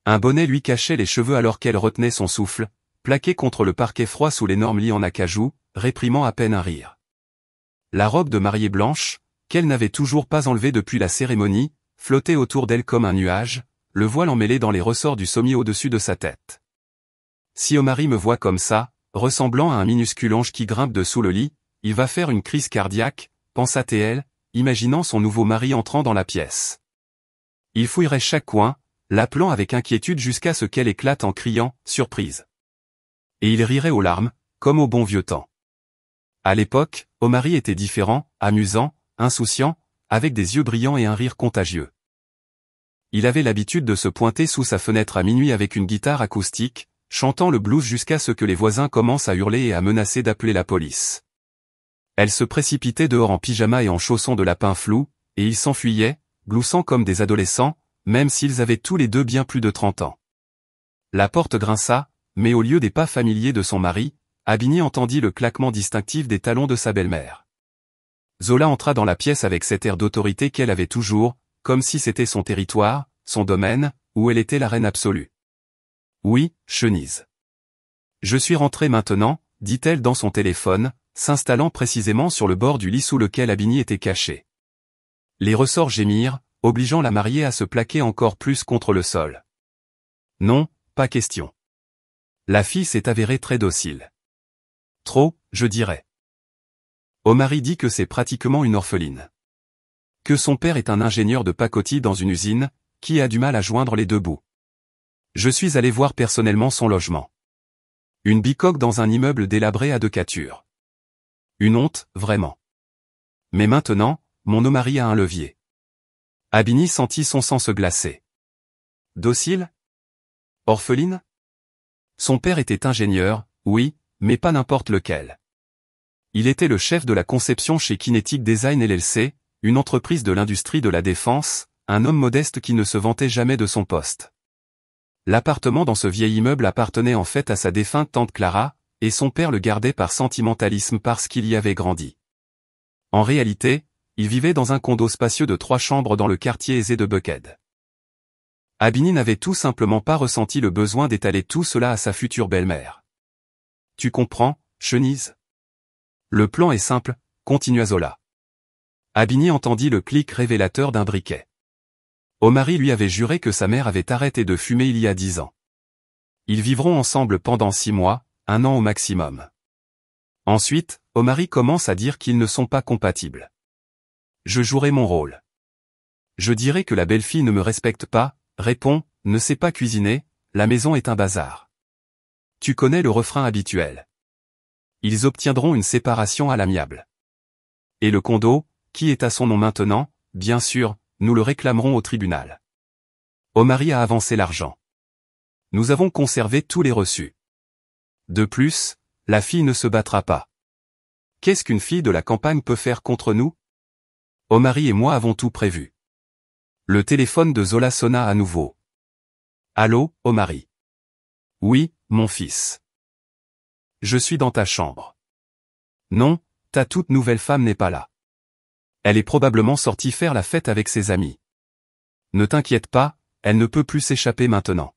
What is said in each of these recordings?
Un bonnet lui cachait les cheveux alors qu'elle retenait son souffle, plaqué contre le parquet froid sous l'énorme lit en acajou, réprimant à peine un rire. La robe de mariée blanche, qu'elle n'avait toujours pas enlevée depuis la cérémonie, flottait autour d'elle comme un nuage, le voile emmêlé dans les ressorts du sommier au-dessus de sa tête. Si Omari me voit comme ça, ressemblant à un minuscule ange qui grimpe dessous le lit, il va faire une crise cardiaque, pensa T.L., imaginant son nouveau mari entrant dans la pièce. Il fouillerait chaque coin, l'appelant avec inquiétude jusqu'à ce qu'elle éclate en criant « Surprise !» Et il rirait aux larmes, comme au bon vieux temps. À l'époque, Omari était différent, amusant, insouciant, avec des yeux brillants et un rire contagieux. Il avait l'habitude de se pointer sous sa fenêtre à minuit avec une guitare acoustique, chantant le blues jusqu'à ce que les voisins commencent à hurler et à menacer d'appeler la police. Elle se précipitait dehors en pyjama et en chaussons de lapin flou, et ils s'enfuyaient, gloussant comme des adolescents, même s'ils avaient tous les deux bien plus de 30 ans. La porte grinça, mais au lieu des pas familiers de son mari, Abini entendit le claquement distinctif des talons de sa belle-mère. Zola entra dans la pièce avec cet air d'autorité qu'elle avait toujours, comme si c'était son territoire, son domaine, où elle était la reine absolue. « Oui, Chenise. Je suis rentrée maintenant, dit-elle dans son téléphone, s'installant précisément sur le bord du lit sous lequel Abini était caché. Les ressorts gémirent, obligeant la mariée à se plaquer encore plus contre le sol. Non, pas question. La fille s'est avérée très docile. Trop, je dirais. Omari dit que c'est pratiquement une orpheline. Que son père est un ingénieur de pacotille dans une usine, qui a du mal à joindre les deux bouts. Je suis allé voir personnellement son logement. Une bicoque dans un immeuble délabré à 2 catures. Une honte, vraiment. Mais maintenant, mon Omari a un levier. Abini sentit son sang se glacer. Docile? Orpheline? Son père était ingénieur, oui, mais pas n'importe lequel. Il était le chef de la conception chez Kinetic Design LLC, une entreprise de l'industrie de la défense, un homme modeste qui ne se vantait jamais de son poste. L'appartement dans ce vieil immeuble appartenait en fait à sa défunte tante Clara, et son père le gardait par sentimentalisme parce qu'il y avait grandi. En réalité, il vivait dans un condo spacieux de 3 chambres dans le quartier aisé de Buckhead. Abini n'avait tout simplement pas ressenti le besoin d'étaler tout cela à sa future belle-mère. Tu comprends, Chenise? Le plan est simple, continua Zola. Abini entendit le clic révélateur d'un briquet. Omari lui avait juré que sa mère avait arrêté de fumer il y a 10 ans. Ils vivront ensemble pendant 6 mois, 1 an au maximum. Ensuite, Omari commence à dire qu'ils ne sont pas compatibles. Je jouerai mon rôle. Je dirai que la belle-fille ne me respecte pas, répond, ne sait pas cuisiner, la maison est un bazar. Tu connais le refrain habituel. Ils obtiendront une séparation à l'amiable. Et le condo, qui est à son nom maintenant, bien sûr, nous le réclamerons au tribunal. Omari a avancé l'argent. Nous avons conservé tous les reçus. De plus, la fille ne se battra pas. Qu'est-ce qu'une fille de la campagne peut faire contre nous? Omari et moi avons tout prévu. Le téléphone de Zola sonna à nouveau. Allô, Omari. Oui, mon fils. Je suis dans ta chambre. Non, ta toute nouvelle femme n'est pas là. Elle est probablement sortie faire la fête avec ses amis. Ne t'inquiète pas, elle ne peut plus s'échapper maintenant.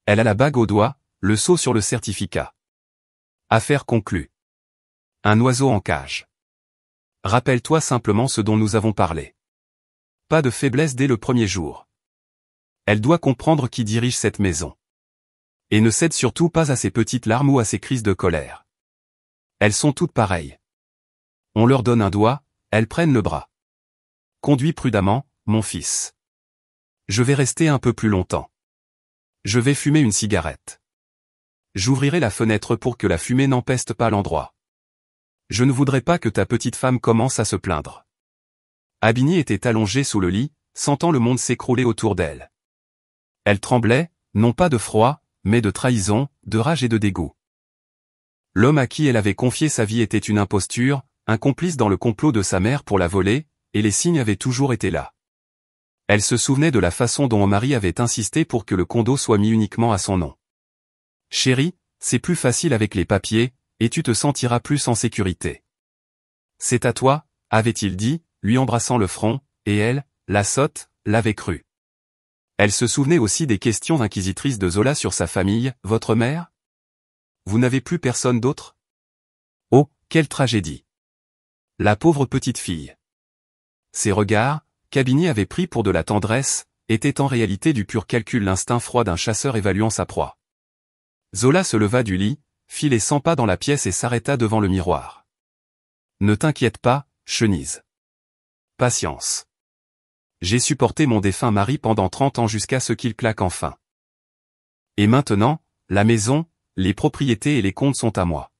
Elle a la bague au doigt, le sceau sur le certificat. Affaire conclue. Un oiseau en cage. Rappelle-toi simplement ce dont nous avons parlé. Pas de faiblesse dès le premier jour. Elle doit comprendre qui dirige cette maison. Et ne cède surtout pas à ses petites larmes ou à ses crises de colère. Elles sont toutes pareilles. On leur donne un doigt, elles prennent le bras. Conduis prudemment, mon fils. Je vais rester un peu plus longtemps. Je vais fumer une cigarette. J'ouvrirai la fenêtre pour que la fumée n'empeste pas l'endroit. Je ne voudrais pas que ta petite femme commence à se plaindre. Abini était allongée sous le lit, sentant le monde s'écrouler autour d'elle. Elle tremblait, non pas de froid, mais de trahison, de rage et de dégoût. L'homme à qui elle avait confié sa vie était une imposture, un complice dans le complot de sa mère pour la voler, et les signes avaient toujours été là. Elle se souvenait de la façon dont Omari avait insisté pour que le condo soit mis uniquement à son nom. Chérie, c'est plus facile avec les papiers, et tu te sentiras plus en sécurité. C'est à toi, avait-il dit, lui embrassant le front, et elle, la sotte, l'avait cru. Elle se souvenait aussi des questions inquisitrices de Zola sur sa famille. Votre mère? Vous n'avez plus personne d'autre? Oh, quelle tragédie! La pauvre petite fille. Ses regards, qu'Abini avait pris pour de la tendresse, étaient en réalité du pur calcul, l'instinct froid d'un chasseur évaluant sa proie. Zola se leva du lit, fit les 100 pas dans la pièce et s'arrêta devant le miroir. Ne t'inquiète pas, Chenise. Patience. J'ai supporté mon défunt mari pendant 30 ans jusqu'à ce qu'il claque enfin. Et maintenant, la maison, les propriétés et les comptes sont à moi.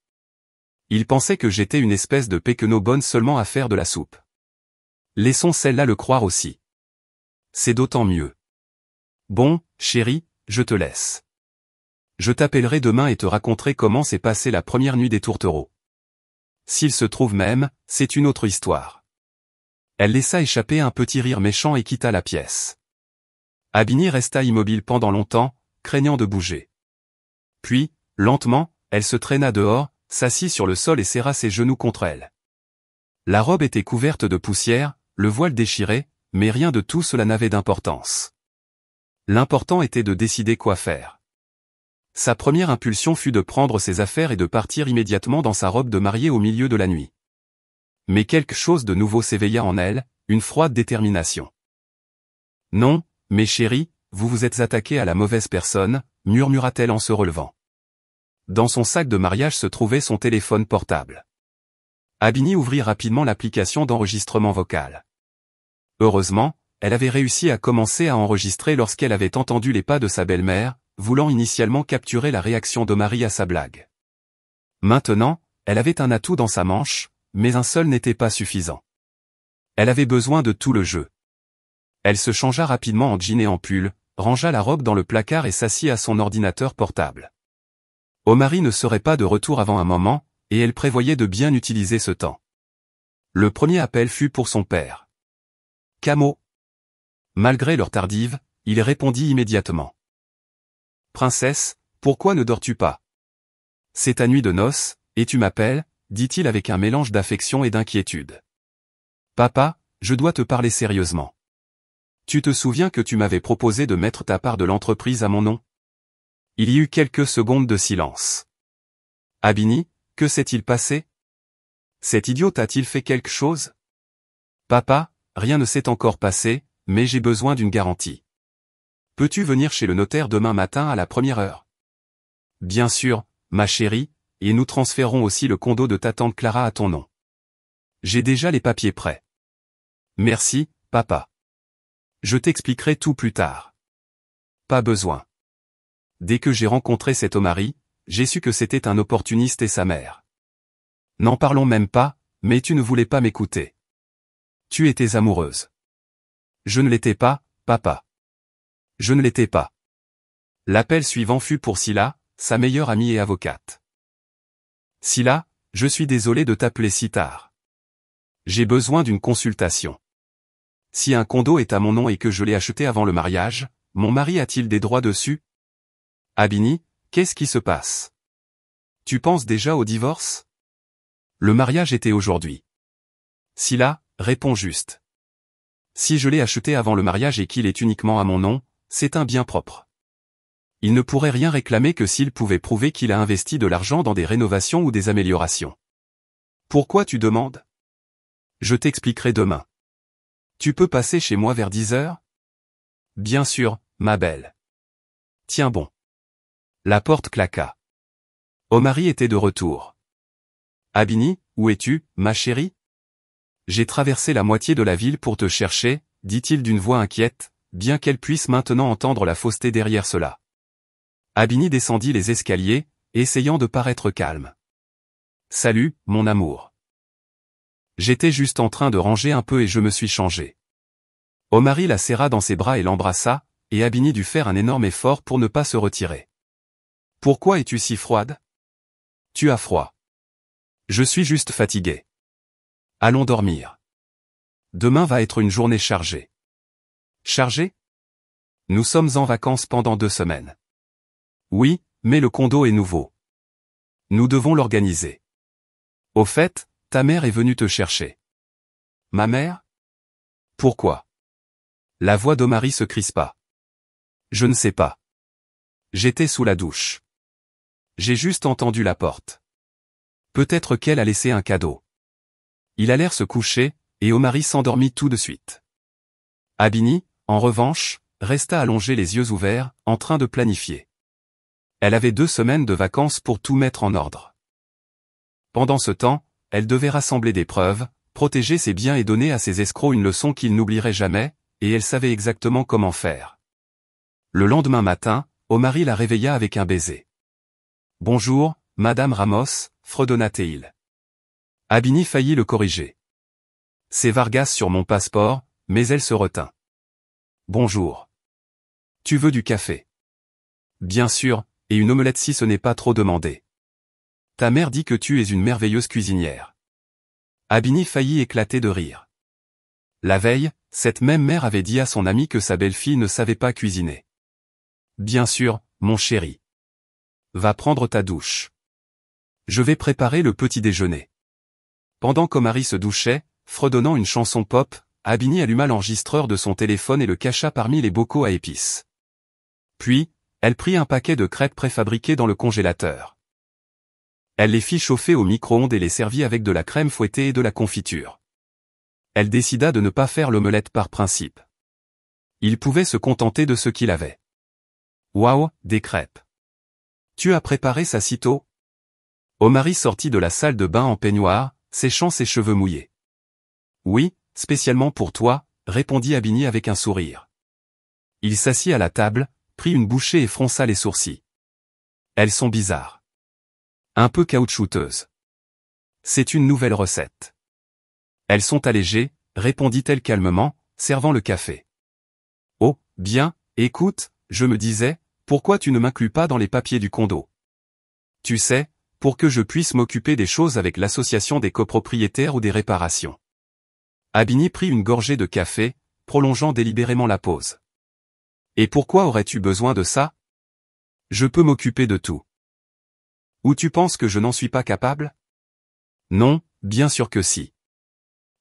Il pensait que j'étais une espèce de péquenot bonne seulement à faire de la soupe. Laissons celle-là le croire aussi. C'est d'autant mieux. Bon, chérie, je te laisse. Je t'appellerai demain et te raconterai comment s'est passée la première nuit des tourtereaux. S'il se trouve même, c'est une autre histoire. Elle laissa échapper un petit rire méchant et quitta la pièce. Abini resta immobile pendant longtemps, craignant de bouger. Puis, lentement, elle se traîna dehors, s'assit sur le sol et serra ses genoux contre elle. La robe était couverte de poussière, le voile déchiré, mais rien de tout cela n'avait d'importance. L'important était de décider quoi faire. Sa première impulsion fut de prendre ses affaires et de partir immédiatement dans sa robe de mariée au milieu de la nuit. Mais quelque chose de nouveau s'éveilla en elle, une froide détermination. Non, mes chéris, vous vous êtes attaqués à la mauvaise personne, murmura-t-elle en se relevant. Dans son sac de mariage se trouvait son téléphone portable. Abini ouvrit rapidement l'application d'enregistrement vocal. Heureusement, elle avait réussi à commencer à enregistrer lorsqu'elle avait entendu les pas de sa belle-mère, voulant initialement capturer la réaction d'Omari à sa blague. Maintenant, elle avait un atout dans sa manche, mais un seul n'était pas suffisant. Elle avait besoin de tout le jeu. Elle se changea rapidement en jean et en pull, rangea la robe dans le placard et s'assit à son ordinateur portable. Omari ne serait pas de retour avant un moment, et elle prévoyait de bien utiliser ce temps. Le premier appel fut pour son père. Camo. Malgré l'heure tardive, il répondit immédiatement. Princesse, pourquoi ne dors-tu pas? C'est ta nuit de noces, et tu m'appelles, dit-il avec un mélange d'affection et d'inquiétude. Papa, je dois te parler sérieusement. Tu te souviens que tu m'avais proposé de mettre ta part de l'entreprise à mon nom? Il y eut quelques secondes de silence. Abini, que s'est-il passé? Cet idiot a-t-il fait quelque chose? Papa, rien ne s'est encore passé, mais j'ai besoin d'une garantie. Peux-tu venir chez le notaire demain matin à la première heure? Bien sûr, ma chérie, et nous transférons aussi le condo de ta tante Clara à ton nom. J'ai déjà les papiers prêts. Merci, papa. Je t'expliquerai tout plus tard. Pas besoin. Dès que j'ai rencontré cet Omari, j'ai su que c'était un opportuniste et sa mère. N'en parlons même pas, mais tu ne voulais pas m'écouter. Tu étais amoureuse. Je ne l'étais pas, papa. Je ne l'étais pas. L'appel suivant fut pour Scylla, sa meilleure amie et avocate. Scylla, je suis désolé de t'appeler si tard. J'ai besoin d'une consultation. Si un condo est à mon nom et que je l'ai acheté avant le mariage, mon mari a-t-il des droits dessus? Abini, qu'est-ce qui se passe? Tu penses déjà au divorce? Le mariage était aujourd'hui. Scylla, réponds juste. Si je l'ai acheté avant le mariage et qu'il est uniquement à mon nom, c'est un bien propre. Il ne pourrait rien réclamer que s'il pouvait prouver qu'il a investi de l'argent dans des rénovations ou des améliorations. Pourquoi tu demandes? Je t'expliquerai demain. Tu peux passer chez moi vers 10 heures? Bien sûr, ma belle. Tiens bon. La porte claqua. Omari était de retour. Abini, où es-tu, ma chérie? J'ai traversé la moitié de la ville pour te chercher, dit-il d'une voix inquiète, bien qu'elle puisse maintenant entendre la fausseté derrière cela. Abini descendit les escaliers, essayant de paraître calme. Salut, mon amour. J'étais juste en train de ranger un peu et je me suis changé. Omari la serra dans ses bras et l'embrassa, et Abini dut faire un énorme effort pour ne pas se retirer. Pourquoi es-tu si froide? Tu as froid. Je suis juste fatigué. Allons dormir. Demain va être une journée chargée. Chargée? Nous sommes en vacances pendant 2 semaines. Oui, mais le condo est nouveau. Nous devons l'organiser. Au fait, ta mère est venue te chercher. Ma mère? Pourquoi? La voix d'Omari se crispa. Je ne sais pas. J'étais sous la douche. J'ai juste entendu la porte. Peut-être qu'elle a laissé un cadeau. Ils allèrent se coucher, et Omari s'endormit tout de suite. Abini, en revanche, resta allongée les yeux ouverts, en train de planifier. Elle avait 2 semaines de vacances pour tout mettre en ordre. Pendant ce temps, elle devait rassembler des preuves, protéger ses biens et donner à ses escrocs une leçon qu'ils n'oublieraient jamais, et elle savait exactement comment faire. Le lendemain matin, Omari la réveilla avec un baiser. « Bonjour, Madame Ramos », fredonna-t-il. Abini faillit le corriger. « C'est Vargas sur mon passeport », mais elle se retint. « Bonjour. Tu veux du café ? » « Bien sûr, et une omelette si ce n'est pas trop demandé. »« Ta mère dit que tu es une merveilleuse cuisinière. » Abini faillit éclater de rire. La veille, cette même mère avait dit à son amie que sa belle-fille ne savait pas cuisiner. « Bien sûr, mon chéri. Va prendre ta douche. Je vais préparer le petit déjeuner. » Pendant qu'Omari se douchait, fredonnant une chanson pop, Abini alluma l'enregistreur de son téléphone et le cacha parmi les bocaux à épices. Puis, elle prit un paquet de crêpes préfabriquées dans le congélateur. Elle les fit chauffer au micro-ondes et les servit avec de la crème fouettée et de la confiture. Elle décida de ne pas faire l'omelette par principe. Il pouvait se contenter de ce qu'il avait. Waouh, des crêpes. Tu as préparé ça si tôt ? Omari sortit de la salle de bain en peignoir, séchant ses cheveux mouillés. Oui, spécialement pour toi, répondit Abini avec un sourire. Il s'assit à la table, prit une bouchée et fronça les sourcils. Elles sont bizarres. Un peu caoutchouteuses. C'est une nouvelle recette. Elles sont allégées, répondit-elle calmement, servant le café. Oh, bien, écoute, je me disais, pourquoi tu ne m'inclus pas dans les papiers du condo ? Tu sais, pour que je puisse m'occuper des choses avec l'association des copropriétaires ou des réparations. Abini prit une gorgée de café, prolongeant délibérément la pause. Et pourquoi aurais-tu besoin de ça ? Je peux m'occuper de tout. Ou tu penses que je n'en suis pas capable ? Non, bien sûr que si.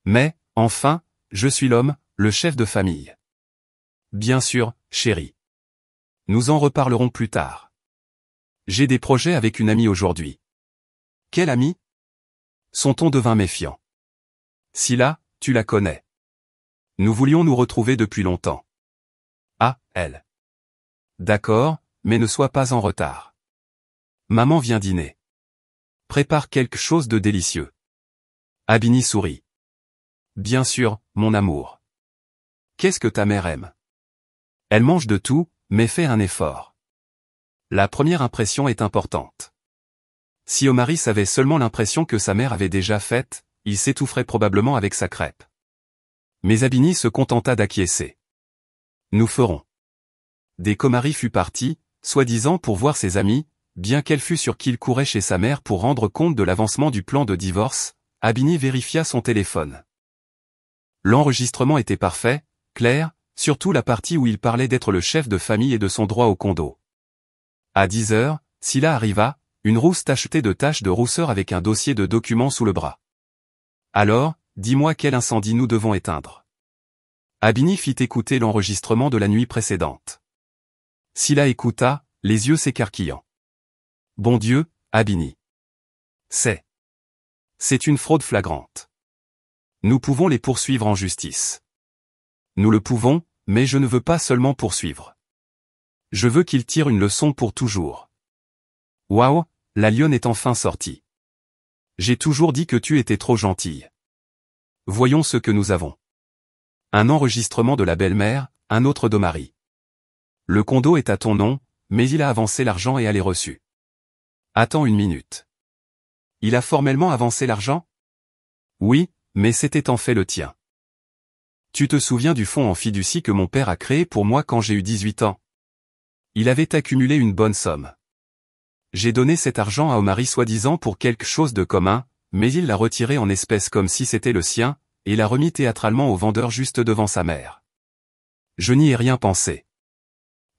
Mais, enfin, je suis l'homme, le chef de famille. Bien sûr, chérie. Nous en reparlerons plus tard. J'ai des projets avec une amie aujourd'hui. Quelle amie ? Son ton devint méfiant. Scylla, tu la connais. Nous voulions nous retrouver depuis longtemps. Ah, elle. D'accord, mais ne sois pas en retard. Maman vient dîner. Prépare quelque chose de délicieux. Abini sourit. Bien sûr, mon amour. Qu'est-ce que ta mère aime ? Elle mange de tout, mais fait un effort. La première impression est importante. Si Omari savait seulement l'impression que sa mère avait déjà faite, il s'étoufferait probablement avec sa crêpe. Mais Abini se contenta d'acquiescer. Nous ferons. Dès qu'Omari fut parti, soi-disant pour voir ses amis, bien qu'elle fût sûre qu'il courait chez sa mère pour rendre compte de l'avancement du plan de divorce, Abini vérifia son téléphone. L'enregistrement était parfait, clair, surtout la partie où il parlait d'être le chef de famille et de son droit au condo. À 10 heures, Scylla arriva, une rousse tachetée de taches de rousseur avec un dossier de documents sous le bras. Alors, dis-moi quel incendie nous devons éteindre. Abini fit écouter l'enregistrement de la nuit précédente. Scylla écouta, les yeux s'écarquillant. Bon Dieu, Abini. C'est une fraude flagrante. Nous pouvons les poursuivre en justice. Nous le pouvons, mais je ne veux pas seulement poursuivre. Je veux qu'ils tirent une leçon pour toujours. Waouh, la lionne est enfin sortie. J'ai toujours dit que tu étais trop gentille. Voyons ce que nous avons. Un enregistrement de la belle-mère, un autre d'Omari. Le condo est à ton nom, mais il a avancé l'argent et a les reçus. Attends une minute. Il a formellement avancé l'argent ? Oui, mais c'était en fait le tien. Tu te souviens du fonds en fiducie que mon père a créé pour moi quand j'ai eu 18 ans ? Il avait accumulé une bonne somme. J'ai donné cet argent à Omari soi-disant pour quelque chose de commun, mais il l'a retiré en espèces comme si c'était le sien, et l'a remis théâtralement au vendeur juste devant sa mère. Je n'y ai rien pensé.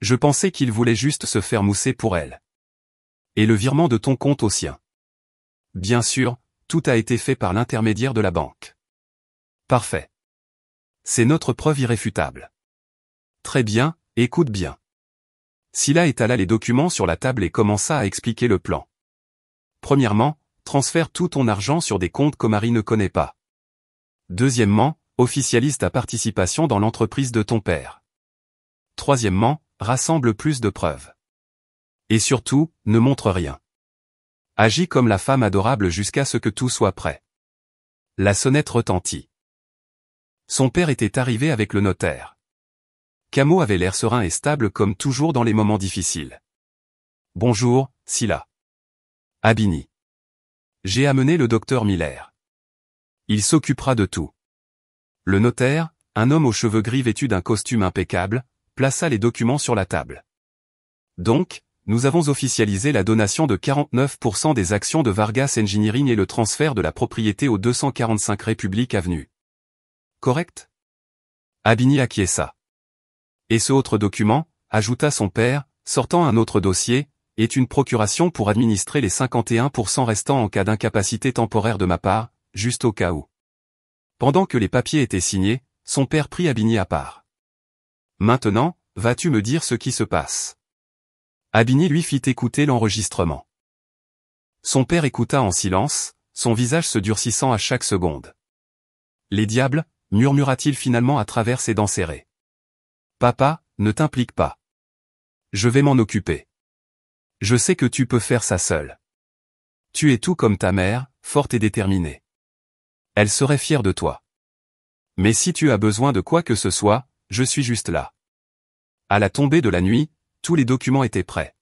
Je pensais qu'il voulait juste se faire mousser pour elle. Et le virement de ton compte au sien. Bien sûr, tout a été fait par l'intermédiaire de la banque. Parfait. C'est notre preuve irréfutable. Très bien, écoute bien. Sylla étala les documents sur la table et commença à expliquer le plan. Premièrement, transfère tout ton argent sur des comptes qu'Omari ne connaît pas. Deuxièmement, officialise ta participation dans l'entreprise de ton père. Troisièmement, rassemble plus de preuves. Et surtout, ne montre rien. Agis comme la femme adorable jusqu'à ce que tout soit prêt. La sonnette retentit. Son père était arrivé avec le notaire. Camo avait l'air serein et stable comme toujours dans les moments difficiles. Bonjour, Sylla. Abini. J'ai amené le docteur Miller. Il s'occupera de tout. Le notaire, un homme aux cheveux gris vêtu d'un costume impeccable, plaça les documents sur la table. Donc, nous avons officialisé la donation de 49% des actions de Vargas Engineering et le transfert de la propriété au 245 République Avenue. Correct? Abini acquiesça. Et ce autre document, ajouta son père, sortant un autre dossier, est une procuration pour administrer les 51% restants en cas d'incapacité temporaire de ma part, juste au cas où. Pendant que les papiers étaient signés, son père prit Abini à part. Maintenant, vas-tu me dire ce qui se passe? Abini lui fit écouter l'enregistrement. Son père écouta en silence, son visage se durcissant à chaque seconde. Les diables, murmura-t-il finalement à travers ses dents serrées. Papa, ne t'implique pas. Je vais m'en occuper. Je sais que tu peux faire ça seul. Tu es tout comme ta mère, forte et déterminée. Elle serait fière de toi. Mais si tu as besoin de quoi que ce soit, je suis juste là. À la tombée de la nuit, tous les documents étaient prêts.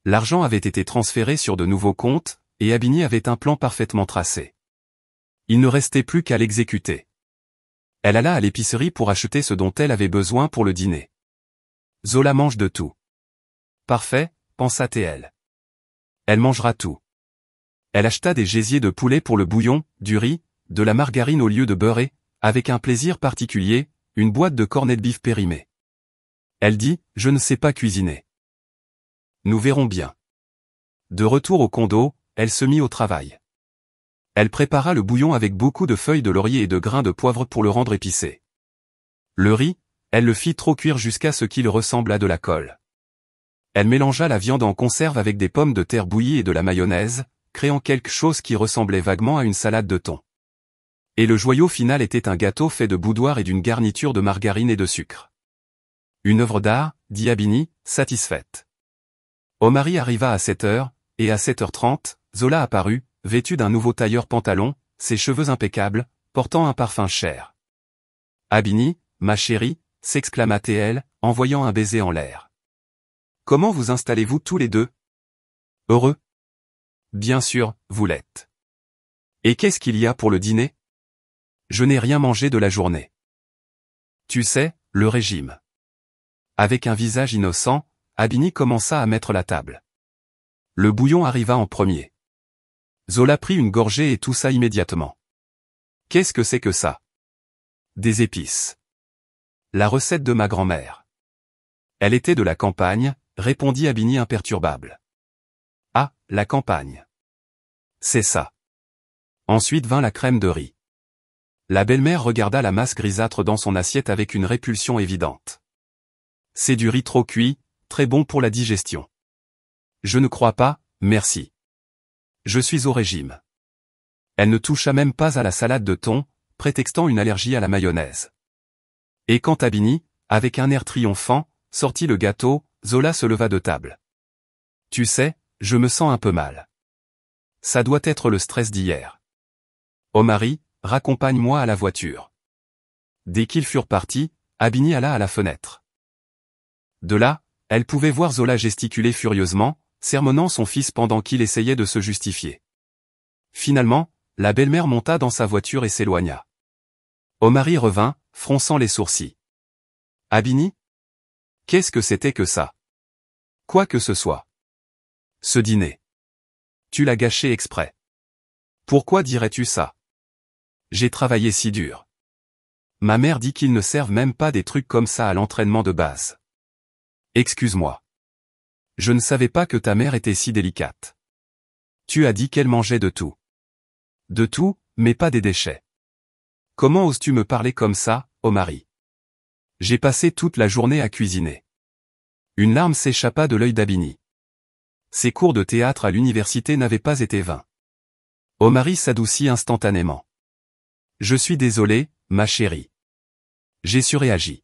L'argent avait été transféré sur de nouveaux comptes, et Abini avait un plan parfaitement tracé. Il ne restait plus qu'à l'exécuter. Elle alla à l'épicerie pour acheter ce dont elle avait besoin pour le dîner. Zola mange de tout. Parfait, pensa T.L. Elle mangera tout. Elle acheta des gésiers de poulet pour le bouillon, du riz, de la margarine au lieu de beurre et, avec un plaisir particulier, une boîte de cornets de bif périmés. Elle dit, je ne sais pas cuisiner. Nous verrons bien. De retour au condo, elle se mit au travail. Elle prépara le bouillon avec beaucoup de feuilles de laurier et de grains de poivre pour le rendre épicé. Le riz, elle le fit trop cuire jusqu'à ce qu'il ressemble à de la colle. Elle mélangea la viande en conserve avec des pommes de terre bouillies et de la mayonnaise, créant quelque chose qui ressemblait vaguement à une salade de thon. Et le joyau final était un gâteau fait de boudoir et d'une garniture de margarine et de sucre. Une œuvre d'art, dit Abini, satisfaite. Omari arriva à 7h, et à 7h30, Zola apparut, vêtu d'un nouveau tailleur pantalon, ses cheveux impeccables, portant un parfum cher. Abini, ma chérie, s'exclama-t-elle, envoyant un baiser en l'air. Comment vous installez-vous tous les deux? Heureux? Bien sûr, vous l'êtes. Et qu'est-ce qu'il y a pour le dîner? Je n'ai rien mangé de la journée. Tu sais, le régime. Avec un visage innocent, Abini commença à mettre la table. Le bouillon arriva en premier. Zola prit une gorgée et toussa immédiatement. Qu'est-ce que c'est que ça? Des épices. La recette de ma grand-mère. Elle était de la campagne, répondit Abini imperturbable. Ah, la campagne. C'est ça. Ensuite vint la crème de riz. La belle-mère regarda la masse grisâtre dans son assiette avec une répulsion évidente. C'est du riz trop cuit, très bon pour la digestion. Je ne crois pas, merci. Je suis au régime. Elle ne toucha même pas à la salade de thon, prétextant une allergie à la mayonnaise. Et quand Abini, avec un air triomphant, sortit le gâteau, Zola se leva de table. Tu sais, je me sens un peu mal. Ça doit être le stress d'hier. Omari, raccompagne-moi à la voiture. Dès qu'ils furent partis, Abini alla à la fenêtre. De là, elle pouvait voir Zola gesticuler furieusement, sermonnant son fils pendant qu'il essayait de se justifier. Finalement, la belle-mère monta dans sa voiture et s'éloigna. Omari revint, fronçant les sourcils. Abini? Qu'est-ce que c'était que ça? Quoi que ce soit. Ce dîner. Tu l'as gâché exprès. Pourquoi dirais-tu ça? J'ai travaillé si dur. Ma mère dit qu'ils ne servent même pas des trucs comme ça à l'entraînement de base. Excuse-moi. Je ne savais pas que ta mère était si délicate. Tu as dit qu'elle mangeait de tout. De tout, mais pas des déchets. Comment oses-tu me parler comme ça, Omari? J'ai passé toute la journée à cuisiner. Une larme s'échappa de l'œil d'Abini. Ses cours de théâtre à l'université n'avaient pas été vains. Omari s'adoucit instantanément. Je suis désolé, ma chérie. J'ai surréagi.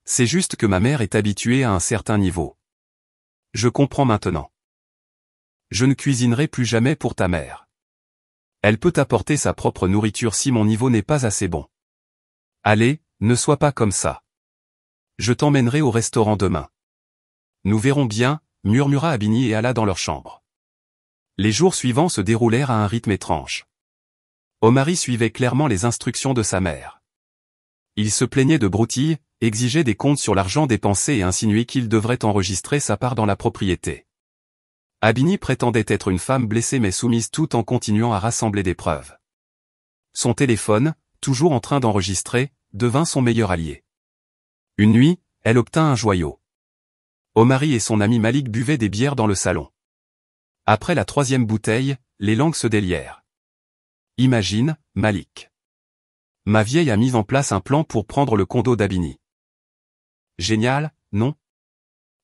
C'est juste que ma mère est habituée à un certain niveau. Je comprends maintenant. Je ne cuisinerai plus jamais pour ta mère. Elle peut apporter sa propre nourriture si mon niveau n'est pas assez bon. Allez, ne sois pas comme ça. Je t'emmènerai au restaurant demain. Nous verrons bien, murmura Abini et alla dans leur chambre. Les jours suivants se déroulèrent à un rythme étrange. Omari suivait clairement les instructions de sa mère. Il se plaignait de broutilles, exigeait des comptes sur l'argent dépensé et insinuait qu'il devrait enregistrer sa part dans la propriété. Abini prétendait être une femme blessée mais soumise tout en continuant à rassembler des preuves. Son téléphone, toujours en train d'enregistrer, devint son meilleur allié. Une nuit, elle obtint un joyau. Omari et son ami Malik buvaient des bières dans le salon. Après la 3e bouteille, les langues se délièrent. Imagine, Malik. Ma vieille a mis en place un plan pour prendre le condo d'Abini. Génial, non?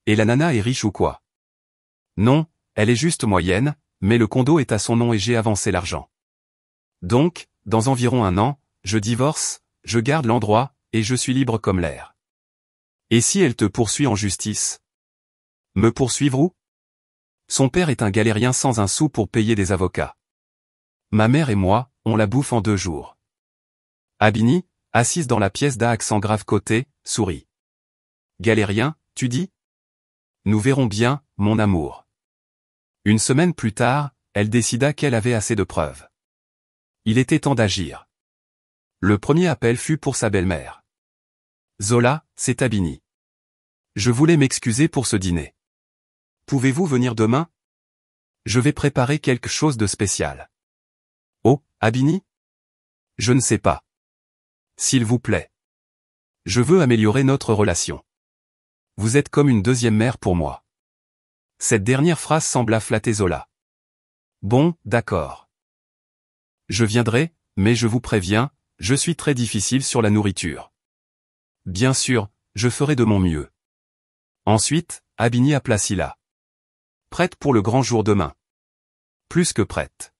Et la nana est riche ou quoi? Non, elle est juste moyenne, mais le condo est à son nom et j'ai avancé l'argent. Donc, dans environ 1 an, je divorce, je garde l'endroit, et je suis libre comme l'air. Et si elle te poursuit en justice? Me poursuivre où? Son père est un galérien sans un sou pour payer des avocats. Ma mère et moi, on la bouffe en 2 jours. Abini, assise dans la pièce d'un accent grave côté, sourit. Galérien, tu dis? Nous verrons bien, mon amour. Une semaine plus tard, elle décida qu'elle avait assez de preuves. Il était temps d'agir. Le premier appel fut pour sa belle-mère. Zola, c'est Abini. Je voulais m'excuser pour ce dîner. Pouvez-vous venir demain? Je vais préparer quelque chose de spécial. Oh, Abini? Je ne sais pas. S'il vous plaît. Je veux améliorer notre relation. Vous êtes comme une 2e mère pour moi. Cette dernière phrase sembla flatter Zola. Bon, d'accord. Je viendrai, mais je vous préviens, je suis très difficile sur la nourriture. Bien sûr, je ferai de mon mieux. Ensuite, Abini appela Sila. Prête pour le grand jour demain. Plus que prête.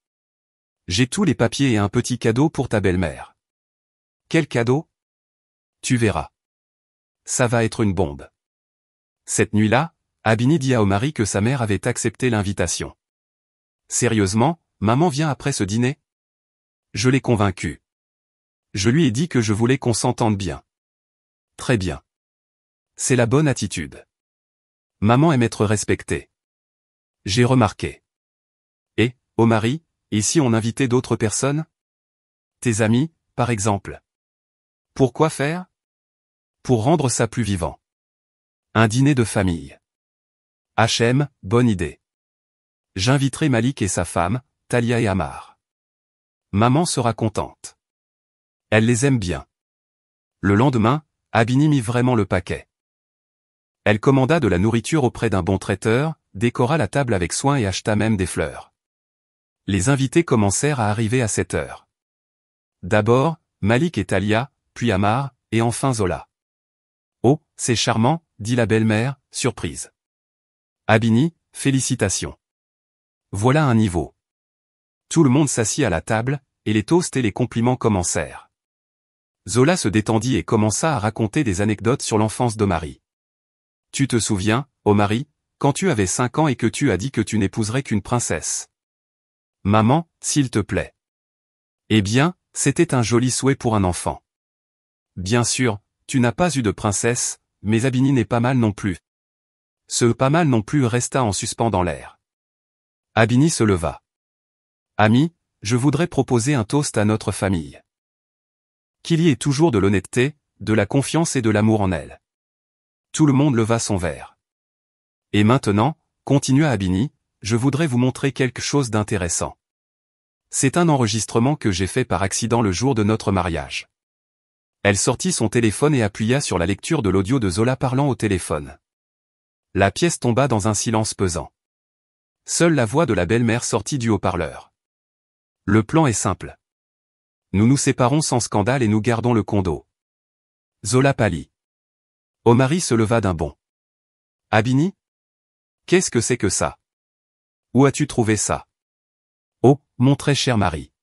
J'ai tous les papiers et un petit cadeau pour ta belle-mère. Quel cadeau? Tu verras. Ça va être une bombe. Cette nuit-là, Abini dit à Omari que sa mère avait accepté l'invitation. Sérieusement, maman vient après ce dîner? Je l'ai convaincue. Je lui ai dit que je voulais qu'on s'entende bien. Très bien. C'est la bonne attitude. Maman aime être respectée. J'ai remarqué. Et, Omari, et si on invitait d'autres personnes? Tes amis, par exemple. Pourquoi faire? Pour rendre ça plus vivant. Un dîner de famille. HM, bonne idée. J'inviterai Malik et sa femme, Talia et Amar. Maman sera contente. Elle les aime bien. Le lendemain, Abini mit vraiment le paquet. Elle commanda de la nourriture auprès d'un bon traiteur, décora la table avec soin et acheta même des fleurs. Les invités commencèrent à arriver à 7 heures. D'abord, Malik et Talia, puis Amar, et enfin Zola. Oh, c'est charmant, dit la belle-mère, surprise. Abini, félicitations. Voilà un niveau. Tout le monde s'assit à la table, et les toasts et les compliments commencèrent. Zola se détendit et commença à raconter des anecdotes sur l'enfance d'Omari. Tu te souviens, Omari, quand tu avais 5 ans et que tu as dit que tu n'épouserais qu'une princesse? Maman, s'il te plaît. Eh bien, c'était un joli souhait pour un enfant. Bien sûr, tu n'as pas eu de princesse, mais Abini n'est pas mal non plus. Ce pas mal non plus resta en suspens dans l'air. Abini se leva. Ami, je voudrais proposer un toast à notre famille. Qu'il y ait toujours de l'honnêteté, de la confiance et de l'amour en elle. Tout le monde leva son verre. Et maintenant, continua Abini, je voudrais vous montrer quelque chose d'intéressant. C'est un enregistrement que j'ai fait par accident le jour de notre mariage. Elle sortit son téléphone et appuya sur la lecture de l'audio de Zola parlant au téléphone. La pièce tomba dans un silence pesant. Seule la voix de la belle-mère sortit du haut-parleur. Le plan est simple. Nous nous séparons sans scandale et nous gardons le condo. Zola pâlit. Omari se leva d'un bond. Abini? Qu'est-ce que c'est que ça? Où as-tu trouvé ça? Oh, mon très cher mari.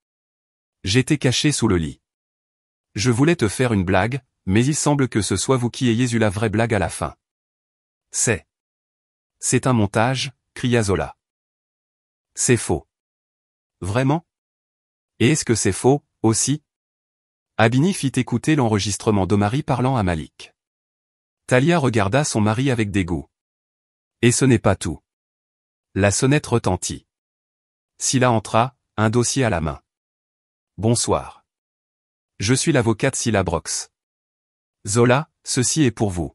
J'étais caché sous le lit. Je voulais te faire une blague, mais il semble que ce soit vous qui ayez eu la vraie blague à la fin. C'est un montage, cria Zola. C'est faux. Vraiment? Et est-ce que c'est faux, aussi? Abini fit écouter l'enregistrement d'Omari parlant à Malik. Talia regarda son mari avec dégoût. Et ce n'est pas tout. La sonnette retentit. Sila entra, un dossier à la main. Bonsoir. Je suis l'avocate Sila Brox. Zola, ceci est pour vous.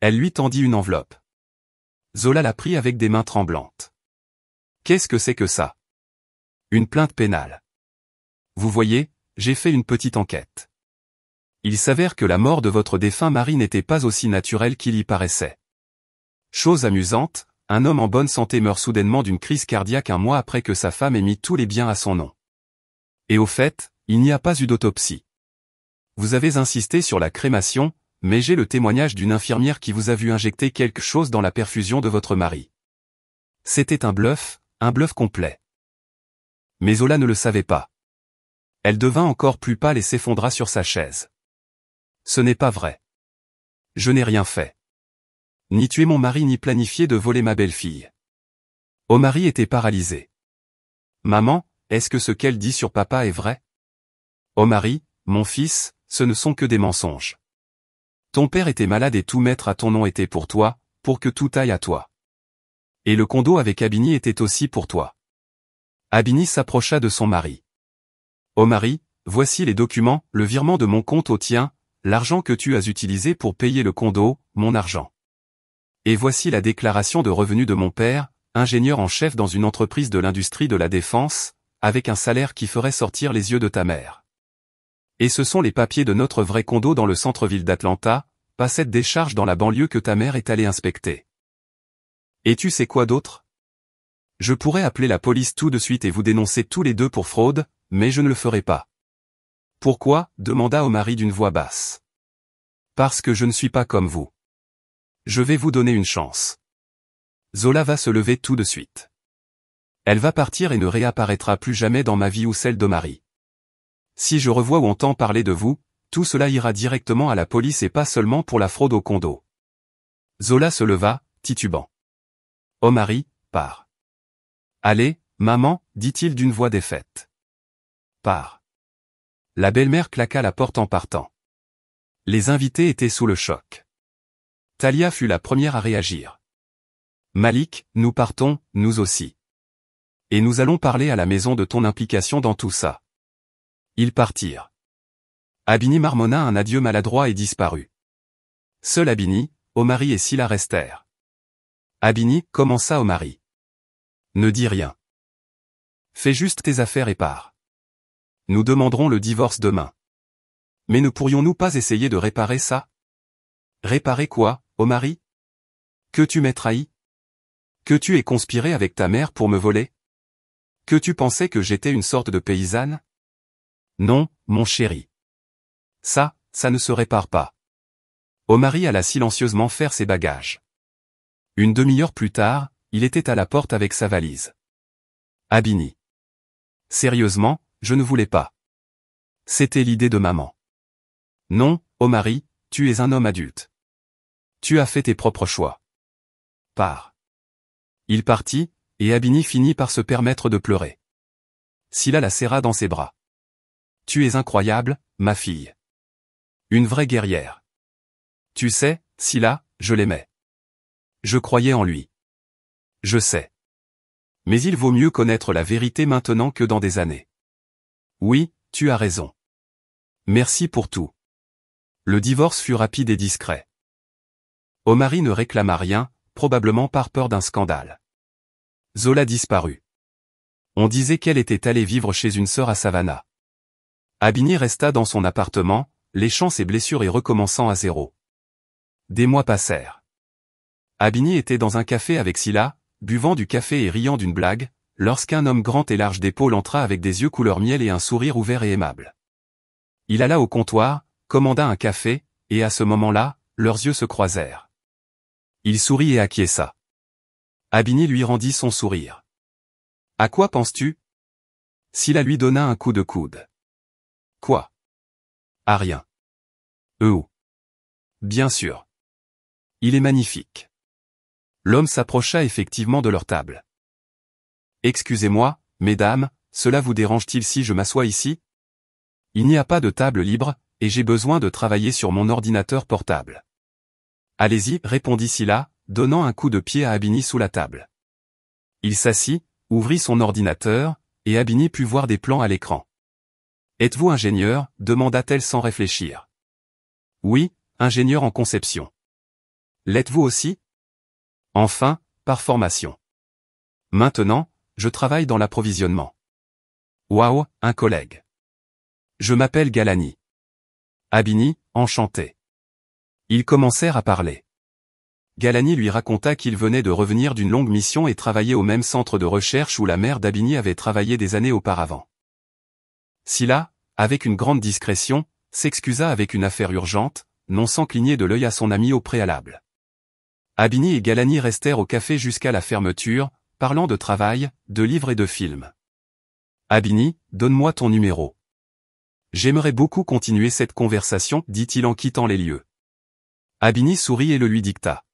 Elle lui tendit une enveloppe. Zola la prit avec des mains tremblantes. Qu'est-ce que c'est que ça? Une plainte pénale. Vous voyez, j'ai fait une petite enquête. Il s'avère que la mort de votre défunt mari n'était pas aussi naturelle qu'il y paraissait. Chose amusante, un homme en bonne santé meurt soudainement d'une crise cardiaque un mois après que sa femme ait mis tous les biens à son nom. Et au fait, il n'y a pas eu d'autopsie. Vous avez insisté sur la crémation, mais j'ai le témoignage d'une infirmière qui vous a vu injecter quelque chose dans la perfusion de votre mari. C'était un bluff complet. Mais Zola ne le savait pas. Elle devint encore plus pâle et s'effondra sur sa chaise. Ce n'est pas vrai. Je n'ai rien fait. Ni tué mon mari ni planifié de voler ma belle-fille. Omari était paralysé. Maman, est-ce que ce qu'elle dit sur papa est vrai? Omari, mon fils, ce ne sont que des mensonges. Ton père était malade et tout mettre à ton nom était pour toi, pour que tout aille à toi. Et le condo avec Abini était aussi pour toi. Abini s'approcha de son mari. Omari, voici les documents, le virement de mon compte au tien, l'argent que tu as utilisé pour payer le condo, mon argent. Et voici la déclaration de revenus de mon père, ingénieur en chef dans une entreprise de l'industrie de la défense, avec un salaire qui ferait sortir les yeux de ta mère. Et ce sont les papiers de notre vrai condo dans le centre-ville d'Atlanta, pas cette décharge dans la banlieue que ta mère est allée inspecter. Et tu sais quoi d'autre? Je pourrais appeler la police tout de suite et vous dénoncer tous les deux pour fraude, mais je ne le ferai pas. Pourquoi? Demanda Omari d'une voix basse. Parce que je ne suis pas comme vous. Je vais vous donner une chance. Zola va se lever tout de suite. Elle va partir et ne réapparaîtra plus jamais dans ma vie ou celle d'Omari. Si je revois ou entends parler de vous, tout cela ira directement à la police et pas seulement pour la fraude au condo. Zola se leva, titubant. Omari, pars. Allez, maman, dit-il d'une voix défaite. Pars. La belle-mère claqua la porte en partant. Les invités étaient sous le choc. Talia fut la première à réagir. Malik, nous partons, nous aussi. Et nous allons parler à la maison de ton implication dans tout ça. Ils partirent. Abini marmonna un adieu maladroit et disparut. Seul Abini, Omari et Sila restèrent. Abini, commença Omari. Ne dis rien. Fais juste tes affaires et pars. Nous demanderons le divorce demain. Mais ne pourrions-nous pas essayer de réparer ça? Réparer quoi, Omari? Que tu m'aies trahi? Que tu aies conspiré avec ta mère pour me voler? Que tu pensais que j'étais une sorte de paysanne? Non, mon chéri. Ça ne se répare pas. Omari alla silencieusement faire ses bagages. Une demi-heure plus tard, il était à la porte avec sa valise. Abini. Sérieusement, je ne voulais pas. C'était l'idée de maman. Non, Omari, tu es un homme adulte. Tu as fait tes propres choix. Pars. Il partit, et Abini finit par se permettre de pleurer. Sila la serra dans ses bras. Tu es incroyable, ma fille. Une vraie guerrière. Tu sais, Sila, je l'aimais. Je croyais en lui. Je sais. Mais il vaut mieux connaître la vérité maintenant que dans des années. Oui, tu as raison. Merci pour tout. Le divorce fut rapide et discret. Omari ne réclama rien, probablement par peur d'un scandale. Zola disparut. On disait qu'elle était allée vivre chez une sœur à Savannah. Abini resta dans son appartement, léchant ses blessures et recommençant à zéro. Des mois passèrent. Abini était dans un café avec Sila, buvant du café et riant d'une blague, lorsqu'un homme grand et large d'épaules entra avec des yeux couleur miel et un sourire ouvert et aimable. Il alla au comptoir, commanda un café, et à ce moment-là, leurs yeux se croisèrent. Il sourit et acquiesça. Abini lui rendit son sourire. À quoi penses-tu? Scylla lui donna un coup de coude. Quoi? À rien. Oh. Bien sûr. Il est magnifique. L'homme s'approcha effectivement de leur table. Excusez-moi, mesdames, cela vous dérange-t-il si je m'assois ici? Il n'y a pas de table libre, et j'ai besoin de travailler sur mon ordinateur portable. Allez-y, répondit Scylla, donnant un coup de pied à Abini sous la table. Il s'assit, ouvrit son ordinateur, et Abini put voir des plans à l'écran. Êtes-vous ingénieur? Demanda-t-elle sans réfléchir. Oui, ingénieur en conception. L'êtes-vous aussi? Enfin, par formation. Maintenant, je travaille dans l'approvisionnement. Waouh, un collègue. Je m'appelle Galani. Abini, enchanté. Ils commencèrent à parler. Galani lui raconta qu'il venait de revenir d'une longue mission et travaillait au même centre de recherche où la mère d'Abini avait travaillé des années auparavant. Scylla, avec une grande discrétion, s'excusa avec une affaire urgente, non sans cligner de l'œil à son ami au préalable. Abini et Galani restèrent au café jusqu'à la fermeture, parlant de travail, de livres et de films. Abini, donne-moi ton numéro. J'aimerais beaucoup continuer cette conversation, dit-il en quittant les lieux. Abini sourit et le lui dicta.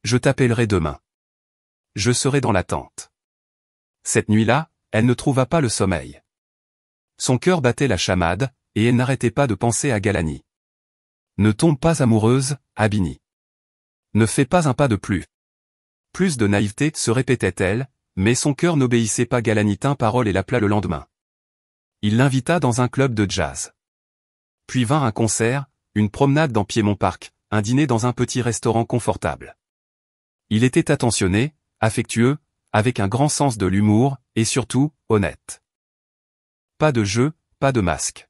Je t'appellerai demain. Je serai dans l'attente. Cette nuit-là, elle ne trouva pas le sommeil. Son cœur battait la chamade, et elle n'arrêtait pas de penser à Galani. Ne tombe pas amoureuse, Abini. Ne fais pas un pas de plus. Plus de naïveté, se répétait-elle, mais son cœur n'obéissait pas. Galani tint parole et l'appela le lendemain. Il l'invita dans un club de jazz. Puis vint un concert, une promenade dans Piémont Park, un dîner dans un petit restaurant confortable. Il était attentionné, affectueux, avec un grand sens de l'humour, et surtout, honnête. Pas de jeu, pas de masque.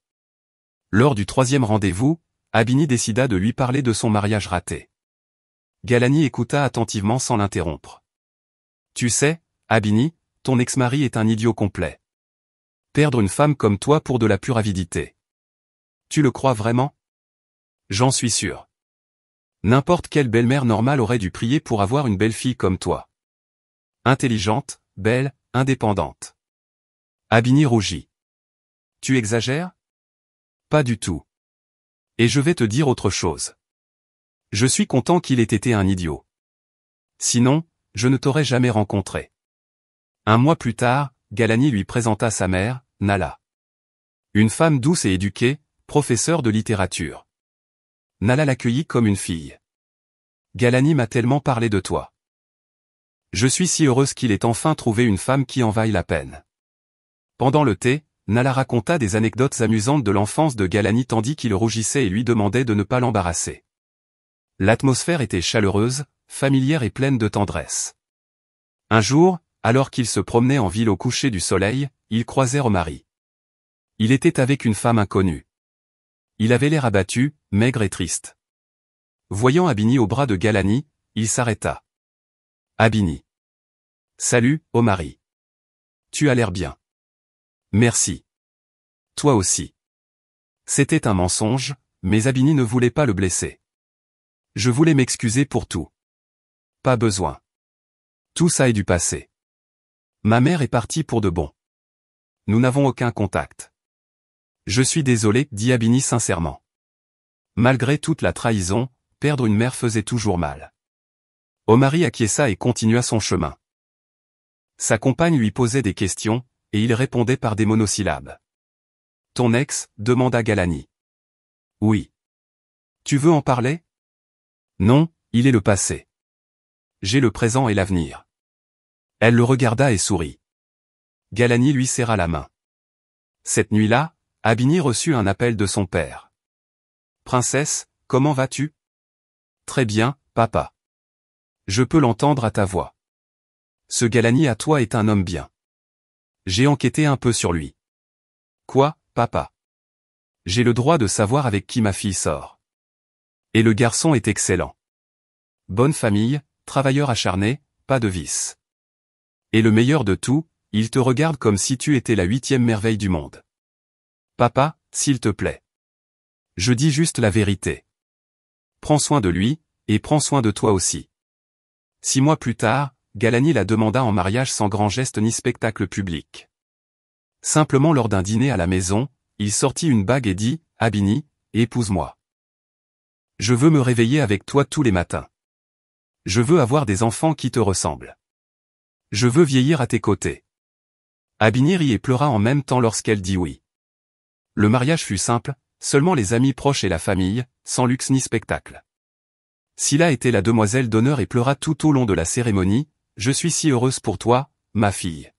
Lors du 3e rendez-vous, Abini décida de lui parler de son mariage raté. Galani écouta attentivement sans l'interrompre. Tu sais, Abini, ton ex-mari est un idiot complet. Perdre une femme comme toi pour de la pure avidité. Tu le crois vraiment? J'en suis sûr. N'importe quelle belle-mère normale aurait dû prier pour avoir une belle-fille comme toi. Intelligente, belle, indépendante. Abini rougit. Tu exagères? Pas du tout. Et je vais te dire autre chose. Je suis content qu'il ait été un idiot. Sinon, je ne t'aurais jamais rencontré. Un mois plus tard, Galani lui présenta sa mère, Nala. Une femme douce et éduquée, professeure de littérature. Nala l'accueillit comme une fille. Galani m'a tellement parlé de toi. Je suis si heureuse qu'il ait enfin trouvé une femme qui en vaille la peine. Pendant le thé, Nala raconta des anecdotes amusantes de l'enfance de Galani tandis qu'il rougissait et lui demandait de ne pas l'embarrasser. L'atmosphère était chaleureuse, familière et pleine de tendresse. Un jour, alors qu'ils se promenaient en ville au coucher du soleil, ils croisèrent Omari. Il était avec une femme inconnue. Il avait l'air abattu, maigre et triste. Voyant Abini au bras de Galani, il s'arrêta. Abini. Salut, Omari. Tu as l'air bien. Merci. Toi aussi. C'était un mensonge, mais Abini ne voulait pas le blesser. Je voulais m'excuser pour tout. Pas besoin. Tout ça est du passé. Ma mère est partie pour de bon. Nous n'avons aucun contact. Je suis désolé, dit Abini sincèrement. Malgré toute la trahison, perdre une mère faisait toujours mal. Omari acquiesça et continua son chemin. Sa compagne lui posait des questions, et il répondait par des monosyllabes. Ton ex, demanda Galani. Oui. Tu veux en parler? Non, il est le passé. J'ai le présent et l'avenir. Elle le regarda et sourit. Galani lui serra la main. Cette nuit-là, Abini reçut un appel de son père. Princesse, comment vas-tu? Très bien, papa. Je peux l'entendre à ta voix. Ce Galani à toi est un homme bien. J'ai enquêté un peu sur lui. Quoi, papa? J'ai le droit de savoir avec qui ma fille sort. Et le garçon est excellent. Bonne famille, travailleur acharné, pas de vice. Et le meilleur de tout, il te regarde comme si tu étais la 8e merveille du monde. Papa, s'il te plaît. Je dis juste la vérité. Prends soin de lui, et prends soin de toi aussi. 6 mois plus tard, Galani la demanda en mariage sans grand geste ni spectacle public. Simplement lors d'un dîner à la maison, il sortit une bague et dit, « Abini, épouse-moi. Je veux me réveiller avec toi tous les matins. Je veux avoir des enfants qui te ressemblent. Je veux vieillir à tes côtés. » Abini rit et pleura en même temps lorsqu'elle dit oui. Le mariage fut simple, seulement les amis proches et la famille, sans luxe ni spectacle. Silla était la demoiselle d'honneur et pleura tout au long de la cérémonie, « Je suis si heureuse pour toi, ma fille. »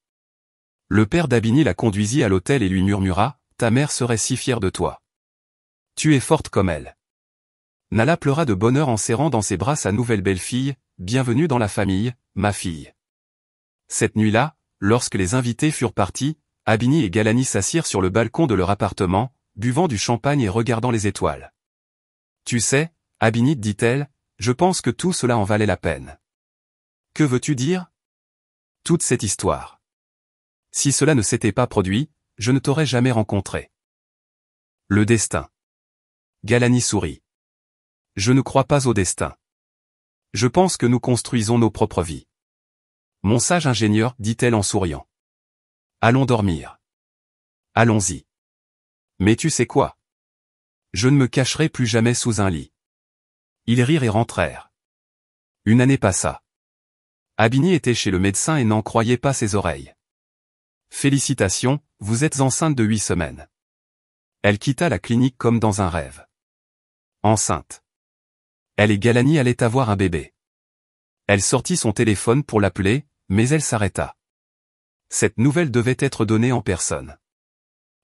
Le père d'Abini la conduisit à l'autel et lui murmura, « Ta mère serait si fière de toi. Tu es forte comme elle. » Nala pleura de bonheur en serrant dans ses bras sa nouvelle belle-fille, « Bienvenue dans la famille, ma fille. » Cette nuit-là, lorsque les invités furent partis, Abini et Galani s'assirent sur le balcon de leur appartement, buvant du champagne et regardant les étoiles. « Tu sais, Abini, dit-elle, je pense que tout cela en valait la peine. » « Que veux-tu dire ? » ? « Toute cette histoire. Si cela ne s'était pas produit, je ne t'aurais jamais rencontré. » Le destin. Galani sourit. « Je ne crois pas au destin. Je pense que nous construisons nos propres vies. » « Mon sage ingénieur, dit-elle en souriant. Allons dormir. Allons-y. Mais tu sais quoi ? Je ne me cacherai plus jamais sous un lit. Ils rirent et rentrèrent. Une année passa. Abini était chez le médecin et n'en croyait pas ses oreilles. Félicitations, vous êtes enceinte de 8 semaines. Elle quitta la clinique comme dans un rêve. Enceinte. Elle et Galani allaient avoir un bébé. Elle sortit son téléphone pour l'appeler, mais elle s'arrêta. Cette nouvelle devait être donnée en personne.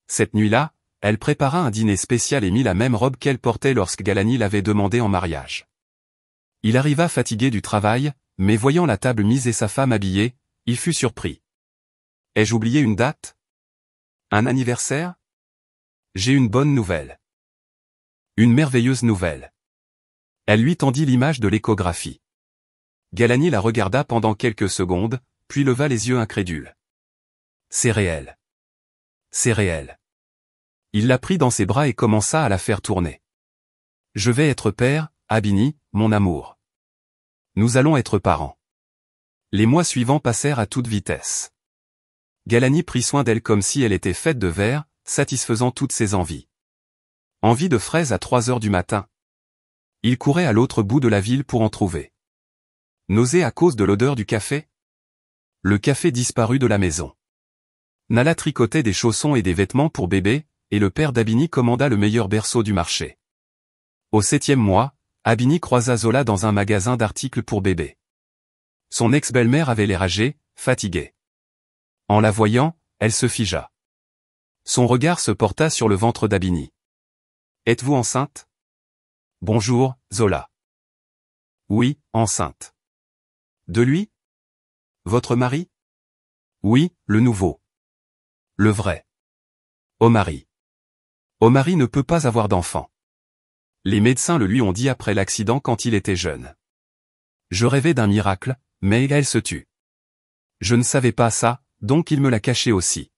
Cette nuit-là, elle prépara un dîner spécial et mit la même robe qu'elle portait lorsque Galani l'avait demandée en mariage. Il arriva fatigué du travail, mais voyant la table mise et sa femme habillée, il fut surpris. « Ai-je oublié une date ? Un anniversaire ? J'ai une bonne nouvelle. Une merveilleuse nouvelle. » Elle lui tendit l'image de l'échographie. Galani la regarda pendant quelques secondes, puis leva les yeux incrédules. « C'est réel. C'est réel. » Il la prit dans ses bras et commença à la faire tourner. « Je vais être père, Abini, mon amour. Nous allons être parents. » Les mois suivants passèrent à toute vitesse. Galani prit soin d'elle comme si elle était faite de verre, satisfaisant toutes ses envies. Envie de fraises à 3 heures du matin. Il courait à l'autre bout de la ville pour en trouver. Nausée à cause de l'odeur du café ? Le café disparut de la maison. Nala tricotait des chaussons et des vêtements pour bébé, et le père d'Abini commanda le meilleur berceau du marché. Au 7e mois, Abini croisa Zola dans un magasin d'articles pour bébé. Son ex-belle-mère avait l'air âgée, fatiguée. En la voyant, elle se figea. Son regard se porta sur le ventre d'Abini. « Êtes-vous enceinte ? » ?»« Bonjour, Zola. »« Oui, enceinte. »« De lui ? Votre mari ? » ?»« Oui, le nouveau. »« Le vrai. »« Omari. »« Omari ne peut pas avoir d'enfant. Les médecins le lui ont dit après l'accident quand il était jeune. Je rêvais d'un miracle, mais elle se tue. Je ne savais pas ça, donc il me l'a caché aussi.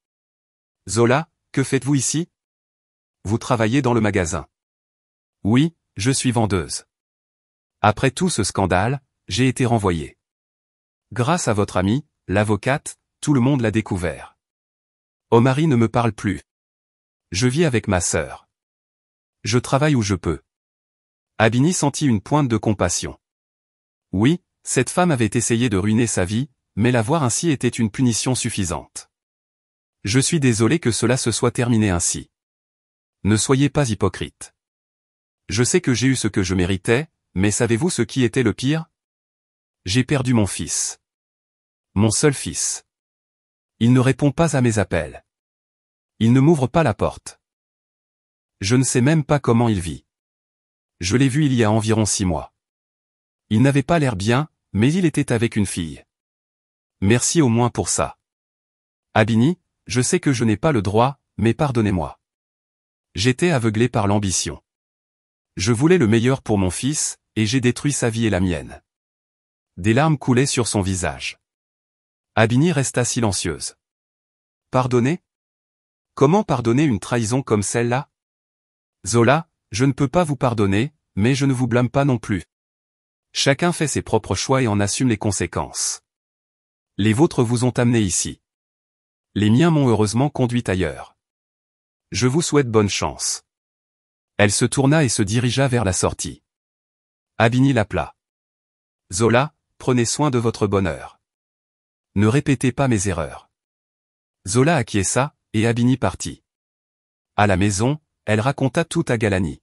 Zola, que faites-vous ici ? Vous travaillez dans le magasin. Oui, je suis vendeuse. Après tout ce scandale, j'ai été renvoyée. Grâce à votre amie, l'avocate, tout le monde l'a découvert. Omari ne me parle plus. Je vis avec ma sœur. Je travaille où je peux. Abini sentit une pointe de compassion. Oui, cette femme avait essayé de ruiner sa vie, mais la voir ainsi était une punition suffisante. Je suis désolé que cela se soit terminé ainsi. Ne soyez pas hypocrite. Je sais que j'ai eu ce que je méritais, mais savez-vous ce qui était le pire ? J'ai perdu mon fils. Mon seul fils. Il ne répond pas à mes appels. Il ne m'ouvre pas la porte. Je ne sais même pas comment il vit. Je l'ai vu il y a environ 6 mois. Il n'avait pas l'air bien, mais il était avec une fille. Merci au moins pour ça. Abini, je sais que je n'ai pas le droit, mais pardonnez-moi. J'étais aveuglé par l'ambition. Je voulais le meilleur pour mon fils, et j'ai détruit sa vie et la mienne. Des larmes coulaient sur son visage. Abini resta silencieuse. Pardonner ? Comment pardonner une trahison comme celle-là ? Zola, je ne peux pas vous pardonner, mais je ne vous blâme pas non plus. Chacun fait ses propres choix et en assume les conséquences. Les vôtres vous ont amené ici. Les miens m'ont heureusement conduit ailleurs. Je vous souhaite bonne chance. Elle se tourna et se dirigea vers la sortie. Abini l'appela. Zola, prenez soin de votre bonheur. Ne répétez pas mes erreurs. Zola acquiesça, et Abini partit. À la maison, elle raconta tout à Galani.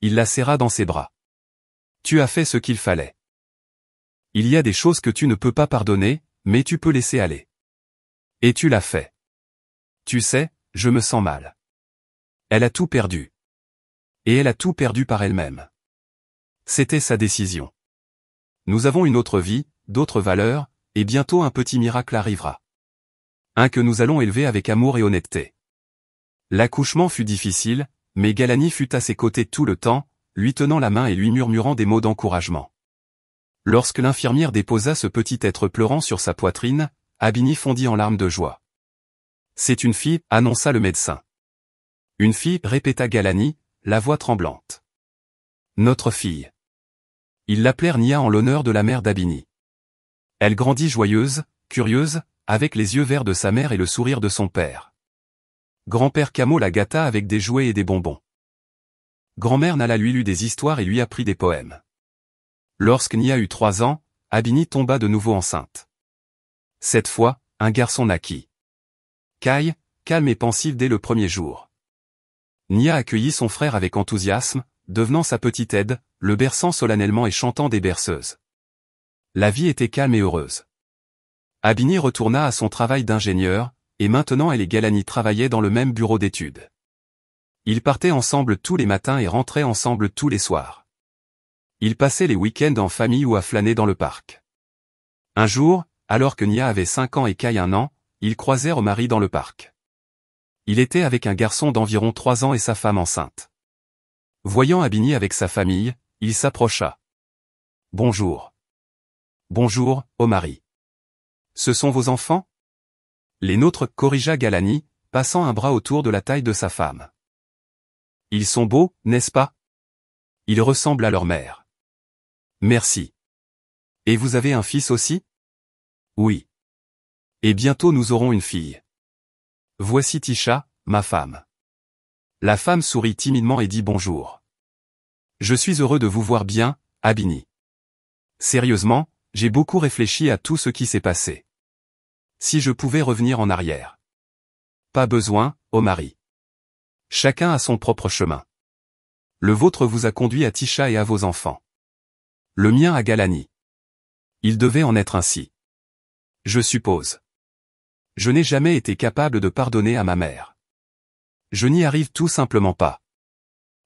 Il la serra dans ses bras. Tu as fait ce qu'il fallait. Il y a des choses que tu ne peux pas pardonner, mais tu peux laisser aller. Et tu l'as fait. Tu sais, je me sens mal. Elle a tout perdu. Et elle a tout perdu par elle-même. C'était sa décision. Nous avons une autre vie, d'autres valeurs, et bientôt un petit miracle arrivera. Un que nous allons élever avec amour et honnêteté. L'accouchement fut difficile, mais Galani fut à ses côtés tout le temps, lui tenant la main et lui murmurant des mots d'encouragement. Lorsque l'infirmière déposa ce petit être pleurant sur sa poitrine, Abini fondit en larmes de joie. C'est une fille, annonça le médecin. Une fille, répéta Galani, la voix tremblante. Notre fille. Ils l'appelèrent Nia en l'honneur de la mère d'Abini. Elle grandit joyeuse, curieuse, avec les yeux verts de sa mère et le sourire de son père. Grand-père Camo la gâta avec des jouets et des bonbons. Grand-mère Nala lui lut des histoires et lui apprit des poèmes. Lorsque Nia eut 3 ans, Abini tomba de nouveau enceinte. Cette fois, un garçon naquit. Kai, calme et pensif dès le premier jour. Nia accueillit son frère avec enthousiasme, devenant sa petite aide, le berçant solennellement et chantant des berceuses. La vie était calme et heureuse. Abini retourna à son travail d'ingénieur, et maintenant elle et Galani travaillaient dans le même bureau d'études. Ils partaient ensemble tous les matins et rentraient ensemble tous les soirs. Ils passaient les week-ends en famille ou à flâner dans le parc. Un jour, alors que Nia avait 5 ans et Kai 1 an, ils croisèrent Omari dans le parc. Il était avec un garçon d'environ 3 ans et sa femme enceinte. Voyant Abini avec sa famille, il s'approcha. « Bonjour. »« Bonjour, Omari. Ce sont vos enfants ?» Les nôtres, corrigea Galani, passant un bras autour de la taille de sa femme. « Ils sont beaux, n'est-ce pas ? Ils ressemblent à leur mère. »« Merci. Et vous avez un fils aussi ? » ?»« Oui. Et bientôt nous aurons une fille. Voici Tisha, ma femme. » La femme sourit timidement et dit bonjour. « Je suis heureux de vous voir bien, Abini. Sérieusement, j'ai beaucoup réfléchi à tout ce qui s'est passé. Si je pouvais revenir en arrière. » « Pas besoin, Omari. Chacun a son propre chemin. Le vôtre vous a conduit à Tisha et à vos enfants. Le mien à Galani. Il devait en être ainsi. Je suppose. Je n'ai jamais été capable de pardonner à ma mère. Je n'y arrive tout simplement pas.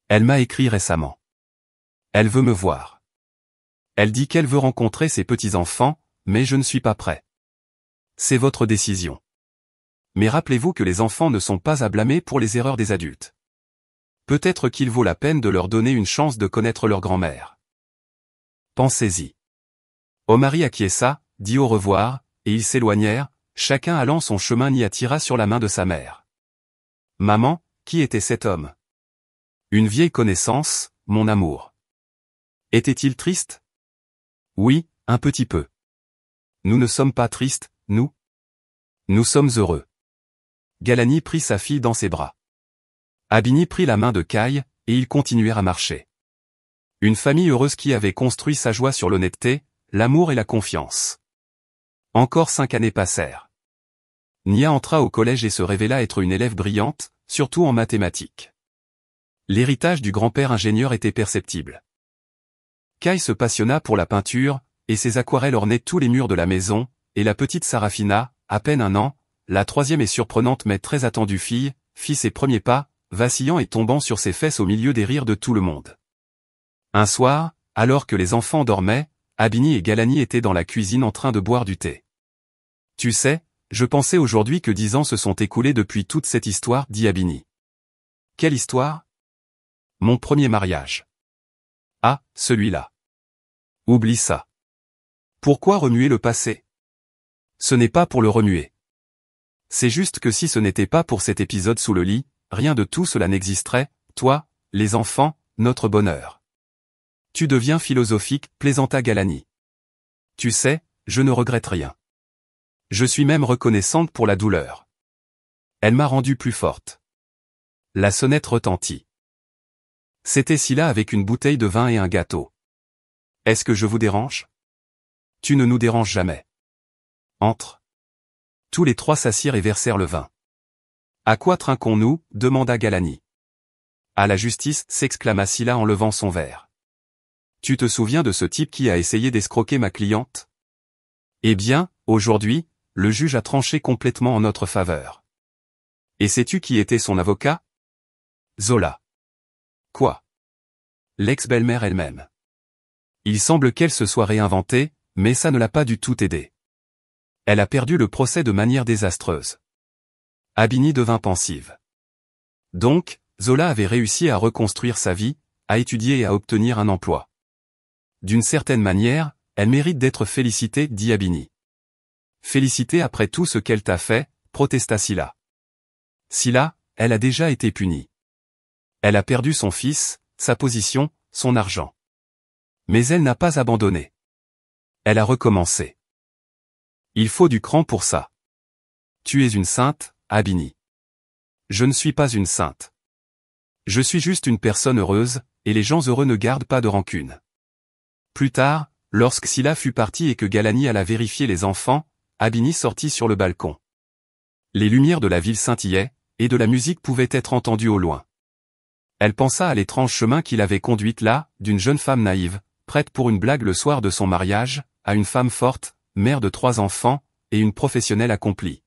Elle m'a écrit récemment. Elle veut me voir. Elle dit qu'elle veut rencontrer ses petits-enfants, mais je ne suis pas prêt. C'est votre décision. Mais rappelez-vous que les enfants ne sont pas à blâmer pour les erreurs des adultes. Peut-être qu'il vaut la peine de leur donner une chance de connaître leur grand-mère. Pensez-y. Omari acquiesça, dit au revoir, et ils s'éloignèrent, chacun allant son chemin. Nia tira sur la main de sa mère. « Maman, qui était cet homme ? » « Une vieille connaissance, mon amour. » « Était-il triste ? » ?»« Oui, un petit peu. »« Nous ne sommes pas tristes, nous ? Nous sommes heureux. » Galani prit sa fille dans ses bras. Abini prit la main de Kai, et ils continuèrent à marcher. Une famille heureuse qui avait construit sa joie sur l'honnêteté, l'amour et la confiance. Encore 5 années passèrent. Nia entra au collège et se révéla être une élève brillante, surtout en mathématiques. L'héritage du grand-père ingénieur était perceptible. Kai se passionna pour la peinture, et ses aquarelles ornaient tous les murs de la maison, et la petite Sarafina, à peine 1 an, la 3e et surprenante mais très attendue fille, fit ses premiers pas, vacillant et tombant sur ses fesses au milieu des rires de tout le monde. Un soir, alors que les enfants dormaient, Abini et Galani étaient dans la cuisine en train de boire du thé. « Tu sais, je pensais aujourd'hui que 10 ans se sont écoulés depuis toute cette histoire, dit Abini. Quelle histoire ? Mon premier mariage. Ah, celui-là. Oublie ça. Pourquoi remuer le passé ? Ce n'est pas pour le remuer. C'est juste que si ce n'était pas pour cet épisode sous le lit, rien de tout cela n'existerait, toi, les enfants, notre bonheur. Tu deviens philosophique, plaisanta Galani. Tu sais, je ne regrette rien. Je suis même reconnaissante pour la douleur. Elle m'a rendue plus forte. La sonnette retentit. C'était Scylla avec une bouteille de vin et un gâteau. Est-ce que je vous dérange? Tu ne nous déranges jamais. Entre. Tous les trois s'assirent et versèrent le vin. À quoi trinquons-nous? Demanda Galani. À la justice, s'exclama Scylla en levant son verre. Tu te souviens de ce type qui a essayé d'escroquer ma cliente? Eh bien, aujourd'hui, le juge a tranché complètement en notre faveur. Et sais-tu qui était son avocat? Zola. Quoi? L'ex-belle-mère elle-même. Il semble qu'elle se soit réinventée, mais ça ne l'a pas du tout aidée. Elle a perdu le procès de manière désastreuse. Abini devint pensive. Donc, Zola avait réussi à reconstruire sa vie, à étudier et à obtenir un emploi. D'une certaine manière, elle mérite d'être félicitée, dit Abini. Félicitée après tout ce qu'elle t'a fait, protesta Scylla. Scylla, elle a déjà été punie. Elle a perdu son fils, sa position, son argent. Mais elle n'a pas abandonné. Elle a recommencé. Il faut du cran pour ça. Tu es une sainte, Abini. Je ne suis pas une sainte. Je suis juste une personne heureuse, et les gens heureux ne gardent pas de rancune. Plus tard, lorsque Scylla fut partie et que Galani alla vérifier les enfants, Abini sortit sur le balcon. Les lumières de la ville scintillaient, et de la musique pouvait être entendue au loin. Elle pensa à l'étrange chemin qui l'avait conduite là, d'une jeune femme naïve, prête pour une blague le soir de son mariage, à une femme forte, mère de 3 enfants, et une professionnelle accomplie.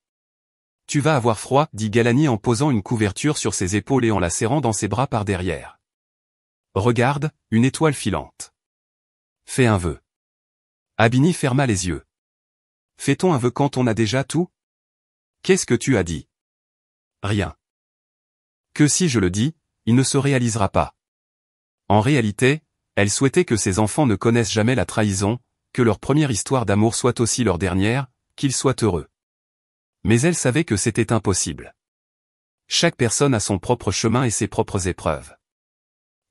Tu vas avoir froid, dit Galani en posant une couverture sur ses épaules et en la serrant dans ses bras par derrière. Regarde, une étoile filante. Fais un vœu. Abini ferma les yeux. Fait-on un vœu quand on a déjà tout? Qu'est-ce que tu as dit? Rien. Que si je le dis, il ne se réalisera pas. En réalité, elle souhaitait que ses enfants ne connaissent jamais la trahison, que leur première histoire d'amour soit aussi leur dernière, qu'ils soient heureux. Mais elle savait que c'était impossible. Chaque personne a son propre chemin et ses propres épreuves.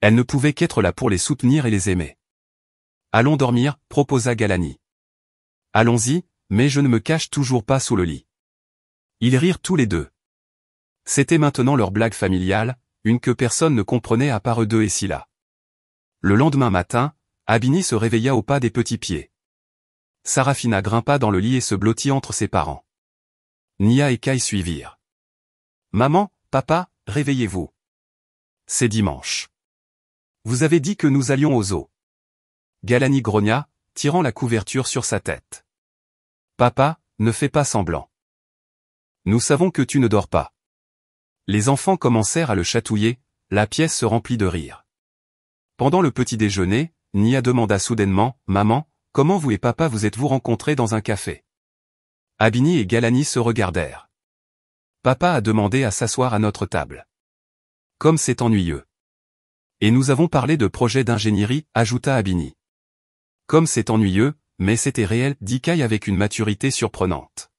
Elle ne pouvait qu'être là pour les soutenir et les aimer. Allons dormir, proposa Galani. Allons-y, mais je ne me cache toujours pas sous le lit. Ils rirent tous les deux. C'était maintenant leur blague familiale, une que personne ne comprenait à part eux deux et Scylla. Le lendemain matin, Abini se réveilla au pas des petits pieds. Sarafina grimpa dans le lit et se blottit entre ses parents. Nia et Kai suivirent. Maman, papa, réveillez-vous. C'est dimanche. Vous avez dit que nous allions au zoo. Galani grogna, tirant la couverture sur sa tête. Papa, ne fais pas semblant. Nous savons que tu ne dors pas. Les enfants commencèrent à le chatouiller, la pièce se remplit de rire. Pendant le petit déjeuner, Nia demanda soudainement, Maman, comment vous et papa vous êtes-vous rencontrés dans un café? Abini et Galani se regardèrent. Papa a demandé à s'asseoir à notre table. Comme c'est ennuyeux. Et nous avons parlé de projets d'ingénierie, ajouta Abini. Comme c'est ennuyeux, mais c'était réel, dit Kai avec une maturité surprenante.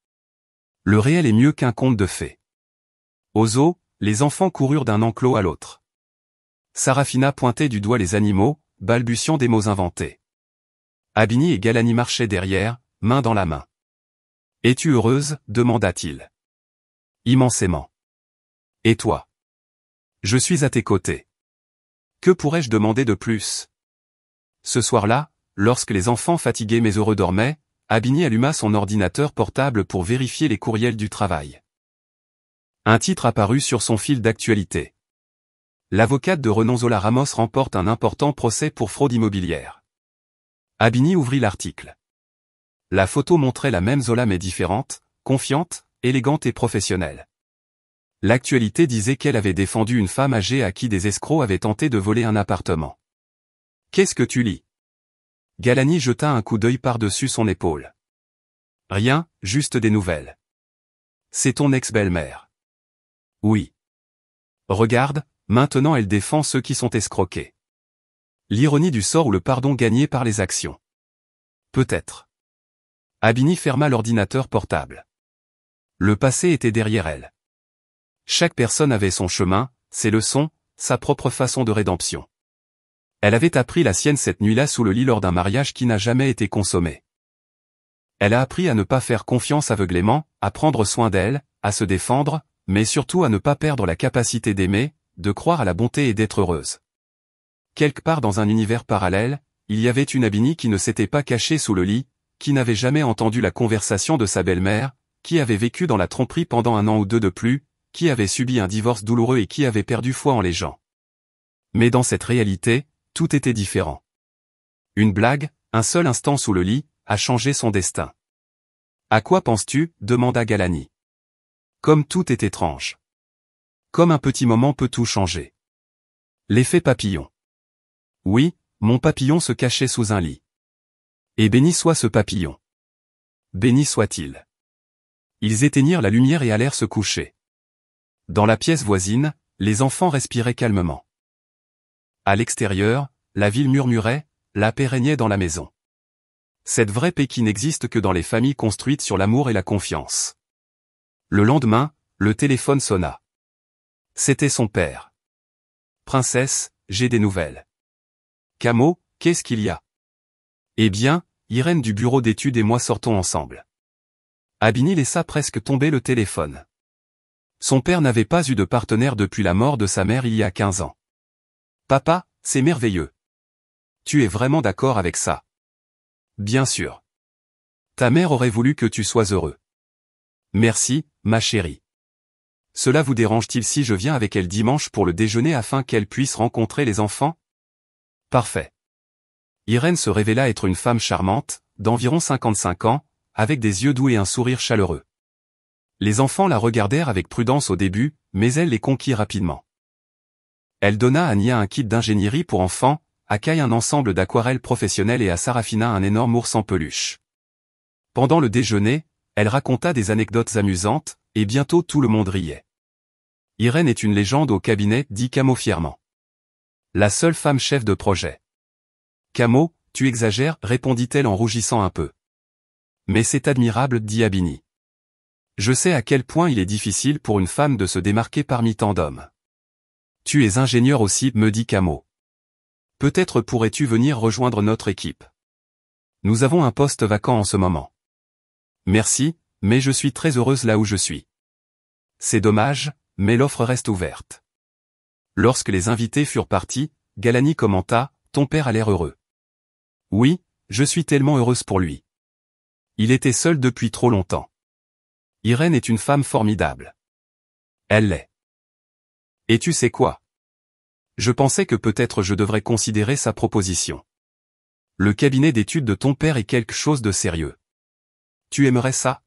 Le réel est mieux qu'un conte de fées. Au zoo, les enfants coururent d'un enclos à l'autre. Sarafina pointait du doigt les animaux, balbutiant des mots inventés. Abini et Galani marchaient derrière, main dans la main. Es-tu heureuse? Demanda-t-il. Immensément. Et toi? Je suis à tes côtés. Que pourrais-je demander de plus? Ce soir-là, lorsque les enfants fatigués mais heureux dormaient, Abini alluma son ordinateur portable pour vérifier les courriels du travail. Un titre apparut sur son fil d'actualité. L'avocate de Renan Zola Ramos remporte un important procès pour fraude immobilière. Abini ouvrit l'article. La photo montrait la même Zola mais différente, confiante, élégante et professionnelle. L'actualité disait qu'elle avait défendu une femme âgée à qui des escrocs avaient tenté de voler un appartement. Qu'est-ce que tu lis? Galani jeta un coup d'œil par-dessus son épaule. Rien, juste des nouvelles. C'est ton ex-belle-mère. Oui. Regarde, maintenant elle défend ceux qui sont escroqués. L'ironie du sort ou le pardon gagné par les actions. Peut-être. Abini ferma l'ordinateur portable. Le passé était derrière elle. Chaque personne avait son chemin, ses leçons, sa propre façon de rédemption. Elle avait appris la sienne cette nuit-là sous le lit lors d'un mariage qui n'a jamais été consommé. Elle a appris à ne pas faire confiance aveuglément, à prendre soin d'elle, à se défendre, mais surtout à ne pas perdre la capacité d'aimer, de croire à la bonté et d'être heureuse. Quelque part dans un univers parallèle, il y avait une Abini qui ne s'était pas cachée sous le lit, qui n'avait jamais entendu la conversation de sa belle-mère, qui avait vécu dans la tromperie pendant 1 an ou 2 de plus, qui avait subi un divorce douloureux et qui avait perdu foi en les gens. Mais dans cette réalité, tout était différent. Une blague, un seul instant sous le lit, a changé son destin. « À quoi penses-tu » demanda Galani. Comme tout est étrange. Comme un petit moment peut tout changer. L'effet papillon. Oui, mon papillon se cachait sous un lit. Et béni soit ce papillon. Béni soit-il. Ils éteignirent la lumière et allèrent se coucher. Dans la pièce voisine, les enfants respiraient calmement. À l'extérieur, la ville murmurait, la paix régnait dans la maison. Cette vraie paix qui n'existe que dans les familles construites sur l'amour et la confiance. Le lendemain, le téléphone sonna. C'était son père. « Princesse, j'ai des nouvelles. »« Camo, qu'est-ce qu'il y a ?»« Eh bien, Irène du bureau d'études et moi sortons ensemble. » Abini laissa presque tomber le téléphone. Son père n'avait pas eu de partenaire depuis la mort de sa mère il y a 15 ans. « Papa, c'est merveilleux. Tu es vraiment d'accord avec ça ? » Bien sûr. Ta mère aurait voulu que tu sois heureux. Merci, ma chérie. Cela vous dérange-t-il si je viens avec elle dimanche pour le déjeuner afin qu'elle puisse rencontrer les enfants ? Parfait. Irène se révéla être une femme charmante, d'environ 55 ans, avec des yeux doux et un sourire chaleureux. Les enfants la regardèrent avec prudence au début, mais elle les conquit rapidement. Elle donna à Nia un kit d'ingénierie pour enfants, à Kai un ensemble d'aquarelles professionnelles et à Sarafina un énorme ours en peluche. Pendant le déjeuner, elle raconta des anecdotes amusantes, et bientôt tout le monde riait. Irène est une légende au cabinet, dit Camo fièrement. La seule femme chef de projet. Camo, tu exagères, répondit-elle en rougissant un peu. Mais c'est admirable, dit Abini. Je sais à quel point il est difficile pour une femme de se démarquer parmi tant d'hommes. Tu es ingénieur aussi, me dit Camo. Peut-être pourrais-tu venir rejoindre notre équipe. Nous avons un poste vacant en ce moment. Merci, mais je suis très heureuse là où je suis. C'est dommage, mais l'offre reste ouverte. Lorsque les invités furent partis, Galani commenta, ton père a l'air heureux. Oui, je suis tellement heureuse pour lui. Il était seul depuis trop longtemps. Irène est une femme formidable. Elle l'est. Et tu sais quoi ? Je pensais que peut-être je devrais considérer sa proposition. Le cabinet d'études de ton père est quelque chose de sérieux. Tu aimerais ça ?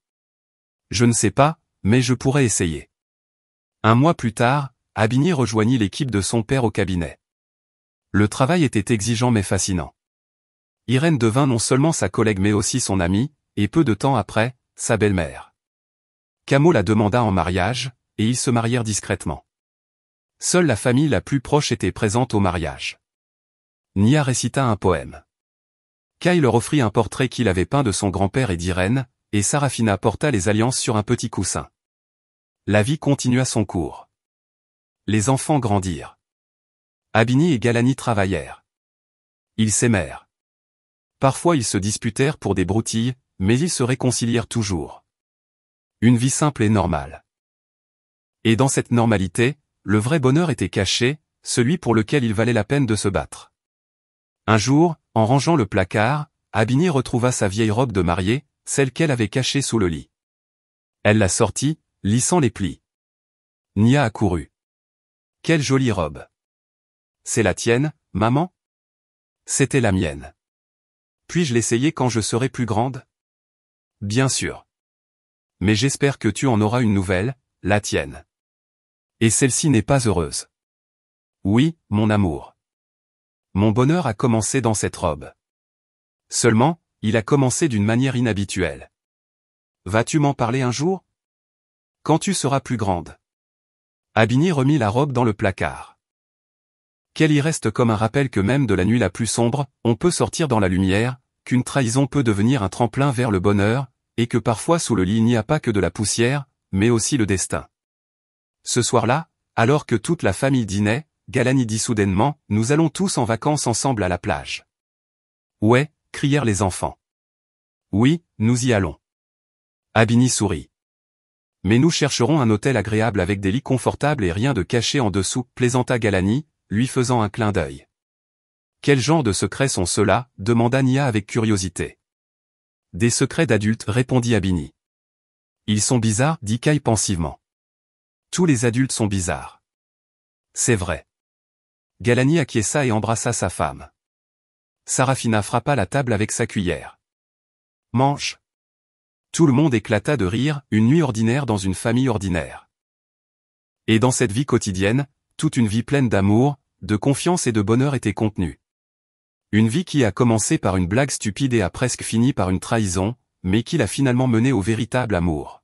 Je ne sais pas, mais je pourrais essayer. 1 mois plus tard, Abini rejoignit l'équipe de son père au cabinet. Le travail était exigeant mais fascinant. Irène devint non seulement sa collègue mais aussi son amie, et peu de temps après, sa belle-mère. Camo la demanda en mariage, et ils se marièrent discrètement. Seule la famille la plus proche était présente au mariage. Nia récita un poème. Kai leur offrit un portrait qu'il avait peint de son grand-père et d'Irène, et Sarafina porta les alliances sur un petit coussin. La vie continua son cours. Les enfants grandirent. Abini et Galani travaillèrent. Ils s'aimèrent. Parfois ils se disputèrent pour des broutilles, mais ils se réconcilièrent toujours. Une vie simple et normale. Et dans cette normalité, le vrai bonheur était caché, celui pour lequel il valait la peine de se battre. Un jour, en rangeant le placard, Abini retrouva sa vieille robe de mariée, celle qu'elle avait cachée sous le lit. Elle la sortit, lissant les plis. Nia accourut. Quelle jolie robe. C'est la tienne, maman ? C'était la mienne. Puis-je l'essayer quand je serai plus grande ? Bien sûr. Mais j'espère que tu en auras une nouvelle, la tienne. Et celle-ci n'est pas heureuse. Oui, mon amour. Mon bonheur a commencé dans cette robe. Seulement, il a commencé d'une manière inhabituelle. Vas-tu m'en parler un jour ? Quand tu seras plus grande. Abini remit la robe dans le placard. Qu'elle y reste comme un rappel que même de la nuit la plus sombre, on peut sortir dans la lumière, qu'une trahison peut devenir un tremplin vers le bonheur, et que parfois sous le lit il n'y a pas que de la poussière, mais aussi le destin. Ce soir-là, alors que toute la famille dînait, Ghalani dit soudainement, nous allons tous en vacances ensemble à la plage. Ouais, crièrent les enfants. Oui, nous y allons. Abini sourit. Mais nous chercherons un hôtel agréable avec des lits confortables et rien de caché en dessous, plaisanta Ghalani, lui faisant un clin d'œil. Quel genre de secrets sont ceux-là, demanda Nia avec curiosité. Des secrets d'adultes, répondit Abini. Ils sont bizarres, dit Kai pensivement. Tous les adultes sont bizarres. C'est vrai. Ghalani acquiesça et embrassa sa femme. Sarafina frappa la table avec sa cuillère. Mange. Tout le monde éclata de rire, une nuit ordinaire dans une famille ordinaire. Et dans cette vie quotidienne, toute une vie pleine d'amour, de confiance et de bonheur était contenue. Une vie qui a commencé par une blague stupide et a presque fini par une trahison, mais qui l'a finalement menée au véritable amour.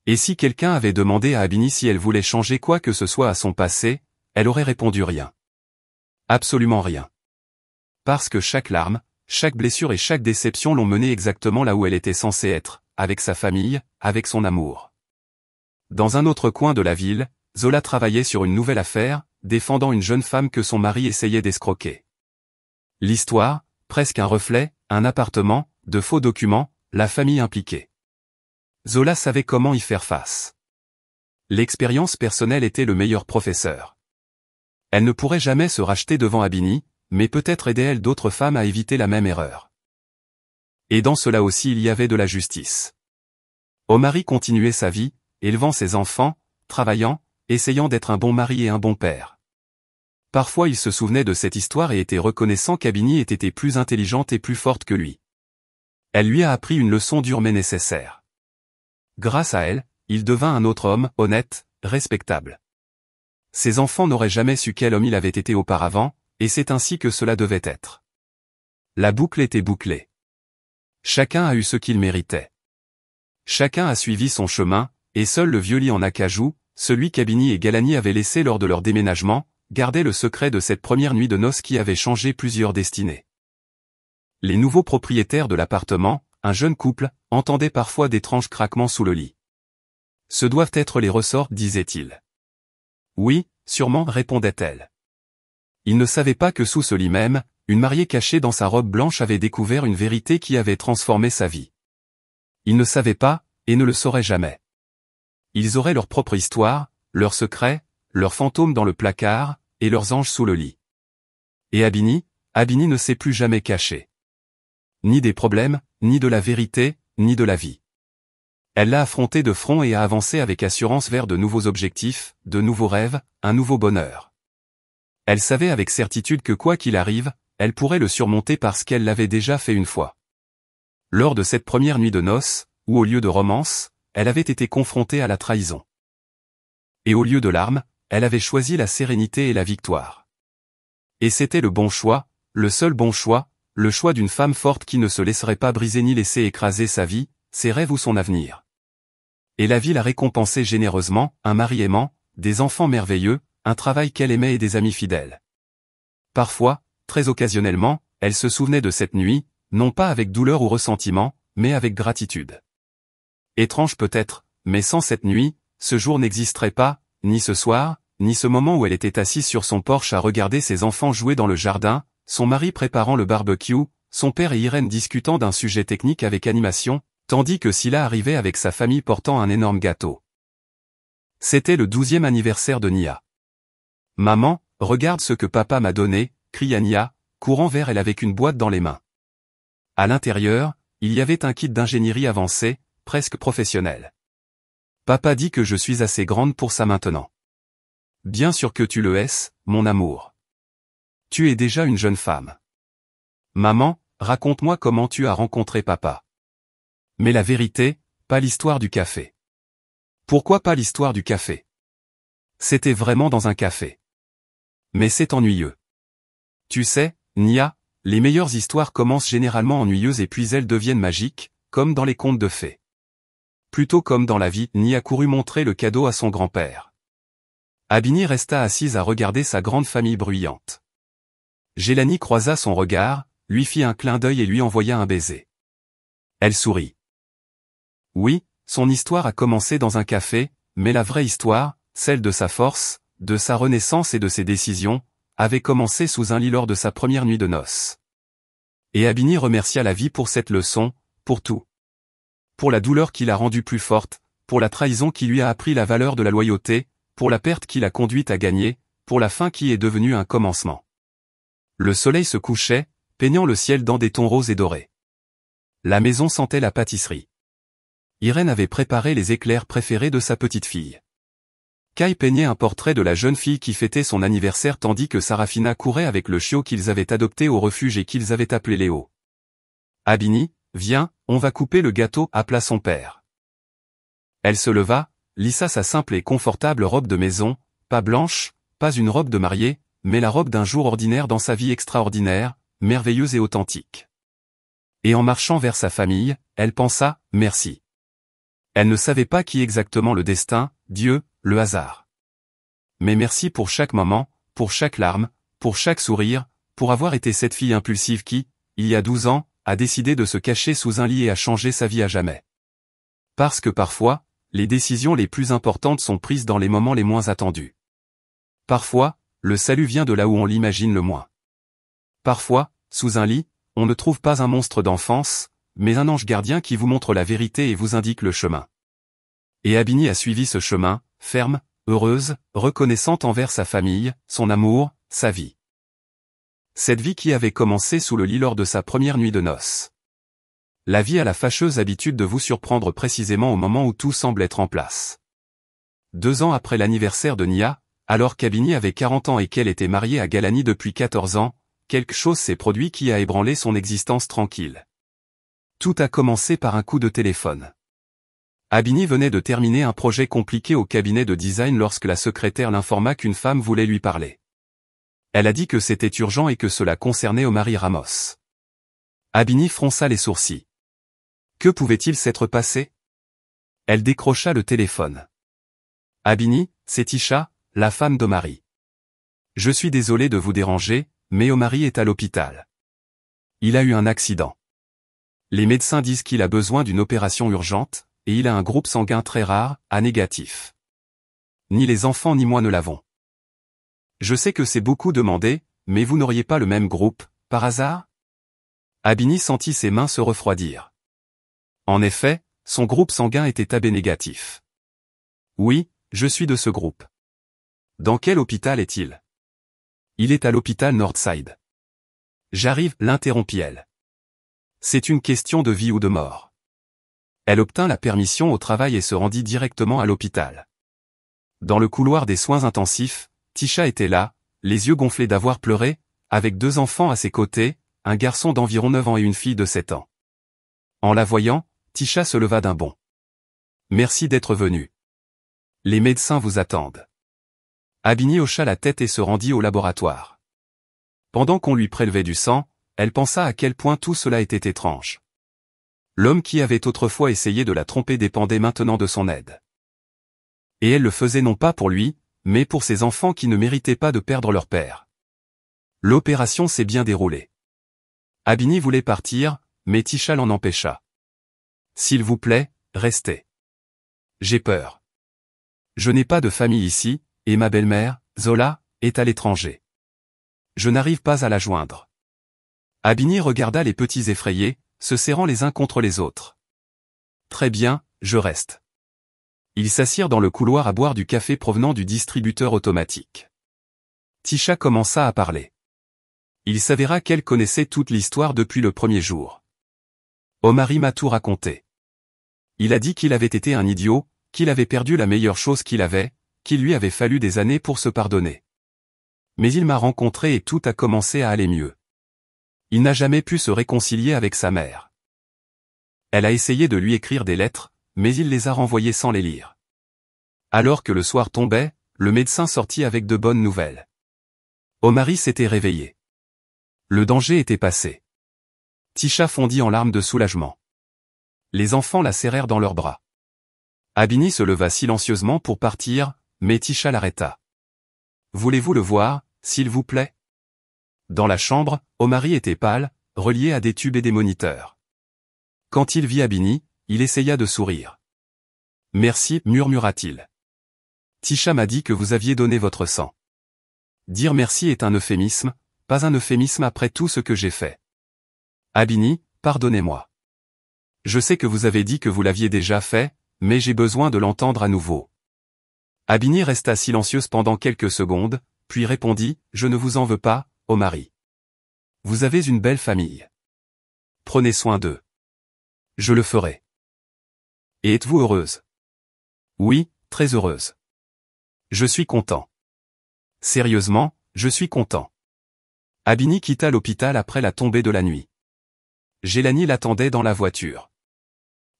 Et si quelqu'un avait demandé à Abini si elle voulait changer quoi que ce soit à son passé, elle aurait répondu rien. Absolument rien. Parce que chaque larme, chaque blessure et chaque déception l'ont menée exactement là où elle était censée être, avec sa famille, avec son amour. Dans un autre coin de la ville, Zola travaillait sur une nouvelle affaire, défendant une jeune femme que son mari essayait d'escroquer. L'histoire, presque un reflet, un appartement, de faux documents, la famille impliquée. Zola savait comment y faire face. L'expérience personnelle était le meilleur professeur. Elle ne pourrait jamais se racheter devant Abini, mais peut-être aider-elle d'autres femmes à éviter la même erreur. Et dans cela aussi il y avait de la justice. Omari continuait sa vie, élevant ses enfants, travaillant, essayant d'être un bon mari et un bon père. Parfois il se souvenait de cette histoire et était reconnaissant qu'Abini ait été plus intelligente et plus forte que lui. Elle lui a appris une leçon dure mais nécessaire. Grâce à elle, il devint un autre homme, honnête, respectable. Ses enfants n'auraient jamais su quel homme il avait été auparavant, et c'est ainsi que cela devait être. La boucle était bouclée. Chacun a eu ce qu'il méritait. Chacun a suivi son chemin, et seul le vieux lit en acajou, celui qu'Abini et Ghalani avaient laissé lors de leur déménagement, gardait le secret de cette première nuit de noces qui avait changé plusieurs destinées. Les nouveaux propriétaires de l'appartement, un jeune couple, entendaient parfois d'étranges craquements sous le lit. Ce doivent être les ressorts, disait-il. Oui, sûrement, répondait-elle. Il ne savait pas que sous ce lit même, une mariée cachée dans sa robe blanche avait découvert une vérité qui avait transformé sa vie. Il ne savait pas, et ne le saurait jamais. Ils auraient leur propre histoire, leurs secrets, leurs fantômes dans le placard, et leurs anges sous le lit. Et Abini ne s'est plus jamais caché. Ni des problèmes, ni de la vérité, ni de la vie. Elle l'a affronté de front et a avancé avec assurance vers de nouveaux objectifs, de nouveaux rêves, un nouveau bonheur. Elle savait avec certitude que quoi qu'il arrive, elle pourrait le surmonter parce qu'elle l'avait déjà fait une fois. Lors de cette première nuit de noces, où au lieu de romance, elle avait été confrontée à la trahison. Et au lieu de larmes, elle avait choisi la sérénité et la victoire. Et c'était le bon choix, le seul bon choix, le choix d'une femme forte qui ne se laisserait pas briser ni laisser écraser sa vie, ses rêves ou son avenir. Et la vie l'a récompensée généreusement, un mari aimant, des enfants merveilleux, un travail qu'elle aimait et des amis fidèles. Parfois, très occasionnellement, elle se souvenait de cette nuit, non pas avec douleur ou ressentiment, mais avec gratitude. Étrange peut-être, mais sans cette nuit, ce jour n'existerait pas, ni ce soir, ni ce moment où elle était assise sur son porche à regarder ses enfants jouer dans le jardin, son mari préparant le barbecue, son père et Irène discutant d'un sujet technique avec animation, tandis que Sila arrivait avec sa famille portant un énorme gâteau. C'était le 12e anniversaire de Nia. « Maman, regarde ce que papa m'a donné », cria Nia, courant vers elle avec une boîte dans les mains. À l'intérieur, il y avait un kit d'ingénierie avancée, presque professionnel. « Papa dit que je suis assez grande pour ça maintenant. »« Bien sûr que tu le es, mon amour. Tu es déjà une jeune femme. »« Maman, raconte-moi comment tu as rencontré papa. » Mais la vérité, pas l'histoire du café. Pourquoi pas l'histoire du café? C'était vraiment dans un café. Mais c'est ennuyeux. Tu sais, Nia, les meilleures histoires commencent généralement ennuyeuses et puis elles deviennent magiques, comme dans les contes de fées. Plutôt comme dans la vie, Nia courut montrer le cadeau à son grand-père. Abini resta assise à regarder sa grande famille bruyante. Ghalani croisa son regard, lui fit un clin d'œil et lui envoya un baiser. Elle sourit. Oui, son histoire a commencé dans un café, mais la vraie histoire, celle de sa force, de sa renaissance et de ses décisions, avait commencé sous un lit lors de sa première nuit de noces. Et Abini remercia la vie pour cette leçon, pour tout. Pour la douleur qui l'a rendue plus forte, pour la trahison qui lui a appris la valeur de la loyauté, pour la perte qui l'a conduite à gagner, pour la fin qui est devenue un commencement. Le soleil se couchait, peignant le ciel dans des tons roses et dorés. La maison sentait la pâtisserie. Irène avait préparé les éclairs préférés de sa petite fille. Kai peignait un portrait de la jeune fille qui fêtait son anniversaire tandis que Sarafina courait avec le chiot qu'ils avaient adopté au refuge et qu'ils avaient appelé Léo. Abini, viens, on va couper le gâteau, appela son père. Elle se leva, lissa sa simple et confortable robe de maison, pas blanche, pas une robe de mariée, mais la robe d'un jour ordinaire dans sa vie extraordinaire, merveilleuse et authentique. Et en marchant vers sa famille, elle pensa, merci. Elle ne savait pas qui exactement le destin, Dieu, le hasard. Mais merci pour chaque moment, pour chaque larme, pour chaque sourire, pour avoir été cette fille impulsive qui, il y a 12 ans, a décidé de se cacher sous un lit et a changé sa vie à jamais. Parce que parfois, les décisions les plus importantes sont prises dans les moments les moins attendus. Parfois, le salut vient de là où on l'imagine le moins. Parfois, sous un lit, on ne trouve pas un monstre d'enfance, mais un ange gardien qui vous montre la vérité et vous indique le chemin. Et Abini a suivi ce chemin, ferme, heureuse, reconnaissante envers sa famille, son amour, sa vie. Cette vie qui avait commencé sous le lit lors de sa première nuit de noces. La vie a la fâcheuse habitude de vous surprendre précisément au moment où tout semble être en place. 2 ans après l'anniversaire de Nia, alors qu'Abini avait 40 ans et qu'elle était mariée à Galani depuis 14 ans, quelque chose s'est produit qui a ébranlé son existence tranquille. Tout a commencé par un coup de téléphone. Abini venait de terminer un projet compliqué au cabinet de design lorsque la secrétaire l'informa qu'une femme voulait lui parler. Elle a dit que c'était urgent et que cela concernait Omari Ramos. Abini fronça les sourcils. Que pouvait-il s'être passé? Elle décrocha le téléphone. Abini, c'est Tisha, la femme d'Omari. Je suis désolé de vous déranger, mais Omari est à l'hôpital. Il a eu un accident. Les médecins disent qu'il a besoin d'une opération urgente, et il a un groupe sanguin très rare, A négatif. Ni les enfants ni moi ne l'avons. Je sais que c'est beaucoup demandé, mais vous n'auriez pas le même groupe, par hasard? Abini sentit ses mains se refroidir. En effet, son groupe sanguin était AB négatif. Oui, je suis de ce groupe. Dans quel hôpital est-il? Il est à l'hôpital Northside. J'arrive, l'interrompit-elle. C'est une question de vie ou de mort. Elle obtint la permission au travail et se rendit directement à l'hôpital. Dans le couloir des soins intensifs, Tisha était là, les yeux gonflés d'avoir pleuré, avec 2 enfants à ses côtés, un garçon d'environ 9 ans et une fille de 7 ans. En la voyant, Tisha se leva d'un bond. Merci d'être venu. Les médecins vous attendent. Abini hocha la tête et se rendit au laboratoire. Pendant qu'on lui prélevait du sang, elle pensa à quel point tout cela était étrange. L'homme qui avait autrefois essayé de la tromper dépendait maintenant de son aide. Et elle le faisait non pas pour lui, mais pour ses enfants qui ne méritaient pas de perdre leur père. L'opération s'est bien déroulée. Abini voulait partir, mais Tisha l'en empêcha. S'il vous plaît, restez. J'ai peur. Je n'ai pas de famille ici, et ma belle-mère, Zola, est à l'étranger. Je n'arrive pas à la joindre. Abini regarda les petits effrayés, se serrant les uns contre les autres. Très bien, je reste. Ils s'assirent dans le couloir à boire du café provenant du distributeur automatique. Tisha commença à parler. Il s'avéra qu'elle connaissait toute l'histoire depuis le premier jour. Omari m'a tout raconté. Il a dit qu'il avait été un idiot, qu'il avait perdu la meilleure chose qu'il avait, qu'il lui avait fallu des années pour se pardonner. Mais il m'a rencontré et tout a commencé à aller mieux. Il n'a jamais pu se réconcilier avec sa mère. Elle a essayé de lui écrire des lettres, mais il les a renvoyées sans les lire. Alors que le soir tombait, le médecin sortit avec de bonnes nouvelles. Omari s'était réveillé. Le danger était passé. Tisha fondit en larmes de soulagement. Les enfants la serrèrent dans leurs bras. Abini se leva silencieusement pour partir, mais Tisha l'arrêta. Voulez-vous le voir, s'il vous plaît? Dans la chambre, Omari était pâle, relié à des tubes et des moniteurs. Quand il vit Abini, il essaya de sourire. Merci, murmura-t-il. Tisha m'a dit que vous aviez donné votre sang. Dire merci est un euphémisme, pas un euphémisme après tout ce que j'ai fait. Abini, pardonnez-moi. Je sais que vous avez dit que vous l'aviez déjà fait, mais j'ai besoin de l'entendre à nouveau. Abini resta silencieuse pendant quelques secondes, puis répondit, je ne vous en veux pas, ô mari. Vous avez une belle famille. Prenez soin d'eux. Je le ferai. Et êtes-vous heureuse? Oui, très heureuse. Je suis content. Sérieusement, je suis content. Abini quitta l'hôpital après la tombée de la nuit. Gélani l'attendait dans la voiture.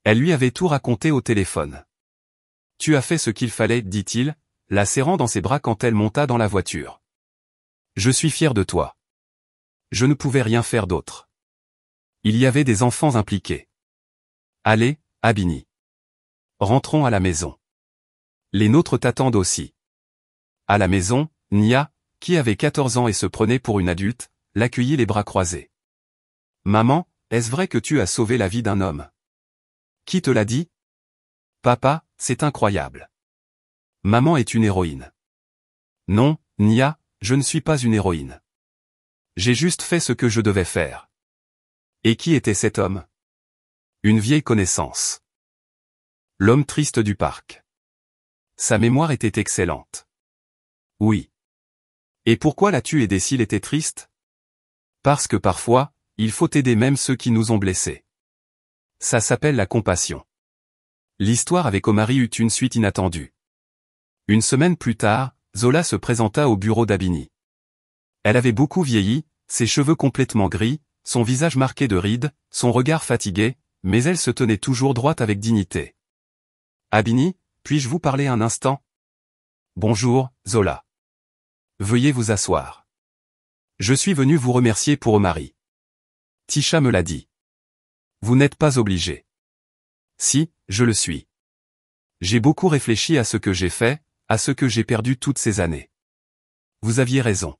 Elle lui avait tout raconté au téléphone. Tu as fait ce qu'il fallait, dit-il, la serrant dans ses bras quand elle monta dans la voiture. Je suis fier de toi. Je ne pouvais rien faire d'autre. Il y avait des enfants impliqués. Allez, Abini. Rentrons à la maison. Les nôtres t'attendent aussi. À la maison, Nia, qui avait 14 ans et se prenait pour une adulte, l'accueillit les bras croisés. Maman, est-ce vrai que tu as sauvé la vie d'un homme? Qui te l'a dit? Papa, c'est incroyable. Maman est une héroïne. Non, Nia, je ne suis pas une héroïne. J'ai juste fait ce que je devais faire. Et qui était cet homme? Une vieille connaissance. L'homme triste du parc. Sa mémoire était excellente. Oui. Et pourquoi l'as-tu aidé s'il était triste? Parce que parfois, il faut aider même ceux qui nous ont blessés. Ça s'appelle la compassion. L'histoire avec Omari eut une suite inattendue. Une semaine plus tard, Zola se présenta au bureau d'Abini. Elle avait beaucoup vieilli, ses cheveux complètement gris, son visage marqué de rides, son regard fatigué, mais elle se tenait toujours droite avec dignité. Abini, puis-je vous parler un instant? Bonjour, Zola. Veuillez vous asseoir. Je suis venu vous remercier pour Omari. Tisha me l'a dit. Vous n'êtes pas obligé. Si, je le suis. J'ai beaucoup réfléchi à ce que j'ai fait, à ce que j'ai perdu toutes ces années. Vous aviez raison.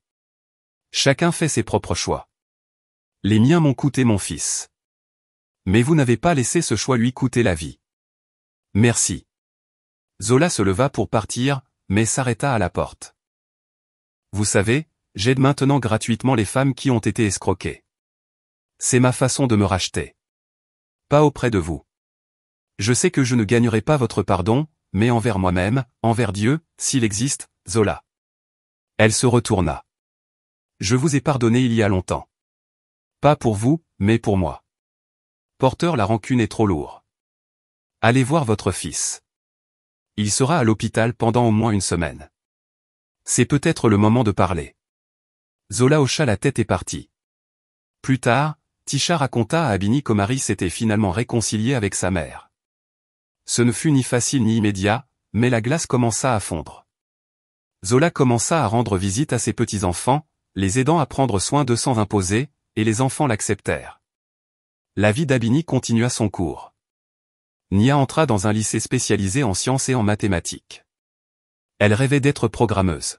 Chacun fait ses propres choix. Les miens m'ont coûté mon fils. Mais vous n'avez pas laissé ce choix lui coûter la vie. Merci. Zola se leva pour partir, mais s'arrêta à la porte. Vous savez, j'aide maintenant gratuitement les femmes qui ont été escroquées. C'est ma façon de me racheter. Pas auprès de vous. Je sais que je ne gagnerai pas votre pardon, mais envers moi-même, envers Dieu, s'il existe, Zola. Elle se retourna. Je vous ai pardonné il y a longtemps. Pas pour vous, mais pour moi. Porteur, la rancune est trop lourd. Allez voir votre fils. Il sera à l'hôpital pendant au moins une semaine. C'est peut-être le moment de parler. Zola hocha la tête et partit. Plus tard, Tisha raconta à Abini qu'Omari s'était finalement réconcilié avec sa mère. Ce ne fut ni facile ni immédiat, mais la glace commença à fondre. Zola commença à rendre visite à ses petits-enfants, les aidant à prendre soin d'eux sans imposer, et les enfants l'acceptèrent. La vie d'Abini continua son cours. Nia entra dans un lycée spécialisé en sciences et en mathématiques. Elle rêvait d'être programmeuse.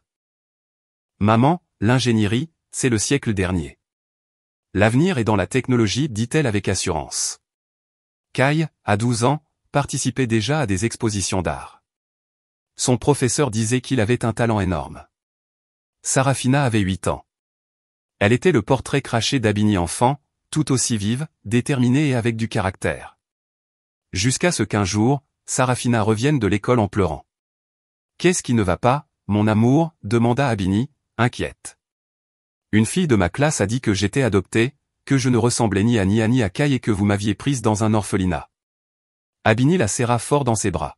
Maman, l'ingénierie, c'est le siècle dernier. L'avenir est dans la technologie, dit-elle avec assurance. Kai, à 12 ans, participait déjà à des expositions d'art. Son professeur disait qu'il avait un talent énorme. Sarafina avait 8 ans. Elle était le portrait craché d'Abini enfant, tout aussi vive, déterminée et avec du caractère. Jusqu'à ce qu'un jour, Sarafina revienne de l'école en pleurant. « Qu'est-ce qui ne va pas, mon amour ?» demanda Abini, inquiète. Une fille de ma classe a dit que j'étais adoptée, que je ne ressemblais ni à Nia ni à Kai et que vous m'aviez prise dans un orphelinat. Abini la serra fort dans ses bras.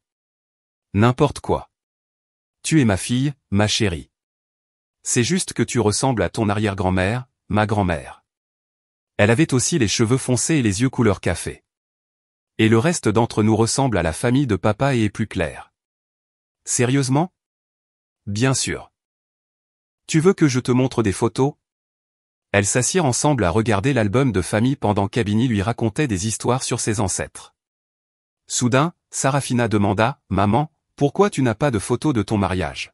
N'importe quoi. Tu es ma fille, ma chérie. C'est juste que tu ressembles à ton arrière-grand-mère, ma grand-mère. Elle avait aussi les cheveux foncés et les yeux couleur café. Et le reste d'entre nous ressemble à la famille de papa et est plus clair. Sérieusement? Bien sûr. Tu veux que je te montre des photos? Elles s'assirent ensemble à regarder l'album de famille pendant qu'Abini lui racontait des histoires sur ses ancêtres. Soudain, Sarafina demanda, « Maman, pourquoi tu n'as pas de photos de ton mariage ?»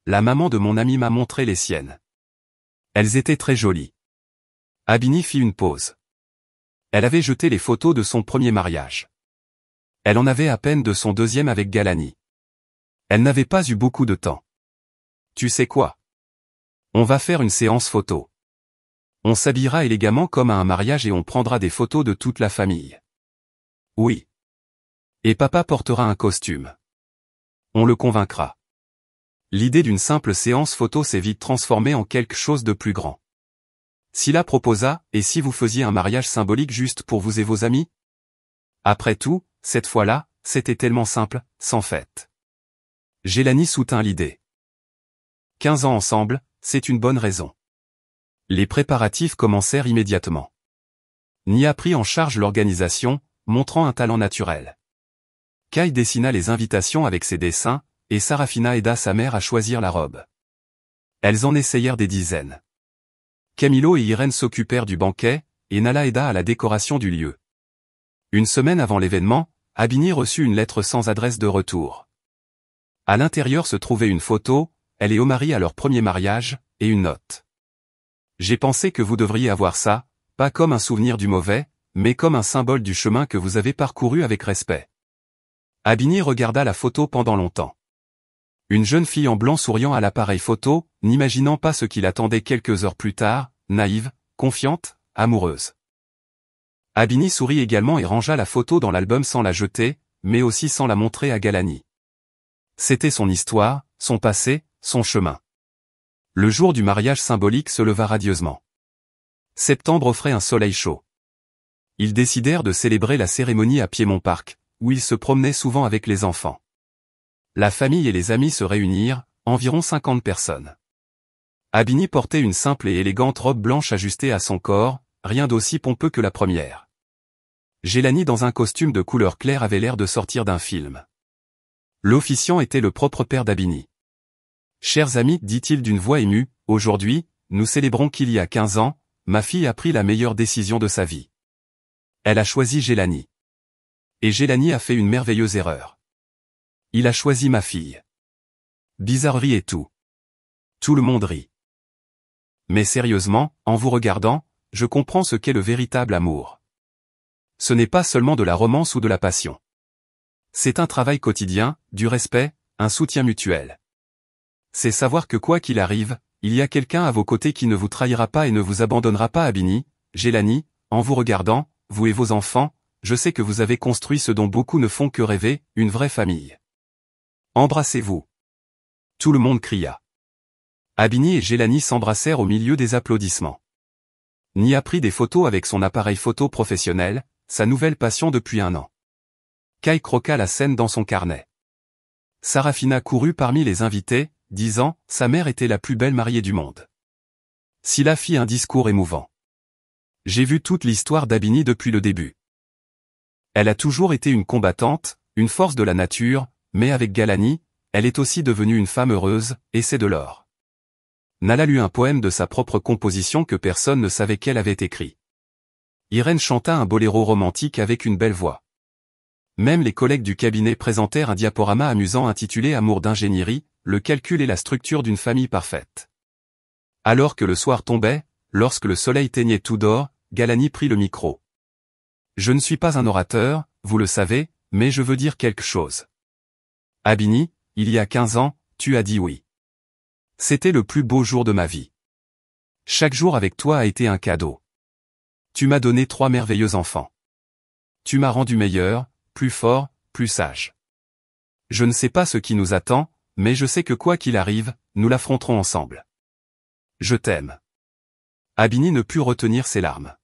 La maman de mon ami m'a montré les siennes. Elles étaient très jolies. Abini fit une pause. Elle avait jeté les photos de son premier mariage. Elle en avait à peine de son deuxième avec Galani. Elle n'avait pas eu beaucoup de temps. Tu sais quoi? On va faire une séance photo. On s'habillera élégamment comme à un mariage et on prendra des photos de toute la famille. Oui. Et papa portera un costume. On le convaincra. L'idée d'une simple séance photo s'est vite transformée en quelque chose de plus grand. Scylla proposa, et si vous faisiez un mariage symbolique juste pour vous et vos amis? Après tout, cette fois-là, c'était tellement simple, sans fête. Gélanie soutint l'idée. 15 ans ensemble, c'est une bonne raison. Les préparatifs commencèrent immédiatement. Nia prit en charge l'organisation, montrant un talent naturel. Kai dessina les invitations avec ses dessins, et Sarafina aida sa mère à choisir la robe. Elles en essayèrent des dizaines. Camilo et Irène s'occupèrent du banquet, et Nala aida à la décoration du lieu. Une semaine avant l'événement, Abini reçut une lettre sans adresse de retour. À l'intérieur se trouvait une photo, elle et Omari à leur premier mariage, et une note. J'ai pensé que vous devriez avoir ça, pas comme un souvenir du mauvais, mais comme un symbole du chemin que vous avez parcouru avec respect. Abini regarda la photo pendant longtemps. Une jeune fille en blanc souriant à l'appareil photo, n'imaginant pas ce qui l'attendait quelques heures plus tard, naïve, confiante, amoureuse. Abini sourit également et rangea la photo dans l'album sans la jeter, mais aussi sans la montrer à Galani. C'était son histoire, son passé, son chemin. Le jour du mariage symbolique se leva radieusement. Septembre offrait un soleil chaud. Ils décidèrent de célébrer la cérémonie à Piémont Park, où ils se promenaient souvent avec les enfants. La famille et les amis se réunirent, environ 50 personnes. Abini portait une simple et élégante robe blanche ajustée à son corps, rien d'aussi pompeux que la première. Gélanie dans un costume de couleur claire avait l'air de sortir d'un film. L'officiant était le propre père d'Abini. « Chers amis, dit-il d'une voix émue, aujourd'hui, nous célébrons qu'il y a 15 ans, ma fille a pris la meilleure décision de sa vie. Elle a choisi Gélanie. Et Gélanie a fait une merveilleuse erreur. Il a choisi ma fille. » Bizarrerie et tout. Tout le monde rit. Mais sérieusement, en vous regardant, je comprends ce qu'est le véritable amour. Ce n'est pas seulement de la romance ou de la passion. C'est un travail quotidien, du respect, un soutien mutuel. C'est savoir que quoi qu'il arrive, il y a quelqu'un à vos côtés qui ne vous trahira pas et ne vous abandonnera pas. Abini, Gélanie, en vous regardant, vous et vos enfants, je sais que vous avez construit ce dont beaucoup ne font que rêver, une vraie famille. Embrassez-vous. Tout le monde cria. Abini et Gélanie s'embrassèrent au milieu des applaudissements. Nia prit des photos avec son appareil photo professionnel, sa nouvelle passion depuis 1 an. Kai croqua la scène dans son carnet. Sarafina courut parmi les invités, disant « Sa mère était la plus belle mariée du monde ». Scylla fit un discours émouvant. « J'ai vu toute l'histoire d'Abini depuis le début. Elle a toujours été une combattante, une force de la nature, mais avec Galani, elle est aussi devenue une femme heureuse, et c'est de l'or. » Nala lut un poème de sa propre composition que personne ne savait qu'elle avait écrit. Irène chanta un boléro romantique avec une belle voix. Même les collègues du cabinet présentèrent un diaporama amusant intitulé Amour d'ingénierie, le calcul et la structure d'une famille parfaite. Alors que le soir tombait, lorsque le soleil teignait tout d'or, Galani prit le micro. « Je ne suis pas un orateur, vous le savez, mais je veux dire quelque chose. Abini, il y a 15 ans, tu as dit oui. C'était le plus beau jour de ma vie. Chaque jour avec toi a été un cadeau. Tu m'as donné 3 merveilleux enfants. Tu m'as rendu meilleur, plus fort, plus sage. Je ne sais pas ce qui nous attend, mais je sais que quoi qu'il arrive, nous l'affronterons ensemble. Je t'aime. » Abini ne put retenir ses larmes.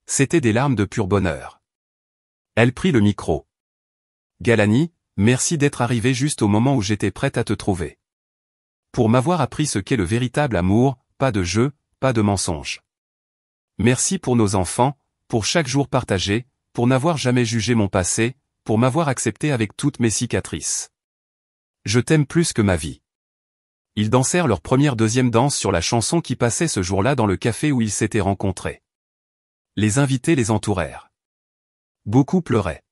C'étaient des larmes de pur bonheur. Elle prit le micro. « Galani, merci d'être arrivé juste au moment où j'étais prête à te trouver. Pour m'avoir appris ce qu'est le véritable amour, pas de jeu, pas de mensonge. Merci pour nos enfants, pour chaque jour partagé, pour n'avoir jamais jugé mon passé, pour m'avoir accepté avec toutes mes cicatrices. Je t'aime plus que ma vie. » Ils dansèrent leur deuxième danse sur la chanson qui passait ce jour-là dans le café où ils s'étaient rencontrés. Les invités les entourèrent. Beaucoup pleuraient.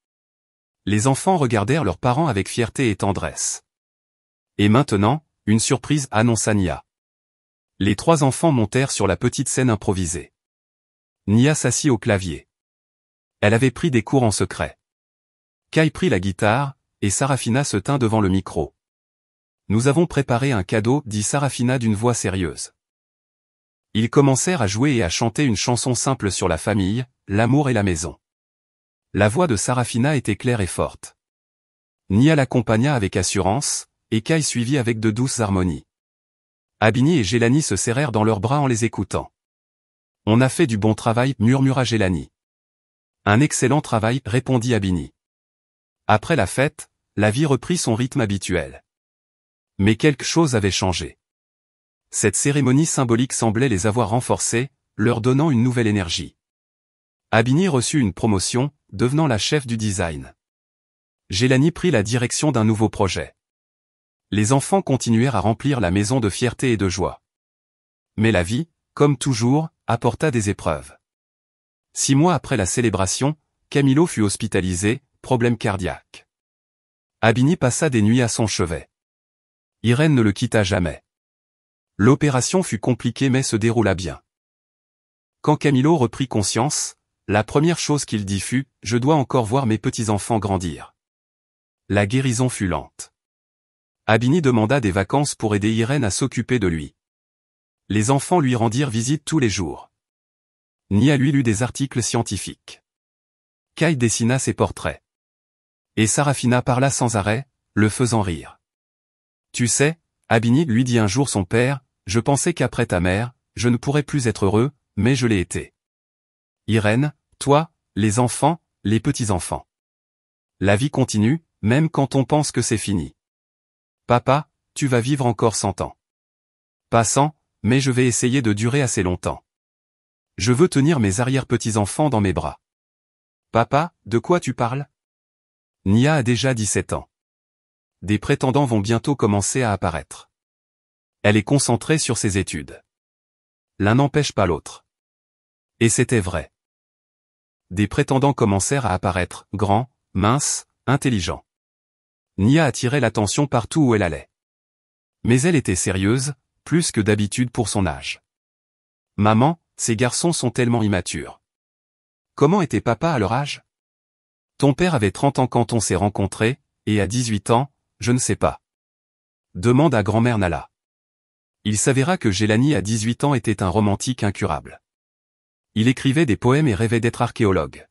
Les enfants regardèrent leurs parents avec fierté et tendresse. Et maintenant, une surprise annonça Nia. Les 3 enfants montèrent sur la petite scène improvisée. Nia s'assit au clavier. Elle avait pris des cours en secret. Kai prit la guitare, et Sarafina se tint devant le micro. Nous avons préparé un cadeau, dit Sarafina d'une voix sérieuse. Ils commencèrent à jouer et à chanter une chanson simple sur la famille, l'amour et la maison. La voix de Sarafina était claire et forte. Nia l'accompagna avec assurance, et Kai suivit avec de douces harmonies. Abini et Gélani se serrèrent dans leurs bras en les écoutant. On a fait du bon travail, murmura Gélani. Un excellent travail, répondit Abini. Après la fête, la vie reprit son rythme habituel. Mais quelque chose avait changé. Cette cérémonie symbolique semblait les avoir renforcés, leur donnant une nouvelle énergie. Abini reçut une promotion, devenant la chef du design. Gélani prit la direction d'un nouveau projet. Les enfants continuèrent à remplir la maison de fierté et de joie. Mais la vie, comme toujours, apporta des épreuves. 6 mois après la célébration, Camilo fut hospitalisé, problème cardiaque. Abini passa des nuits à son chevet. Irène ne le quitta jamais. L'opération fut compliquée mais se déroula bien. Quand Camilo reprit conscience, la première chose qu'il dit fut « Je dois encore voir mes petits-enfants grandir ». La guérison fut lente. Abini demanda des vacances pour aider Irène à s'occuper de lui. Les enfants lui rendirent visite tous les jours. Nia lui lut des articles scientifiques. Kai dessina ses portraits. Et Sarafina parla sans arrêt, le faisant rire. Tu sais, Abini lui dit un jour son père, je pensais qu'après ta mère, je ne pourrais plus être heureux, mais je l'ai été. Irène, toi, les enfants, les petits-enfants. La vie continue, même quand on pense que c'est fini. Papa, tu vas vivre encore 100 ans. Pas 100, mais je vais essayer de durer assez longtemps. Je veux tenir mes arrière-petits-enfants dans mes bras. Papa, de quoi tu parles? Nia a déjà 17 ans. Des prétendants vont bientôt commencer à apparaître. Elle est concentrée sur ses études. L'un n'empêche pas l'autre. Et c'était vrai. Des prétendants commencèrent à apparaître, grands, minces, intelligents. Nia attirait l'attention partout où elle allait. Mais elle était sérieuse, plus que d'habitude pour son âge. Maman, ces garçons sont tellement immatures. Comment était papa à leur âge? Ton père avait 30 ans quand on s'est rencontrés, et à 18 ans, je ne sais pas. Demande à grand-mère Nala. Il s'avéra que Gélani à 18 ans était un romantique incurable. Il écrivait des poèmes et rêvait d'être archéologue.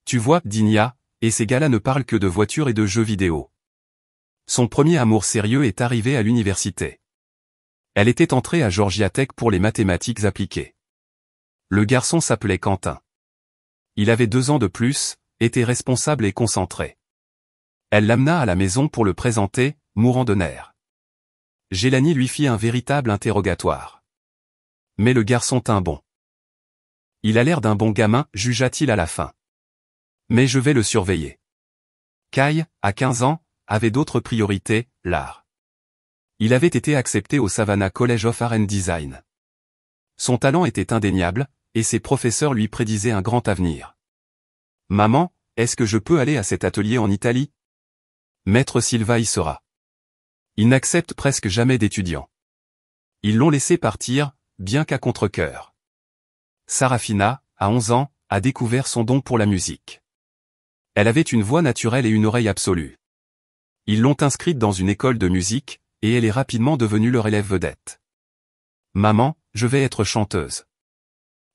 Tu vois, dit Nia, et ces gars-là ne parlent que de voitures et de jeux vidéo. Son premier amour sérieux est arrivé à l'université. Elle était entrée à Georgia Tech pour les mathématiques appliquées. Le garçon s'appelait Quentin. Il avait 2 ans de plus, était responsable et concentré. Elle l'amena à la maison pour le présenter, mourant de nerfs. Gélani lui fit un véritable interrogatoire. Mais le garçon tint bon. Il a l'air d'un bon gamin, jugea-t-il à la fin. Mais je vais le surveiller. Kai, à 15 ans, avait d'autres priorités, l'art. Il avait été accepté au Savannah College of Art and Design. Son talent était indéniable, et ses professeurs lui prédisaient un grand avenir. Maman, est-ce que je peux aller à cet atelier en Italie? Maître Silva y sera. Il n'accepte presque jamais d'étudiants. Ils l'ont laissé partir, bien qu'à contre-cœur. Sarafina, à 11 ans, a découvert son don pour la musique. Elle avait une voix naturelle et une oreille absolue. Ils l'ont inscrite dans une école de musique, et elle est rapidement devenue leur élève vedette. Maman, je vais être chanteuse.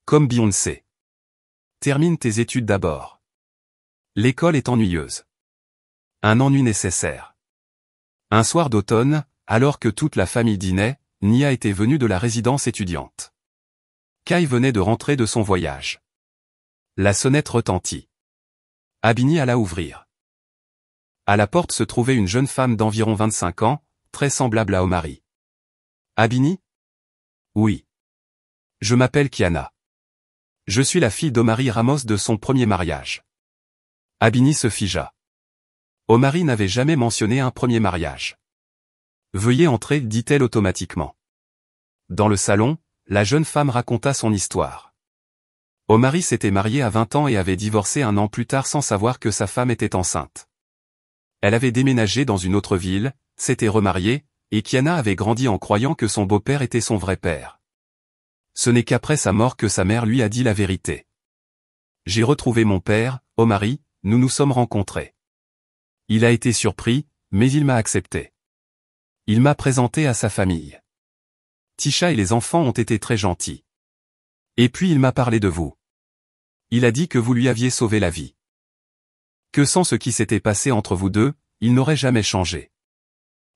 Comme Beyoncé. Termine tes études d'abord. L'école est ennuyeuse. Un ennui nécessaire. Un soir d'automne, alors que toute la famille dînait, Nia était venue de la résidence étudiante. Kai venait de rentrer de son voyage. La sonnette retentit. Abini alla ouvrir. À la porte se trouvait une jeune femme d'environ 25 ans, très semblable à Omari. Abini? Oui. Je m'appelle Kiana. Je suis la fille d'Omari Ramos de son premier mariage. Abini se figea. Omari n'avait jamais mentionné un premier mariage. Veuillez entrer, dit-elle automatiquement. Dans le salon, la jeune femme raconta son histoire. Omari s'était marié à 20 ans et avait divorcé un an plus tard sans savoir que sa femme était enceinte. Elle avait déménagé dans une autre ville, s'était remariée, et Kiana avait grandi en croyant que son beau-père était son vrai père. Ce n'est qu'après sa mort que sa mère lui a dit la vérité. J'ai retrouvé mon père, Omari, nous nous sommes rencontrés. Il a été surpris, mais il m'a accepté. Il m'a présenté à sa famille. Tisha et les enfants ont été très gentils. Et puis il m'a parlé de vous. Il a dit que vous lui aviez sauvé la vie. Que sans ce qui s'était passé entre vous deux, il n'aurait jamais changé.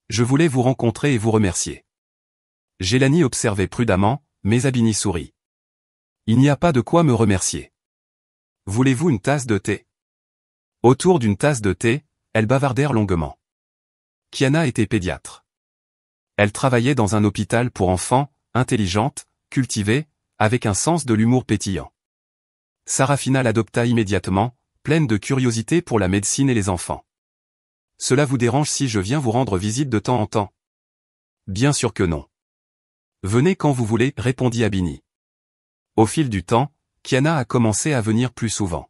Je voulais vous rencontrer et vous remercier. Gélani observait prudemment, mais Abini sourit. Il n'y a pas de quoi me remercier. Voulez-vous une tasse de thé? Autour d'une tasse de thé, elles bavardèrent longuement. Kiana était pédiatre. Elle travaillait dans un hôpital pour enfants, intelligente, cultivée, avec un sens de l'humour pétillant. Sarafina l'adopta immédiatement, pleine de curiosité pour la médecine et les enfants. Cela vous dérange si je viens vous rendre visite de temps en temps? Bien sûr que non. Venez quand vous voulez, répondit Abini. Au fil du temps, Kiana a commencé à venir plus souvent.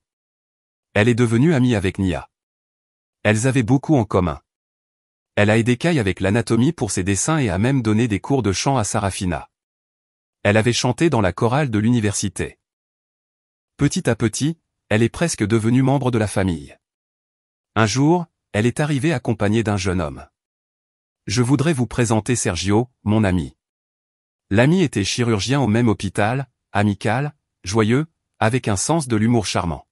Elle est devenue amie avec Nia. Elles avaient beaucoup en commun. Elle a aidé Kai avec l'anatomie pour ses dessins et a même donné des cours de chant à Sarafina. Elle avait chanté dans la chorale de l'université. Petit à petit, elle est presque devenue membre de la famille. Un jour, elle est arrivée accompagnée d'un jeune homme. Je voudrais vous présenter Sergio, mon ami. L'ami était chirurgien au même hôpital, amical, joyeux, avec un sens de l'humour charmant.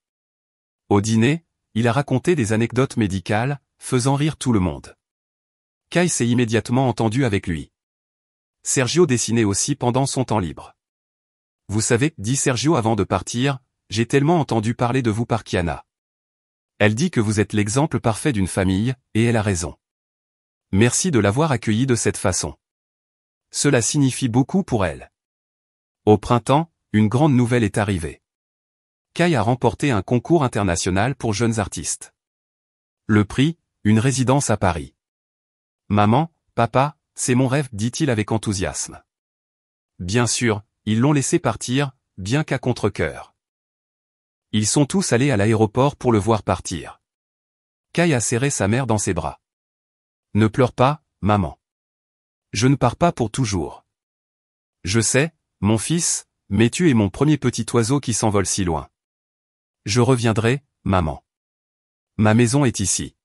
Au dîner, il a raconté des anecdotes médicales, faisant rire tout le monde. Kai s'est immédiatement entendu avec lui. Sergio dessinait aussi pendant son temps libre. Vous savez, dit Sergio avant de partir, j'ai tellement entendu parler de vous par Kiana. Elle dit que vous êtes l'exemple parfait d'une famille, et elle a raison. Merci de l'avoir accueillie de cette façon. Cela signifie beaucoup pour elle. Au printemps, une grande nouvelle est arrivée. Kai a remporté un concours international pour jeunes artistes. Le prix, une résidence à Paris. Maman, papa, c'est mon rêve, dit-il avec enthousiasme. Bien sûr, ils l'ont laissé partir, bien qu'à contre-cœur. Ils sont tous allés à l'aéroport pour le voir partir. Kai a serré sa mère dans ses bras. Ne pleure pas, maman. Je ne pars pas pour toujours. Je sais, mon fils, mais tu es mon premier petit oiseau qui s'envole si loin. Je reviendrai, maman. Ma maison est ici.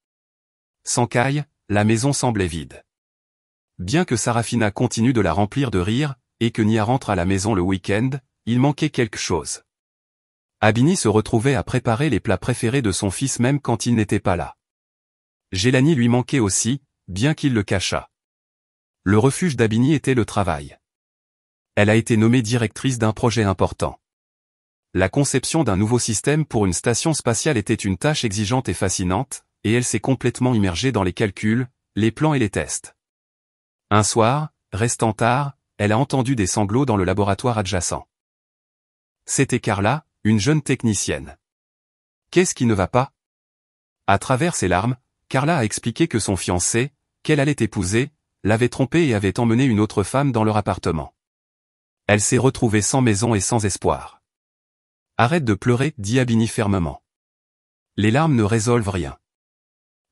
Sans Kai, la maison semblait vide. Bien que Sarafina continue de la remplir de rire, et que Nia rentre à la maison le week-end, il manquait quelque chose. Abini se retrouvait à préparer les plats préférés de son fils même quand il n'était pas là. Gélani lui manquait aussi, bien qu'il le cachât. Le refuge d'Abini était le travail. Elle a été nommée directrice d'un projet important. La conception d'un nouveau système pour une station spatiale était une tâche exigeante et fascinante, et elle s'est complètement immergée dans les calculs, les plans et les tests. Un soir, restant tard, elle a entendu des sanglots dans le laboratoire adjacent. C'était Carla, une jeune technicienne. Qu'est-ce qui ne va pas? À travers ses larmes, Carla a expliqué que son fiancé, qu'elle allait épouser, l'avait trompée et avait emmené une autre femme dans leur appartement. Elle s'est retrouvée sans maison et sans espoir. Arrête de pleurer, dit Abini fermement. Les larmes ne résolvent rien.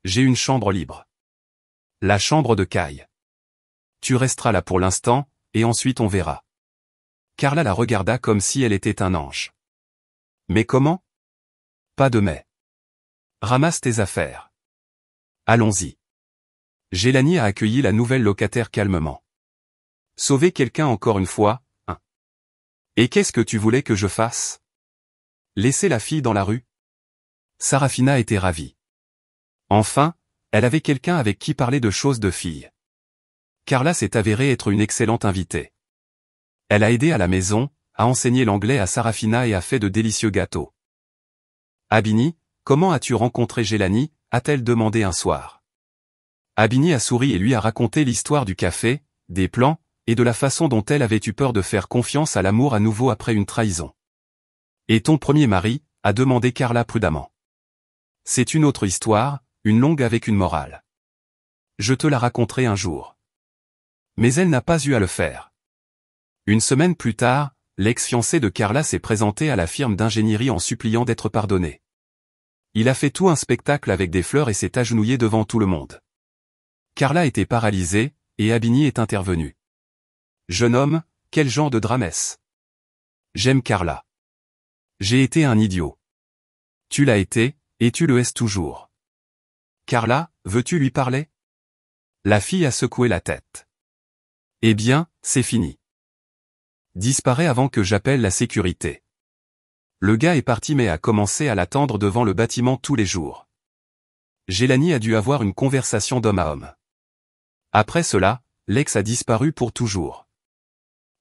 J'ai une chambre libre. La chambre de Kai. Tu resteras là pour l'instant, et ensuite on verra. Carla la regarda comme si elle était un ange. Mais comment? Pas de mais. Ramasse tes affaires. Allons-y. Gélani a accueilli la nouvelle locataire calmement. Sauver quelqu'un encore une fois, hein. Et qu'est-ce que tu voulais que je fasse? Laisser la fille dans la rue? Sarafina était ravie. Enfin, elle avait quelqu'un avec qui parler de choses de fille. Carla s'est avérée être une excellente invitée. Elle a aidé à la maison, a enseigné l'anglais à Sarafina et a fait de délicieux gâteaux. Abini, comment as-tu rencontré Gélani? A-t-elle demandé un soir. Abini a souri et lui a raconté l'histoire du café, des plans, et de la façon dont elle avait eu peur de faire confiance à l'amour à nouveau après une trahison. Et ton premier mari? A demandé Carla prudemment. C'est une autre histoire, une longue avec une morale. Je te la raconterai un jour. Mais elle n'a pas eu à le faire. Une semaine plus tard, l'ex-fiancé de Carla s'est présenté à la firme d'ingénierie en suppliant d'être pardonné. Il a fait tout un spectacle avec des fleurs et s'est agenouillé devant tout le monde. Carla était paralysée, et Abini est intervenu. Jeune homme, quel genre de drame est-ce? J'aime Carla. J'ai été un idiot. Tu l'as été, et tu le es toujours. Carla, veux-tu lui parler? La fille a secoué la tête. Eh bien, c'est fini. Disparaît avant que j'appelle la sécurité. Le gars est parti mais a commencé à l'attendre devant le bâtiment tous les jours. Gélanie a dû avoir une conversation d'homme à homme. Après cela, l'ex a disparu pour toujours.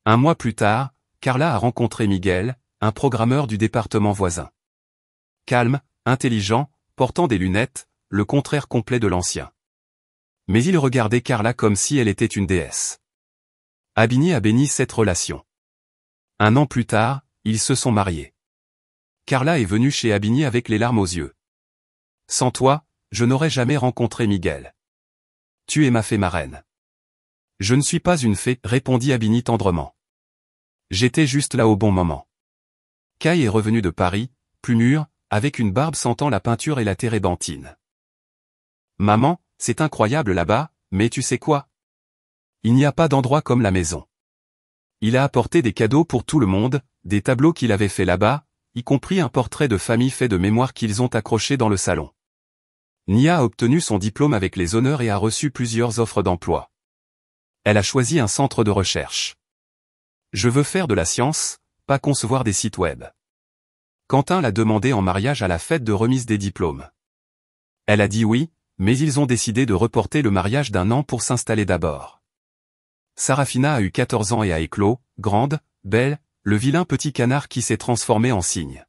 Un mois plus tard, Carla a rencontré Miguel, un programmeur du département voisin. Calme, intelligent, portant des lunettes, le contraire complet de l'ancien. Mais il regardait Carla comme si elle était une déesse. Abini a béni cette relation. Un an plus tard, ils se sont mariés. Carla est venue chez Abini avec les larmes aux yeux. Sans toi, je n'aurais jamais rencontré Miguel. Tu es ma fée marraine. Je ne suis pas une fée, répondit Abini tendrement. J'étais juste là au bon moment. Kai est revenu de Paris, plus mûr, avec une barbe sentant la peinture et la térébenthine. Maman, c'est incroyable là-bas, mais tu sais quoi? Il n'y a pas d'endroit comme la maison. Il a apporté des cadeaux pour tout le monde, des tableaux qu'il avait fait là-bas, y compris un portrait de famille fait de mémoire qu'ils ont accroché dans le salon. Nia a obtenu son diplôme avec les honneurs et a reçu plusieurs offres d'emploi. Elle a choisi un centre de recherche. Je veux faire de la science, pas concevoir des sites web. Quentin l'a demandé en mariage à la fête de remise des diplômes. Elle a dit oui, mais ils ont décidé de reporter le mariage d'un an pour s'installer d'abord. Sarafina a eu 14 ans et a éclos, grande, belle, le vilain petit canard qui s'est transformé en cygne.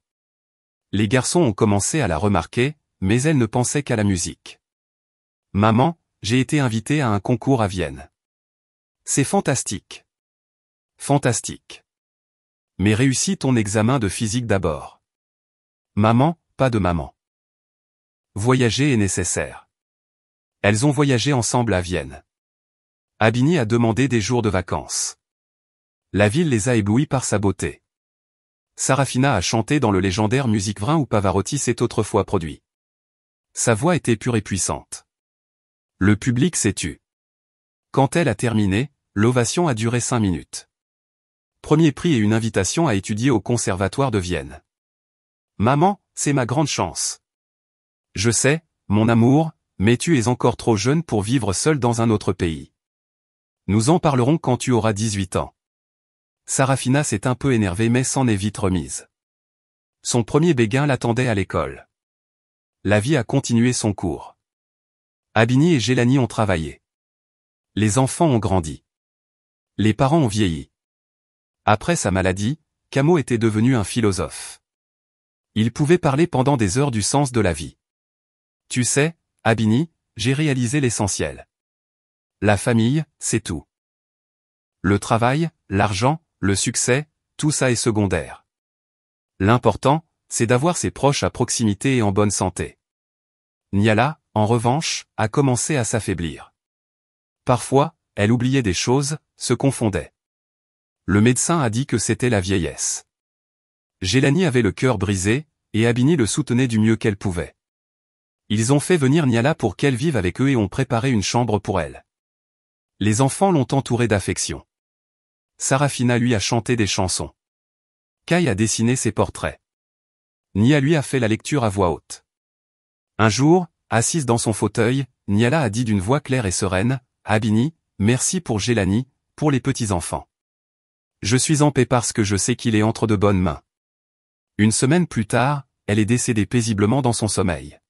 Les garçons ont commencé à la remarquer, mais elle ne pensait qu'à la musique. Maman, j'ai été invitée à un concours à Vienne. C'est fantastique. Fantastique. Mais réussis ton examen de physique d'abord. Maman, pas de maman. Voyager est nécessaire. Elles ont voyagé ensemble à Vienne. Abini a demandé des jours de vacances. La ville les a éblouis par sa beauté. Sarafina a chanté dans le légendaire Musique Vrin où Pavarotti s'est autrefois produit. Sa voix était pure et puissante. Le public s'est tu. Quand elle a terminé, l'ovation a duré 5 minutes. Premier prix et une invitation à étudier au Conservatoire de Vienne. Maman, c'est ma grande chance. Je sais, mon amour, mais tu es encore trop jeune pour vivre seule dans un autre pays. Nous en parlerons quand tu auras 18 ans. Sarafina s'est un peu énervée mais s'en est vite remise. Son premier béguin l'attendait à l'école. La vie a continué son cours. Abini et Gélanie ont travaillé. Les enfants ont grandi. Les parents ont vieilli. Après sa maladie, Camo était devenu un philosophe. Il pouvait parler pendant des heures du sens de la vie. Tu sais, Abini, j'ai réalisé l'essentiel. La famille, c'est tout. Le travail, l'argent, le succès, tout ça est secondaire. L'important, c'est d'avoir ses proches à proximité et en bonne santé. Niala, en revanche, a commencé à s'affaiblir. Parfois, elle oubliait des choses, se confondait. Le médecin a dit que c'était la vieillesse. Gélanie avait le cœur brisé, et Abini le soutenait du mieux qu'elle pouvait. Ils ont fait venir Niala pour qu'elle vive avec eux et ont préparé une chambre pour elle. Les enfants l'ont entourée d'affection. Sarafina lui a chanté des chansons. Kai a dessiné ses portraits. Nia lui a fait la lecture à voix haute. Un jour, assise dans son fauteuil, Niala a dit d'une voix claire et sereine, « Abini, merci pour Gélanie, pour les petits-enfants. Je suis en paix parce que je sais qu'il est entre de bonnes mains. » Une semaine plus tard, elle est décédée paisiblement dans son sommeil.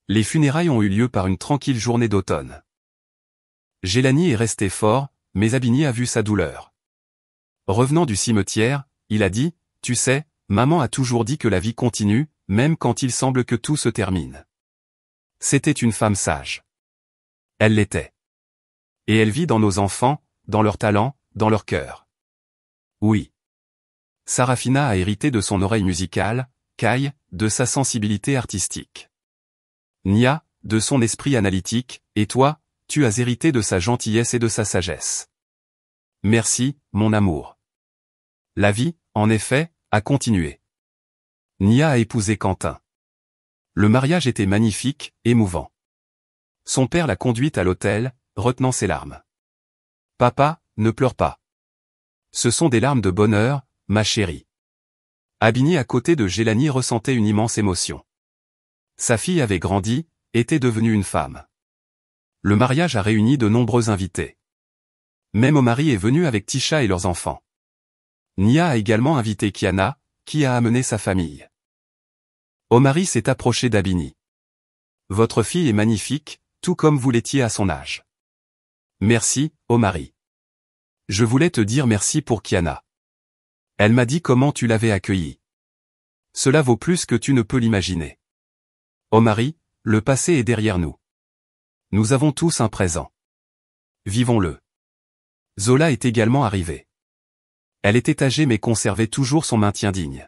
Les funérailles ont eu lieu par une tranquille journée d'automne. Gélanie est resté fort, mais Abini a vu sa douleur. Revenant du cimetière, il a dit, « Tu sais, maman a toujours dit que la vie continue, même quand il semble que tout se termine. » C'était une femme sage. Elle l'était. Et elle vit dans nos enfants, dans leurs talents, dans leur cœur. Oui. Sarafina a hérité de son oreille musicale, Kai, de sa sensibilité artistique. Nia, de son esprit analytique, et toi, tu as hérité de sa gentillesse et de sa sagesse. Merci, mon amour. La vie, en effet, a continué. Nia a épousé Quentin. Le mariage était magnifique, émouvant. Son père l'a conduite à l'autel, retenant ses larmes. « Papa, ne pleure pas. Ce sont des larmes de bonheur, ma chérie. » Abini à côté de Gélanie ressentait une immense émotion. Sa fille avait grandi, était devenue une femme. Le mariage a réuni de nombreux invités. Même Omari est venu avec Tisha et leurs enfants. Nia a également invité Kiana, qui a amené sa famille. Omari s'est approché d'Abini. Votre fille est magnifique, tout comme vous l'étiez à son âge. Merci, Omari. Je voulais te dire merci pour Kiana. Elle m'a dit comment tu l'avais accueillie. Cela vaut plus que tu ne peux l'imaginer. Omari, le passé est derrière nous. Nous avons tous un présent. Vivons-le. Zola est également arrivée. Elle était âgée mais conservait toujours son maintien digne.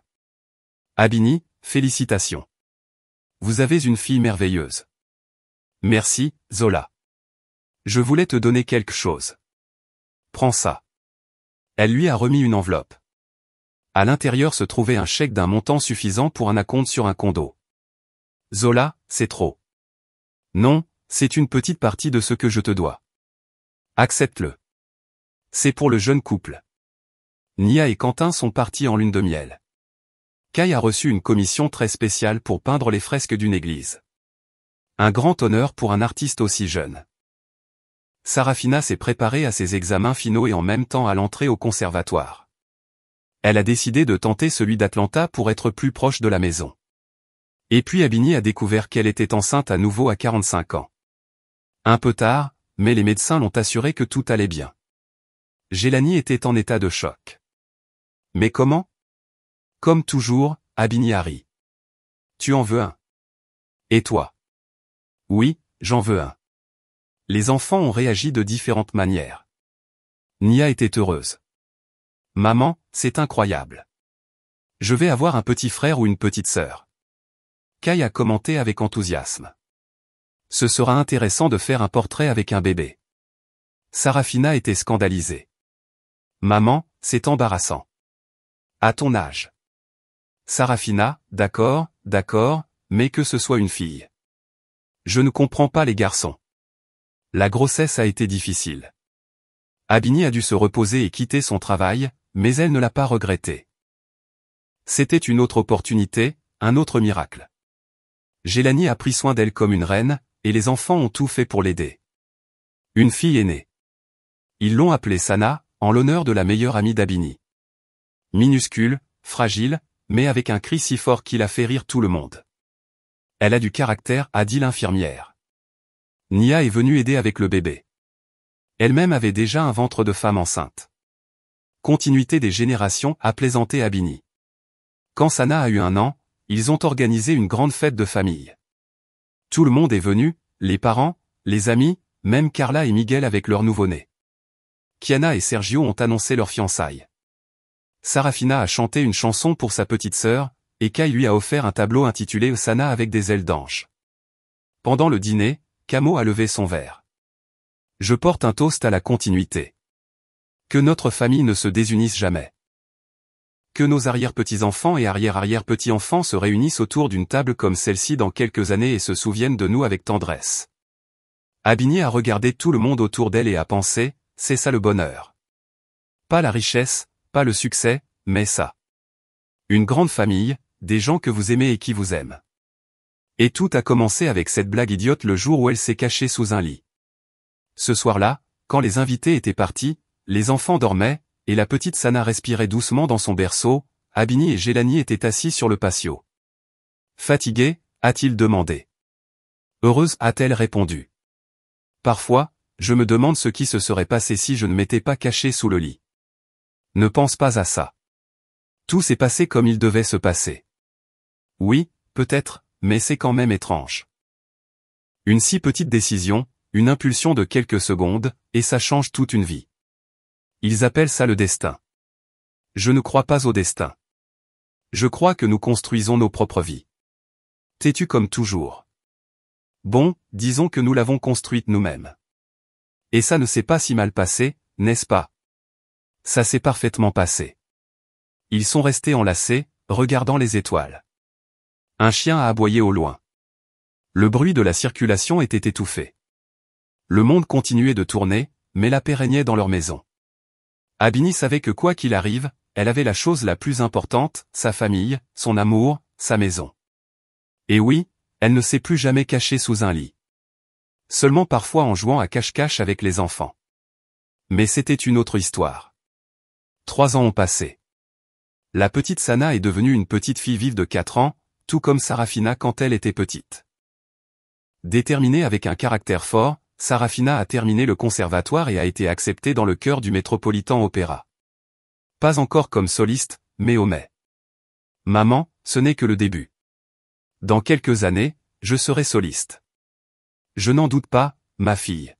Abini, félicitations. Vous avez une fille merveilleuse. Merci, Zola. Je voulais te donner quelque chose. Prends ça. Elle lui a remis une enveloppe. À l'intérieur se trouvait un chèque d'un montant suffisant pour un acompte sur un condo. Zola, c'est trop. Non, c'est une petite partie de ce que je te dois. Accepte-le. C'est pour le jeune couple. Nia et Quentin sont partis en lune de miel. Kai a reçu une commission très spéciale pour peindre les fresques d'une église. Un grand honneur pour un artiste aussi jeune. Sarafina s'est préparée à ses examens finaux et en même temps à l'entrée au conservatoire. Elle a décidé de tenter celui d'Atlanta pour être plus proche de la maison. Et puis Abini a découvert qu'elle était enceinte à nouveau à 45 ans. Un peu tard, mais les médecins l'ont assuré que tout allait bien. Gélani était en état de choc. Mais comment? Comme toujours, Abini a ri. Tu en veux un? Et toi? Oui, j'en veux un. Les enfants ont réagi de différentes manières. Nia était heureuse. Maman, c'est incroyable. Je vais avoir un petit frère ou une petite sœur. Kai a commenté avec enthousiasme. Ce sera intéressant de faire un portrait avec un bébé. Sarafina était scandalisée. Maman, c'est embarrassant. À ton âge. Sarafina, d'accord, mais que ce soit une fille. Je ne comprends pas les garçons. La grossesse a été difficile. Abini a dû se reposer et quitter son travail, mais elle ne l'a pas regretté. C'était une autre opportunité, un autre miracle. Gélani a pris soin d'elle comme une reine, et les enfants ont tout fait pour l'aider. Une fille est née. Ils l'ont appelée Sana, en l'honneur de la meilleure amie d'Abini. Minuscule, fragile, mais avec un cri si fort qu'il a fait rire tout le monde. Elle a du caractère, a dit l'infirmière. Nia est venue aider avec le bébé. Elle-même avait déjà un ventre de femme enceinte. Continuité des générations, a plaisanté Abini. Quand Sana a eu 1 an, ils ont organisé une grande fête de famille. Tout le monde est venu, les parents, les amis, même Carla et Miguel avec leur nouveau-né. Kiana et Sergio ont annoncé leur fiançailles. Sarafina a chanté une chanson pour sa petite sœur, et Kai lui a offert un tableau intitulé Sana avec des ailes d'ange. Pendant le dîner, Camo a levé son verre. Je porte un toast à la continuité. Que notre famille ne se désunisse jamais. Que nos arrière-petits-enfants et arrière-arrière-petits-enfants se réunissent autour d'une table comme celle-ci dans quelques années et se souviennent de nous avec tendresse. Abini a regardé tout le monde autour d'elle et a pensé, c'est ça le bonheur. Pas la richesse, pas le succès, mais ça. Une grande famille, des gens que vous aimez et qui vous aiment. Et tout a commencé avec cette blague idiote le jour où elle s'est cachée sous un lit. Ce soir-là, quand les invités étaient partis, les enfants dormaient, et la petite Sana respirait doucement dans son berceau, Abini et Gélani étaient assis sur le patio. Fatigué, a-t-il demandé. Heureuse, a-t-elle répondu. Parfois, je me demande ce qui se serait passé si je ne m'étais pas caché sous le lit. Ne pense pas à ça. Tout s'est passé comme il devait se passer. Oui, peut-être, mais c'est quand même étrange. Une si petite décision, une impulsion de quelques secondes, et ça change toute une vie. Ils appellent ça le destin. Je ne crois pas au destin. Je crois que nous construisons nos propres vies. Têtu comme toujours. Bon, disons que nous l'avons construite nous-mêmes. Et ça ne s'est pas si mal passé, n'est-ce pas? Ça s'est parfaitement passé. Ils sont restés enlacés, regardant les étoiles. Un chien a aboyé au loin. Le bruit de la circulation était étouffé. Le monde continuait de tourner, mais la paix régnait dans leur maison. Abini savait que quoi qu'il arrive, elle avait la chose la plus importante, sa famille, son amour, sa maison. Et oui, elle ne s'est plus jamais cachée sous un lit. Seulement parfois en jouant à cache-cache avec les enfants. Mais c'était une autre histoire. 3 ans ont passé. La petite Sana est devenue une petite fille vive de 4 ans, tout comme Sarafina quand elle était petite. Déterminée avec un caractère fort, Sarafina a terminé le conservatoire et a été acceptée dans le chœur du Metropolitan Opera. Pas encore comme soliste, mais au mai. Maman, ce n'est que le début. Dans quelques années, je serai soliste. Je n'en doute pas, ma fille.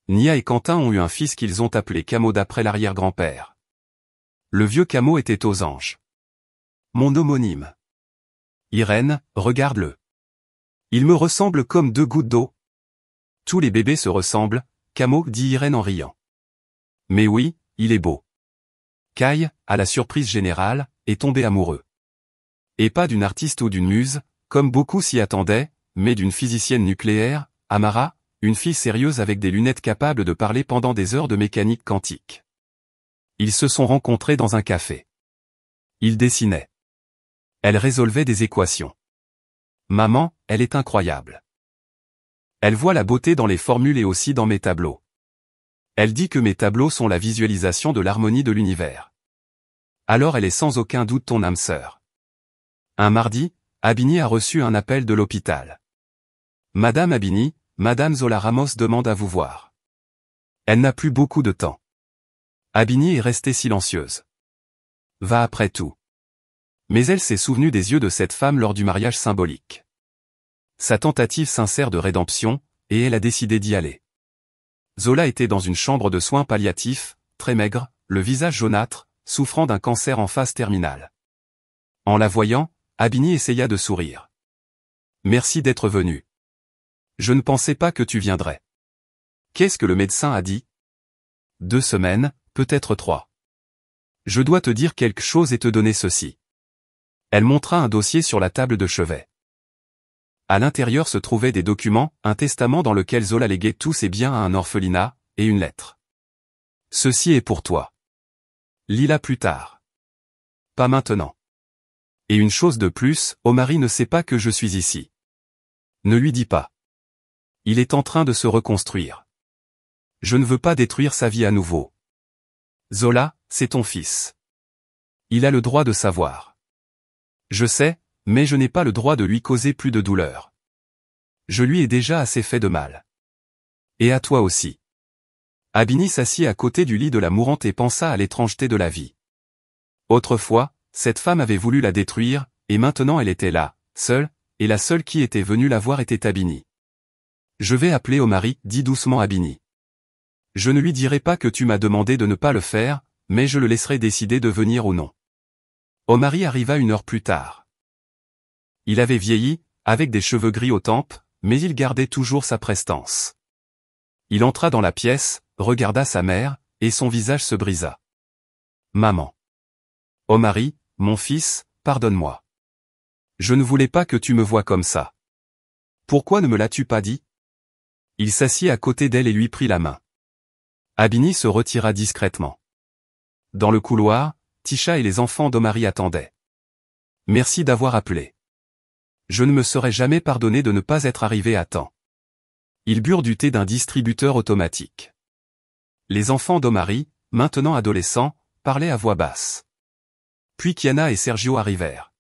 Nia et Quentin ont eu un fils qu'ils ont appelé Camo d'après l'arrière-grand-père. Le vieux Camo était aux anges. Mon homonyme. Irène, regarde-le. Il me ressemble comme 2 gouttes d'eau. Tous les bébés se ressemblent, Camo, dit Irène en riant. Mais oui, il est beau. Kai, à la surprise générale, est tombé amoureux. Et pas d'une artiste ou d'une muse, comme beaucoup s'y attendaient, mais d'une physicienne nucléaire, Amara, une fille sérieuse avec des lunettes capables de parler pendant des heures de mécanique quantique. Ils se sont rencontrés dans un café. Ils dessinaient. Elle résolvait des équations. Maman, elle est incroyable. Elle voit la beauté dans les formules et aussi dans mes tableaux. Elle dit que mes tableaux sont la visualisation de l'harmonie de l'univers. Alors elle est sans aucun doute ton âme sœur. Un mardi, Abini a reçu un appel de l'hôpital. Madame Abini, Madame Zola Ramos demande à vous voir. Elle n'a plus beaucoup de temps. Abini est restée silencieuse. Va après tout. Mais elle s'est souvenue des yeux de cette femme lors du mariage symbolique. Sa tentative sincère de rédemption, et elle a décidé d'y aller. Zola était dans une chambre de soins palliatifs, très maigre, le visage jaunâtre, souffrant d'un cancer en phase terminale. En la voyant, Abini essaya de sourire. Merci d'être venu. Je ne pensais pas que tu viendrais. Qu'est-ce que le médecin a dit? 2 semaines, peut-être 3. Je dois te dire quelque chose et te donner ceci. Elle montra un dossier sur la table de chevet. À l'intérieur se trouvaient des documents, un testament dans lequel Zola léguait tous ses biens à un orphelinat, et une lettre. Ceci est pour toi. Lis-la plus tard. Pas maintenant. Et une chose de plus, Omari ne sait pas que je suis ici. Ne lui dis pas. Il est en train de se reconstruire. Je ne veux pas détruire sa vie à nouveau. Zola, c'est ton fils. Il a le droit de savoir. Je sais, mais je n'ai pas le droit de lui causer plus de douleur. Je lui ai déjà assez fait de mal. Et à toi aussi. Abini s'assit à côté du lit de la mourante et pensa à l'étrangeté de la vie. Autrefois, cette femme avait voulu la détruire, et maintenant elle était là, seule, et la seule qui était venue la voir était Abini. Je vais appeler Omari, dit doucement Abini. Je ne lui dirai pas que tu m'as demandé de ne pas le faire, mais je le laisserai décider de venir ou non. Omari arriva 1 heure plus tard. Il avait vieilli, avec des cheveux gris aux tempes, mais il gardait toujours sa prestance. Il entra dans la pièce, regarda sa mère, et son visage se brisa. Maman. Omari, mon fils, pardonne-moi. Je ne voulais pas que tu me voies comme ça. Pourquoi ne me l'as-tu pas dit? Il s'assit à côté d'elle et lui prit la main. Abini se retira discrètement. Dans le couloir, Tisha et les enfants d'Omari attendaient. Merci d'avoir appelé. Je ne me serais jamais pardonné de ne pas être arrivé à temps. Ils burent du thé d'un distributeur automatique. Les enfants d'Omari, maintenant adolescents, parlaient à voix basse. Puis Kiana et Sergio arrivèrent.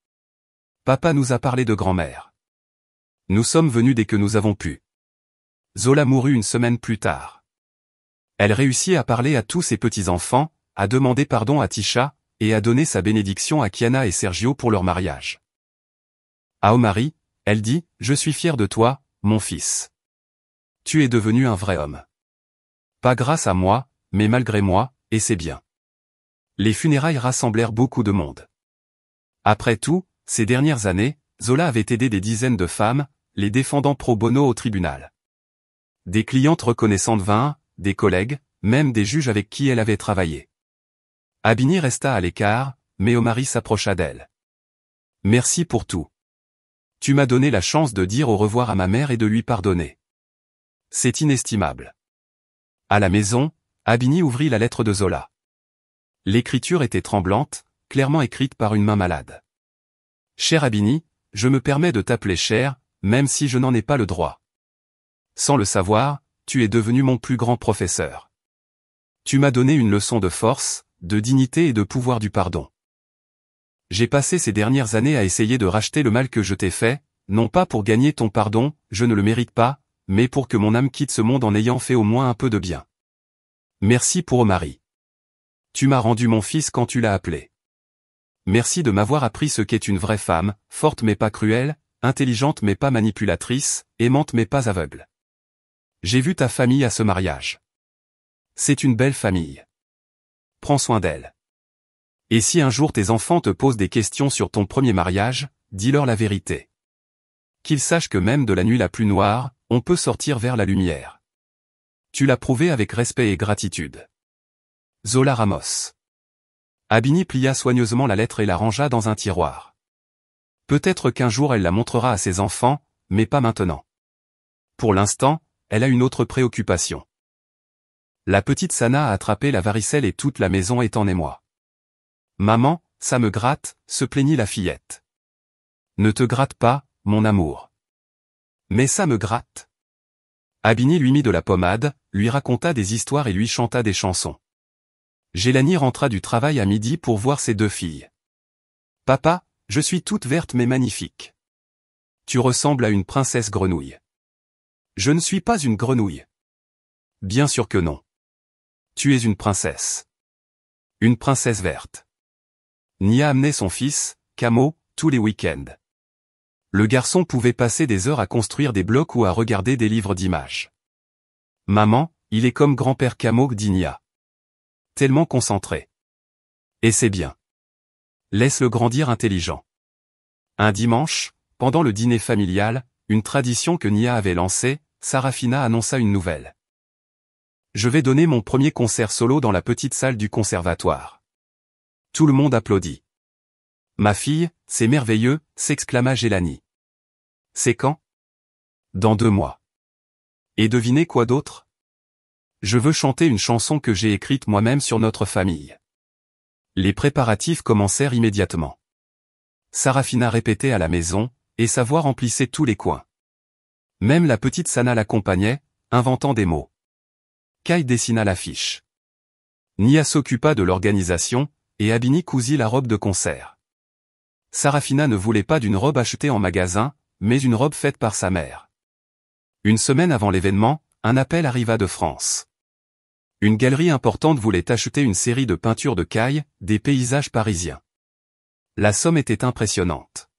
Papa nous a parlé de grand-mère. Nous sommes venus dès que nous avons pu. Zola mourut 1 semaine plus tard. Elle réussit à parler à tous ses petits-enfants, à demander pardon à Tisha, et à donner sa bénédiction à Kiana et Sergio pour leur mariage. À Omari, elle dit, « Je suis fière de toi, mon fils. Tu es devenu un vrai homme. Pas grâce à moi, mais malgré moi, et c'est bien. » Les funérailles rassemblèrent beaucoup de monde. Après tout, ces dernières années, Zola avait aidé des dizaines de femmes, les défendant pro bono au tribunal. Des clientes reconnaissantes vinrent, des collègues, même des juges avec qui elle avait travaillé. Abini resta à l'écart, mais Omari s'approcha d'elle. « Merci pour tout. Tu m'as donné la chance de dire au revoir à ma mère et de lui pardonner. C'est inestimable. » À la maison, Abini ouvrit la lettre de Zola. L'écriture était tremblante, clairement écrite par une main malade. « Cher Abini, je me permets de t'appeler cher, même si je n'en ai pas le droit. Sans le savoir, tu es devenu mon plus grand professeur. Tu m'as donné une leçon de force, de dignité et de pouvoir du pardon. J'ai passé ces dernières années à essayer de racheter le mal que je t'ai fait, non pas pour gagner ton pardon, je ne le mérite pas, mais pour que mon âme quitte ce monde en ayant fait au moins un peu de bien. Merci pour Omari. Tu m'as rendu mon fils quand tu l'as appelé. Merci de m'avoir appris ce qu'est une vraie femme, forte mais pas cruelle, intelligente mais pas manipulatrice, aimante mais pas aveugle. J'ai vu ta famille à ce mariage. C'est une belle famille. Prends soin d'elle. Et si un jour tes enfants te posent des questions sur ton premier mariage, dis-leur la vérité. Qu'ils sachent que même de la nuit la plus noire, on peut sortir vers la lumière. Tu l'as prouvé avec respect et gratitude. Zola Ramos. Abini plia soigneusement la lettre et la rangea dans un tiroir. Peut-être qu'un jour elle la montrera à ses enfants, mais pas maintenant. Pour l'instant, elle a une autre préoccupation. La petite Sana a attrapé la varicelle et toute la maison est en émoi. Maman, ça me gratte, se plaignit la fillette. Ne te gratte pas, mon amour. Mais ça me gratte. Abini lui mit de la pommade, lui raconta des histoires et lui chanta des chansons. Gélanie rentra du travail à midi pour voir ses deux filles. Papa, je suis toute verte mais magnifique. Tu ressembles à une princesse grenouille. Je ne suis pas une grenouille. Bien sûr que non. Tu es une princesse. Une princesse verte. Nia amenait son fils, Camo, tous les week-ends. Le garçon pouvait passer des heures à construire des blocs ou à regarder des livres d'images. Maman, il est comme grand-père Camo, dit Nia. Tellement concentré. Et c'est bien. Laisse-le grandir intelligent. Un dimanche, pendant le dîner familial, une tradition que Nia avait lancée, Sarafina annonça une nouvelle. Je vais donner mon premier concert solo dans la petite salle du conservatoire. Tout le monde applaudit. Ma fille, c'est merveilleux, s'exclama Gélanie. C'est quand? Dans 2 mois. Et devinez quoi d'autre? Je veux chanter une chanson que j'ai écrite moi-même sur notre famille. Les préparatifs commencèrent immédiatement. Sarafina répétait à la maison, et sa voix remplissait tous les coins. Même la petite Sana l'accompagnait, inventant des mots. Kai dessina l'affiche. Nia s'occupa de l'organisation, et Abini cousit la robe de concert. Sarafina ne voulait pas d'une robe achetée en magasin, mais une robe faite par sa mère. Une semaine avant l'événement, un appel arriva de France. Une galerie importante voulait acheter une série de peintures de Kai, des paysages parisiens. La somme était impressionnante.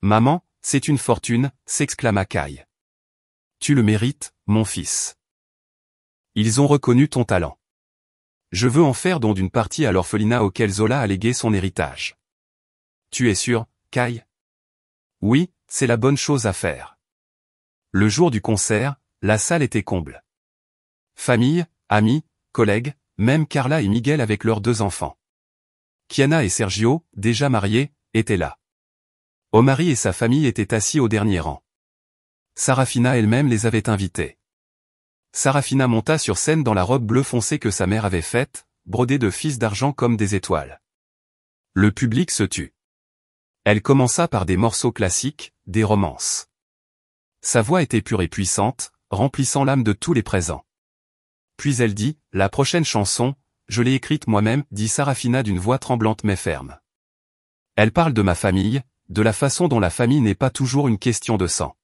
Maman, c'est une fortune, s'exclama Kai. Tu le mérites, mon fils. Ils ont reconnu ton talent. Je veux en faire don d'une partie à l'orphelinat auquel Zola a légué son héritage. Tu es sûr, Kai? Oui, c'est la bonne chose à faire. Le jour du concert, la salle était comble. Famille, amis, collègues, même Carla et Miguel avec leurs 2 enfants. Kiana et Sergio, déjà mariés, étaient là. Omari et sa famille étaient assis au dernier rang. Sarafina elle-même les avait invités. Sarafina monta sur scène dans la robe bleu foncé que sa mère avait faite, brodée de fils d'argent comme des étoiles. Le public se tut. Elle commença par des morceaux classiques, des romances. Sa voix était pure et puissante, remplissant l'âme de tous les présents. Puis elle dit, la prochaine chanson, je l'ai écrite moi-même, dit Sarafina d'une voix tremblante mais ferme. Elle parle de ma famille, de la façon dont la famille n'est pas toujours une question de sang.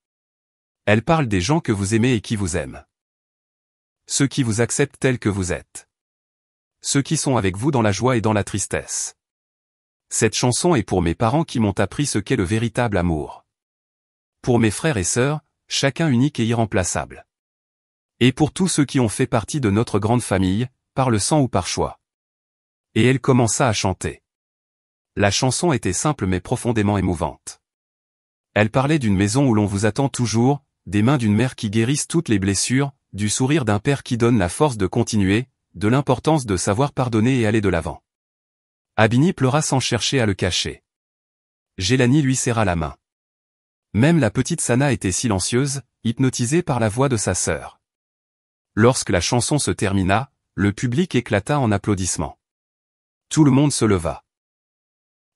Elle parle des gens que vous aimez et qui vous aiment. Ceux qui vous acceptent tels que vous êtes. Ceux qui sont avec vous dans la joie et dans la tristesse. Cette chanson est pour mes parents qui m'ont appris ce qu'est le véritable amour. Pour mes frères et sœurs, chacun unique et irremplaçable. Et pour tous ceux qui ont fait partie de notre grande famille, par le sang ou par choix. Et elle commença à chanter. La chanson était simple mais profondément émouvante. Elle parlait d'une maison où l'on vous attend toujours, des mains d'une mère qui guérissent toutes les blessures, du sourire d'un père qui donne la force de continuer, de l'importance de savoir pardonner et aller de l'avant. Abini pleura sans chercher à le cacher. Gélanie lui serra la main. Même la petite Sana était silencieuse, hypnotisée par la voix de sa sœur. Lorsque la chanson se termina, le public éclata en applaudissements. Tout le monde se leva.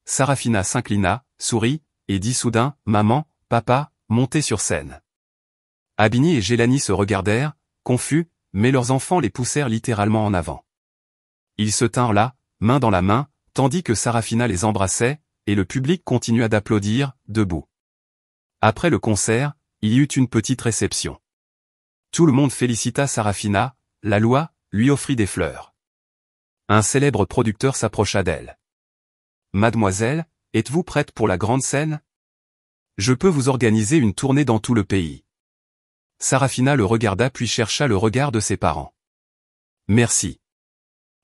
Sarafina s'inclina, sourit, et dit soudain, « Maman, papa, montez sur scène. » Abini et Gélani se regardèrent, confus, mais leurs enfants les poussèrent littéralement en avant. Ils se tinrent là, main dans la main, tandis que Sarafina les embrassait, et le public continua d'applaudir, debout. Après le concert, il y eut une petite réception. Tout le monde félicita Sarafina, la loi lui offrit des fleurs. Un célèbre producteur s'approcha d'elle. « Mademoiselle, êtes-vous prête pour la grande scène? Je peux vous organiser une tournée dans tout le pays. » Sarafina le regarda puis chercha le regard de ses parents. « Merci.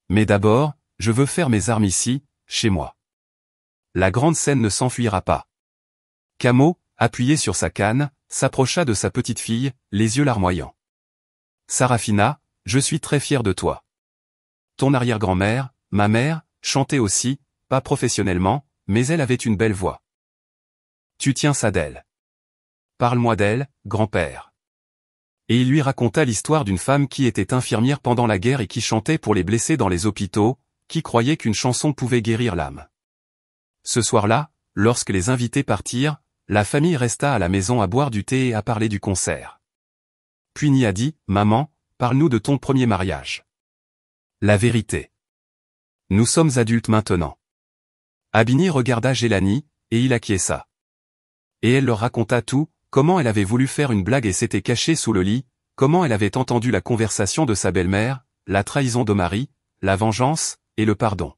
Mais d'abord, je veux faire mes armes ici, chez moi. La grande scène ne s'enfuira pas. » Camo, appuyé sur sa canne, s'approcha de sa petite fille, les yeux larmoyants. « Sarafina, je suis très fier de toi. Ton arrière-grand-mère, ma mère, chantait aussi, pas professionnellement, mais elle avait une belle voix. Tu tiens ça d'elle. Parle-moi d'elle, grand-père. » Et il lui raconta l'histoire d'une femme qui était infirmière pendant la guerre et qui chantait pour les blessés dans les hôpitaux, qui croyait qu'une chanson pouvait guérir l'âme. Ce soir-là, lorsque les invités partirent, la famille resta à la maison à boire du thé et à parler du concert. Puis Nia dit, « Maman, parle-nous de ton premier mariage. » La vérité. Nous sommes adultes maintenant. Abini regarda Gélani, et il acquiesça. Et elle leur raconta tout, comment elle avait voulu faire une blague et s'était cachée sous le lit, comment elle avait entendu la conversation de sa belle-mère, la trahison de Marie, la vengeance, et le pardon.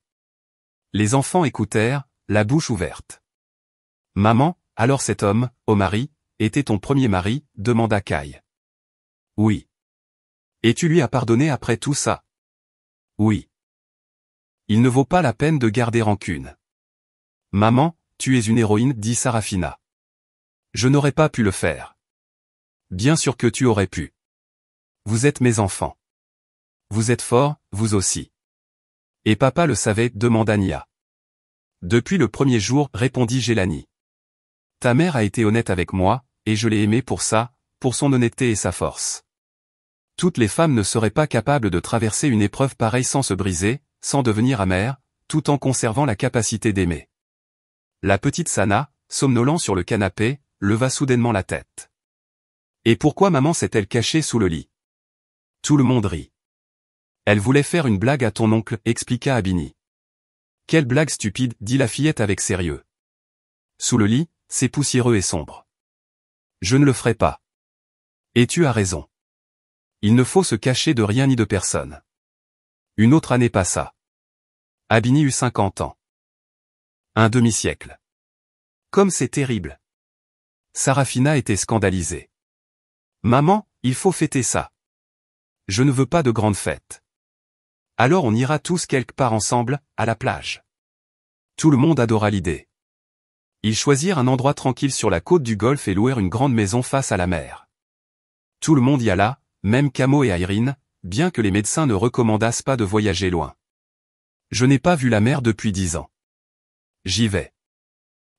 Les enfants écoutèrent, la bouche ouverte. « Maman, alors cet homme, Omari, était ton premier mari ?» demanda Kai. « Oui. Et tu lui as pardonné après tout ça? » « Oui. Il ne vaut pas la peine de garder rancune. »« Maman, tu es une héroïne, dit Sarafina. Je n'aurais pas pu le faire. »« Bien sûr que tu aurais pu. Vous êtes mes enfants. Vous êtes forts, vous aussi. »« Et papa le savait, demanda Nia. »« Depuis le premier jour, répondit Gélani. Ta mère a été honnête avec moi, et je l'ai aimée pour ça, pour son honnêteté et sa force. Toutes les femmes ne seraient pas capables de traverser une épreuve pareille sans se briser, sans devenir amères, tout en conservant la capacité d'aimer. » La petite Sana, somnolent sur le canapé, leva soudainement la tête. « Et pourquoi maman s'est-elle cachée sous le lit? » Tout le monde rit. « Elle voulait faire une blague à ton oncle, expliqua Abini. »« Quelle blague stupide, dit la fillette avec sérieux. Sous le lit, c'est poussiéreux et sombre. Je ne le ferai pas. Et tu as raison. Il ne faut se cacher de rien ni de personne. » Une autre année passa. Abini eut 50 ans. Un demi-siècle. Comme c'est terrible. Sarafina était scandalisée. « Maman, il faut fêter ça. Je ne veux pas de grande fête. Alors on ira tous quelque part ensemble, à la plage. » Tout le monde adora l'idée. Ils choisirent un endroit tranquille sur la côte du Golfe et louèrent une grande maison face à la mer. Tout le monde y alla, même Camo et Irene, bien que les médecins ne recommandassent pas de voyager loin. « Je n'ai pas vu la mer depuis 10 ans. J'y vais. »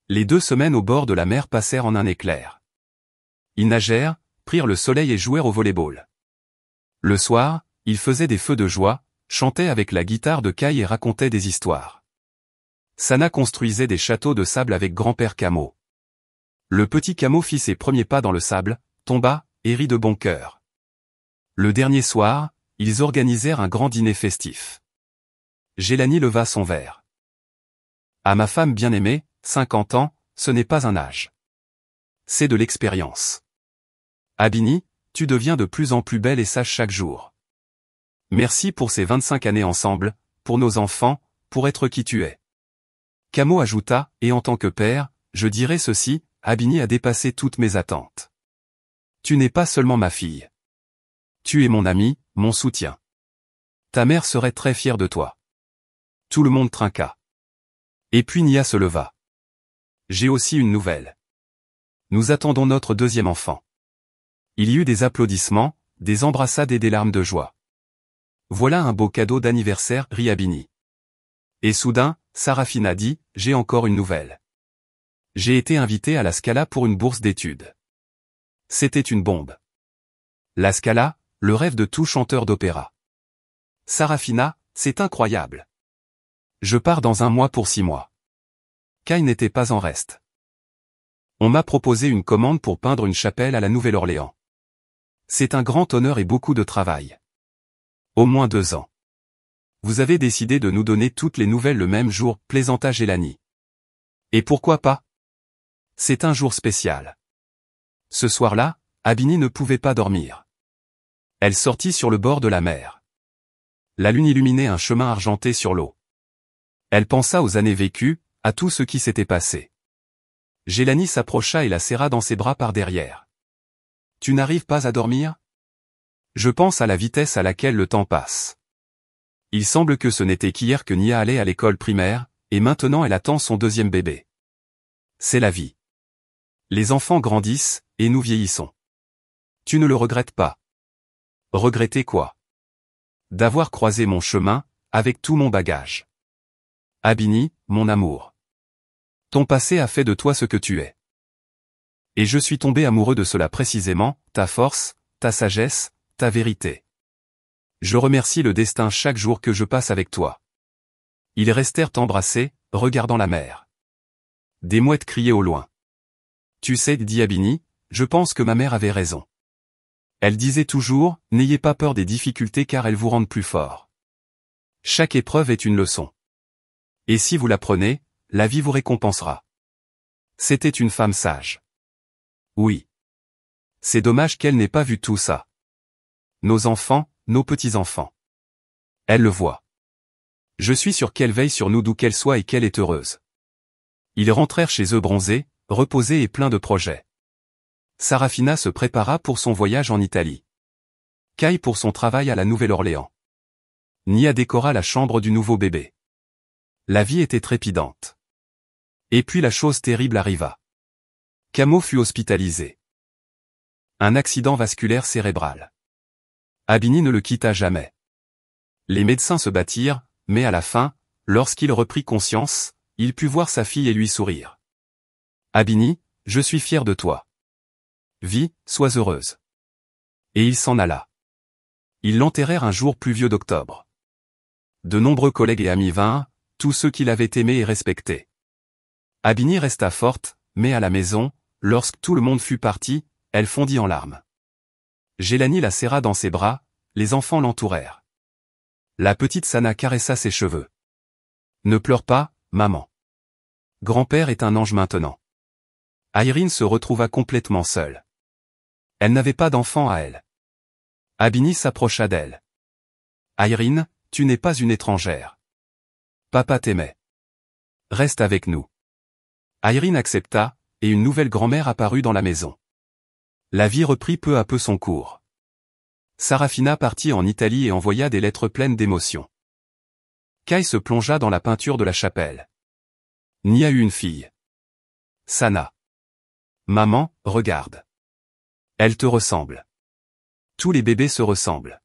Les 2 semaines au bord de la mer passèrent en un éclair. Ils nagèrent, prirent le soleil et jouèrent au volley-ball. Le soir, ils faisaient des feux de joie, chantaient avec la guitare de Kai et racontaient des histoires. Sana construisait des châteaux de sable avec grand-père Camo. Le petit Camo fit ses premiers pas dans le sable, tomba, et rit de bon cœur. Le dernier soir, ils organisèrent un grand dîner festif. Gélani leva son verre. « À ma femme bien-aimée, 50 ans, ce n'est pas un âge. C'est de l'expérience. Abini, tu deviens de plus en plus belle et sage chaque jour. Merci pour ces 25 années ensemble, pour nos enfants, pour être qui tu es. » Camo ajouta, et en tant que père, je dirais ceci, Abini a dépassé toutes mes attentes. Tu n'es pas seulement ma fille. Tu es mon ami, mon soutien. Ta mère serait très fière de toi. Tout le monde trinqua. Et puis Nia se leva. J'ai aussi une nouvelle. Nous attendons notre deuxième enfant. Il y eut des applaudissements, des embrassades et des larmes de joie. Voilà un beau cadeau d'anniversaire, rit Abini. Et soudain, Sarafina dit, j'ai encore une nouvelle. J'ai été invité à la Scala pour une bourse d'études. C'était une bombe. La Scala, le rêve de tout chanteur d'opéra. Sarafina, c'est incroyable. Je pars dans 1 mois pour 6 mois. Kai n'était pas en reste. On m'a proposé une commande pour peindre une chapelle à la Nouvelle-Orléans. C'est un grand honneur et beaucoup de travail. Au moins 2 ans. Vous avez décidé de nous donner toutes les nouvelles le même jour, plaisanta Gélanie. Et pourquoi pas? C'est un jour spécial. Ce soir-là, Abini ne pouvait pas dormir. Elle sortit sur le bord de la mer. La lune illuminait un chemin argenté sur l'eau. Elle pensa aux années vécues, à tout ce qui s'était passé. Gélanie s'approcha et la serra dans ses bras par derrière. Tu n'arrives pas à dormir? Je pense à la vitesse à laquelle le temps passe. Il semble que ce n'était qu'hier que Nia allait à l'école primaire, et maintenant elle attend son 2e bébé. C'est la vie. Les enfants grandissent, et nous vieillissons. Tu ne le regrettes pas? Regretter quoi? D'avoir croisé mon chemin, avec tout mon bagage. Abini, mon amour. Ton passé a fait de toi ce que tu es. Et je suis tombé amoureux de cela précisément, ta force, ta sagesse, ta vérité. Je remercie le destin chaque jour que je passe avec toi. Ils restèrent embrassés, regardant la mer. Des mouettes criaient au loin. Tu sais, dit Abini, je pense que ma mère avait raison. Elle disait toujours, n'ayez pas peur des difficultés car elles vous rendent plus fort. Chaque épreuve est une leçon. Et si vous la prenez, la vie vous récompensera. C'était une femme sage. Oui. C'est dommage qu'elle n'ait pas vu tout ça. Nos enfants, nos petits-enfants. Elle le voit. Je suis sûr qu'elle veille sur nous d'où qu'elle soit et qu'elle est heureuse. Ils rentrèrent chez eux bronzés, reposés et pleins de projets. Sarafina se prépara pour son voyage en Italie. Kai pour son travail à la Nouvelle-Orléans. Nia décora la chambre du nouveau bébé. La vie était trépidante. Et puis la chose terrible arriva. Camo fut hospitalisé. Un accident vasculaire cérébral. Abini ne le quitta jamais. Les médecins se battirent, mais à la fin, lorsqu'il reprit conscience, il put voir sa fille et lui sourire. Abini, je suis fier de toi. Vis, sois heureuse. Et il s'en alla. Ils l'enterrèrent un jour pluvieux d'octobre. De nombreux collègues et amis vinrent, tous ceux qui l'avaient aimé et respecté. Abini resta forte, mais à la maison, lorsque tout le monde fut parti, elle fondit en larmes. Gélanie la serra dans ses bras, les enfants l'entourèrent. La petite Sana caressa ses cheveux. Ne pleure pas, maman. Grand-père est un ange maintenant. Irene se retrouva complètement seule. Elle n'avait pas d'enfant à elle. Abini s'approcha d'elle. Irene, tu n'es pas une étrangère. Papa t'aimait. Reste avec nous. Irene accepta, et une nouvelle grand-mère apparut dans la maison. La vie reprit peu à peu son cours. Sarafina partit en Italie et envoya des lettres pleines d'émotions. Kai se plongea dans la peinture de la chapelle. Nia eut une fille. Sana. Maman, regarde. Elle te ressemble. Tous les bébés se ressemblent.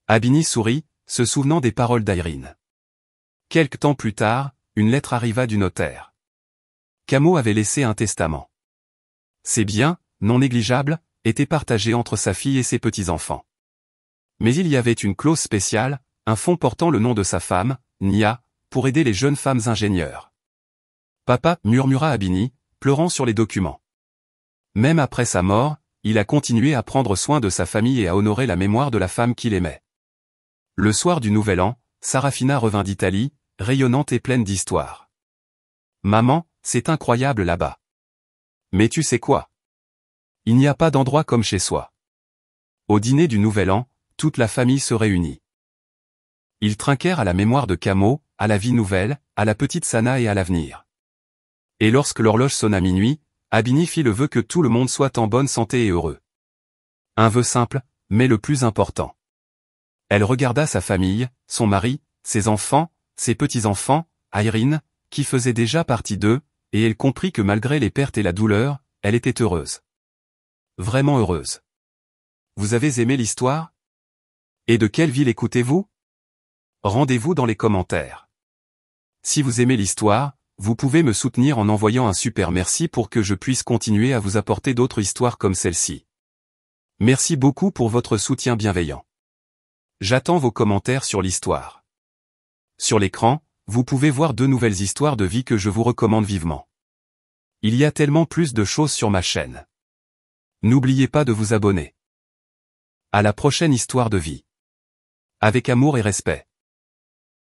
Abini sourit, se souvenant des paroles d'Irene. Quelque temps plus tard, une lettre arriva du notaire. Camo avait laissé un testament. Ses biens, non négligeables, étaient partagés entre sa fille et ses petits-enfants. Mais il y avait une clause spéciale, un fonds portant le nom de sa femme, Nia, pour aider les jeunes femmes ingénieures. Papa, murmura Abini, pleurant sur les documents. Même après sa mort, il a continué à prendre soin de sa famille et à honorer la mémoire de la femme qu'il aimait. Le soir du Nouvel An, Sarafina revint d'Italie, rayonnante et pleine d'histoire. Maman, c'est incroyable là-bas. Mais tu sais quoi? Il n'y a pas d'endroit comme chez soi. Au dîner du Nouvel An, toute la famille se réunit. Ils trinquèrent à la mémoire de Camo, à la vie nouvelle, à la petite Sana et à l'avenir. Et lorsque l'horloge sonna minuit, Abini fit le vœu que tout le monde soit en bonne santé et heureux. Un vœu simple, mais le plus important. Elle regarda sa famille, son mari, ses enfants, ses petits-enfants, Irene, qui faisait déjà partie d'eux, et elle comprit que malgré les pertes et la douleur, elle était heureuse. Vraiment heureuse. Vous avez aimé l'histoire? Et de quelle ville écoutez-vous? Rendez-vous dans les commentaires. Si vous aimez l'histoire, vous pouvez me soutenir en envoyant un super merci pour que je puisse continuer à vous apporter d'autres histoires comme celle-ci. Merci beaucoup pour votre soutien bienveillant. J'attends vos commentaires sur l'histoire. Sur l'écran, vous pouvez voir 2 nouvelles histoires de vie que je vous recommande vivement. Il y a tellement plus de choses sur ma chaîne. N'oubliez pas de vous abonner. À la prochaine histoire de vie. Avec amour et respect.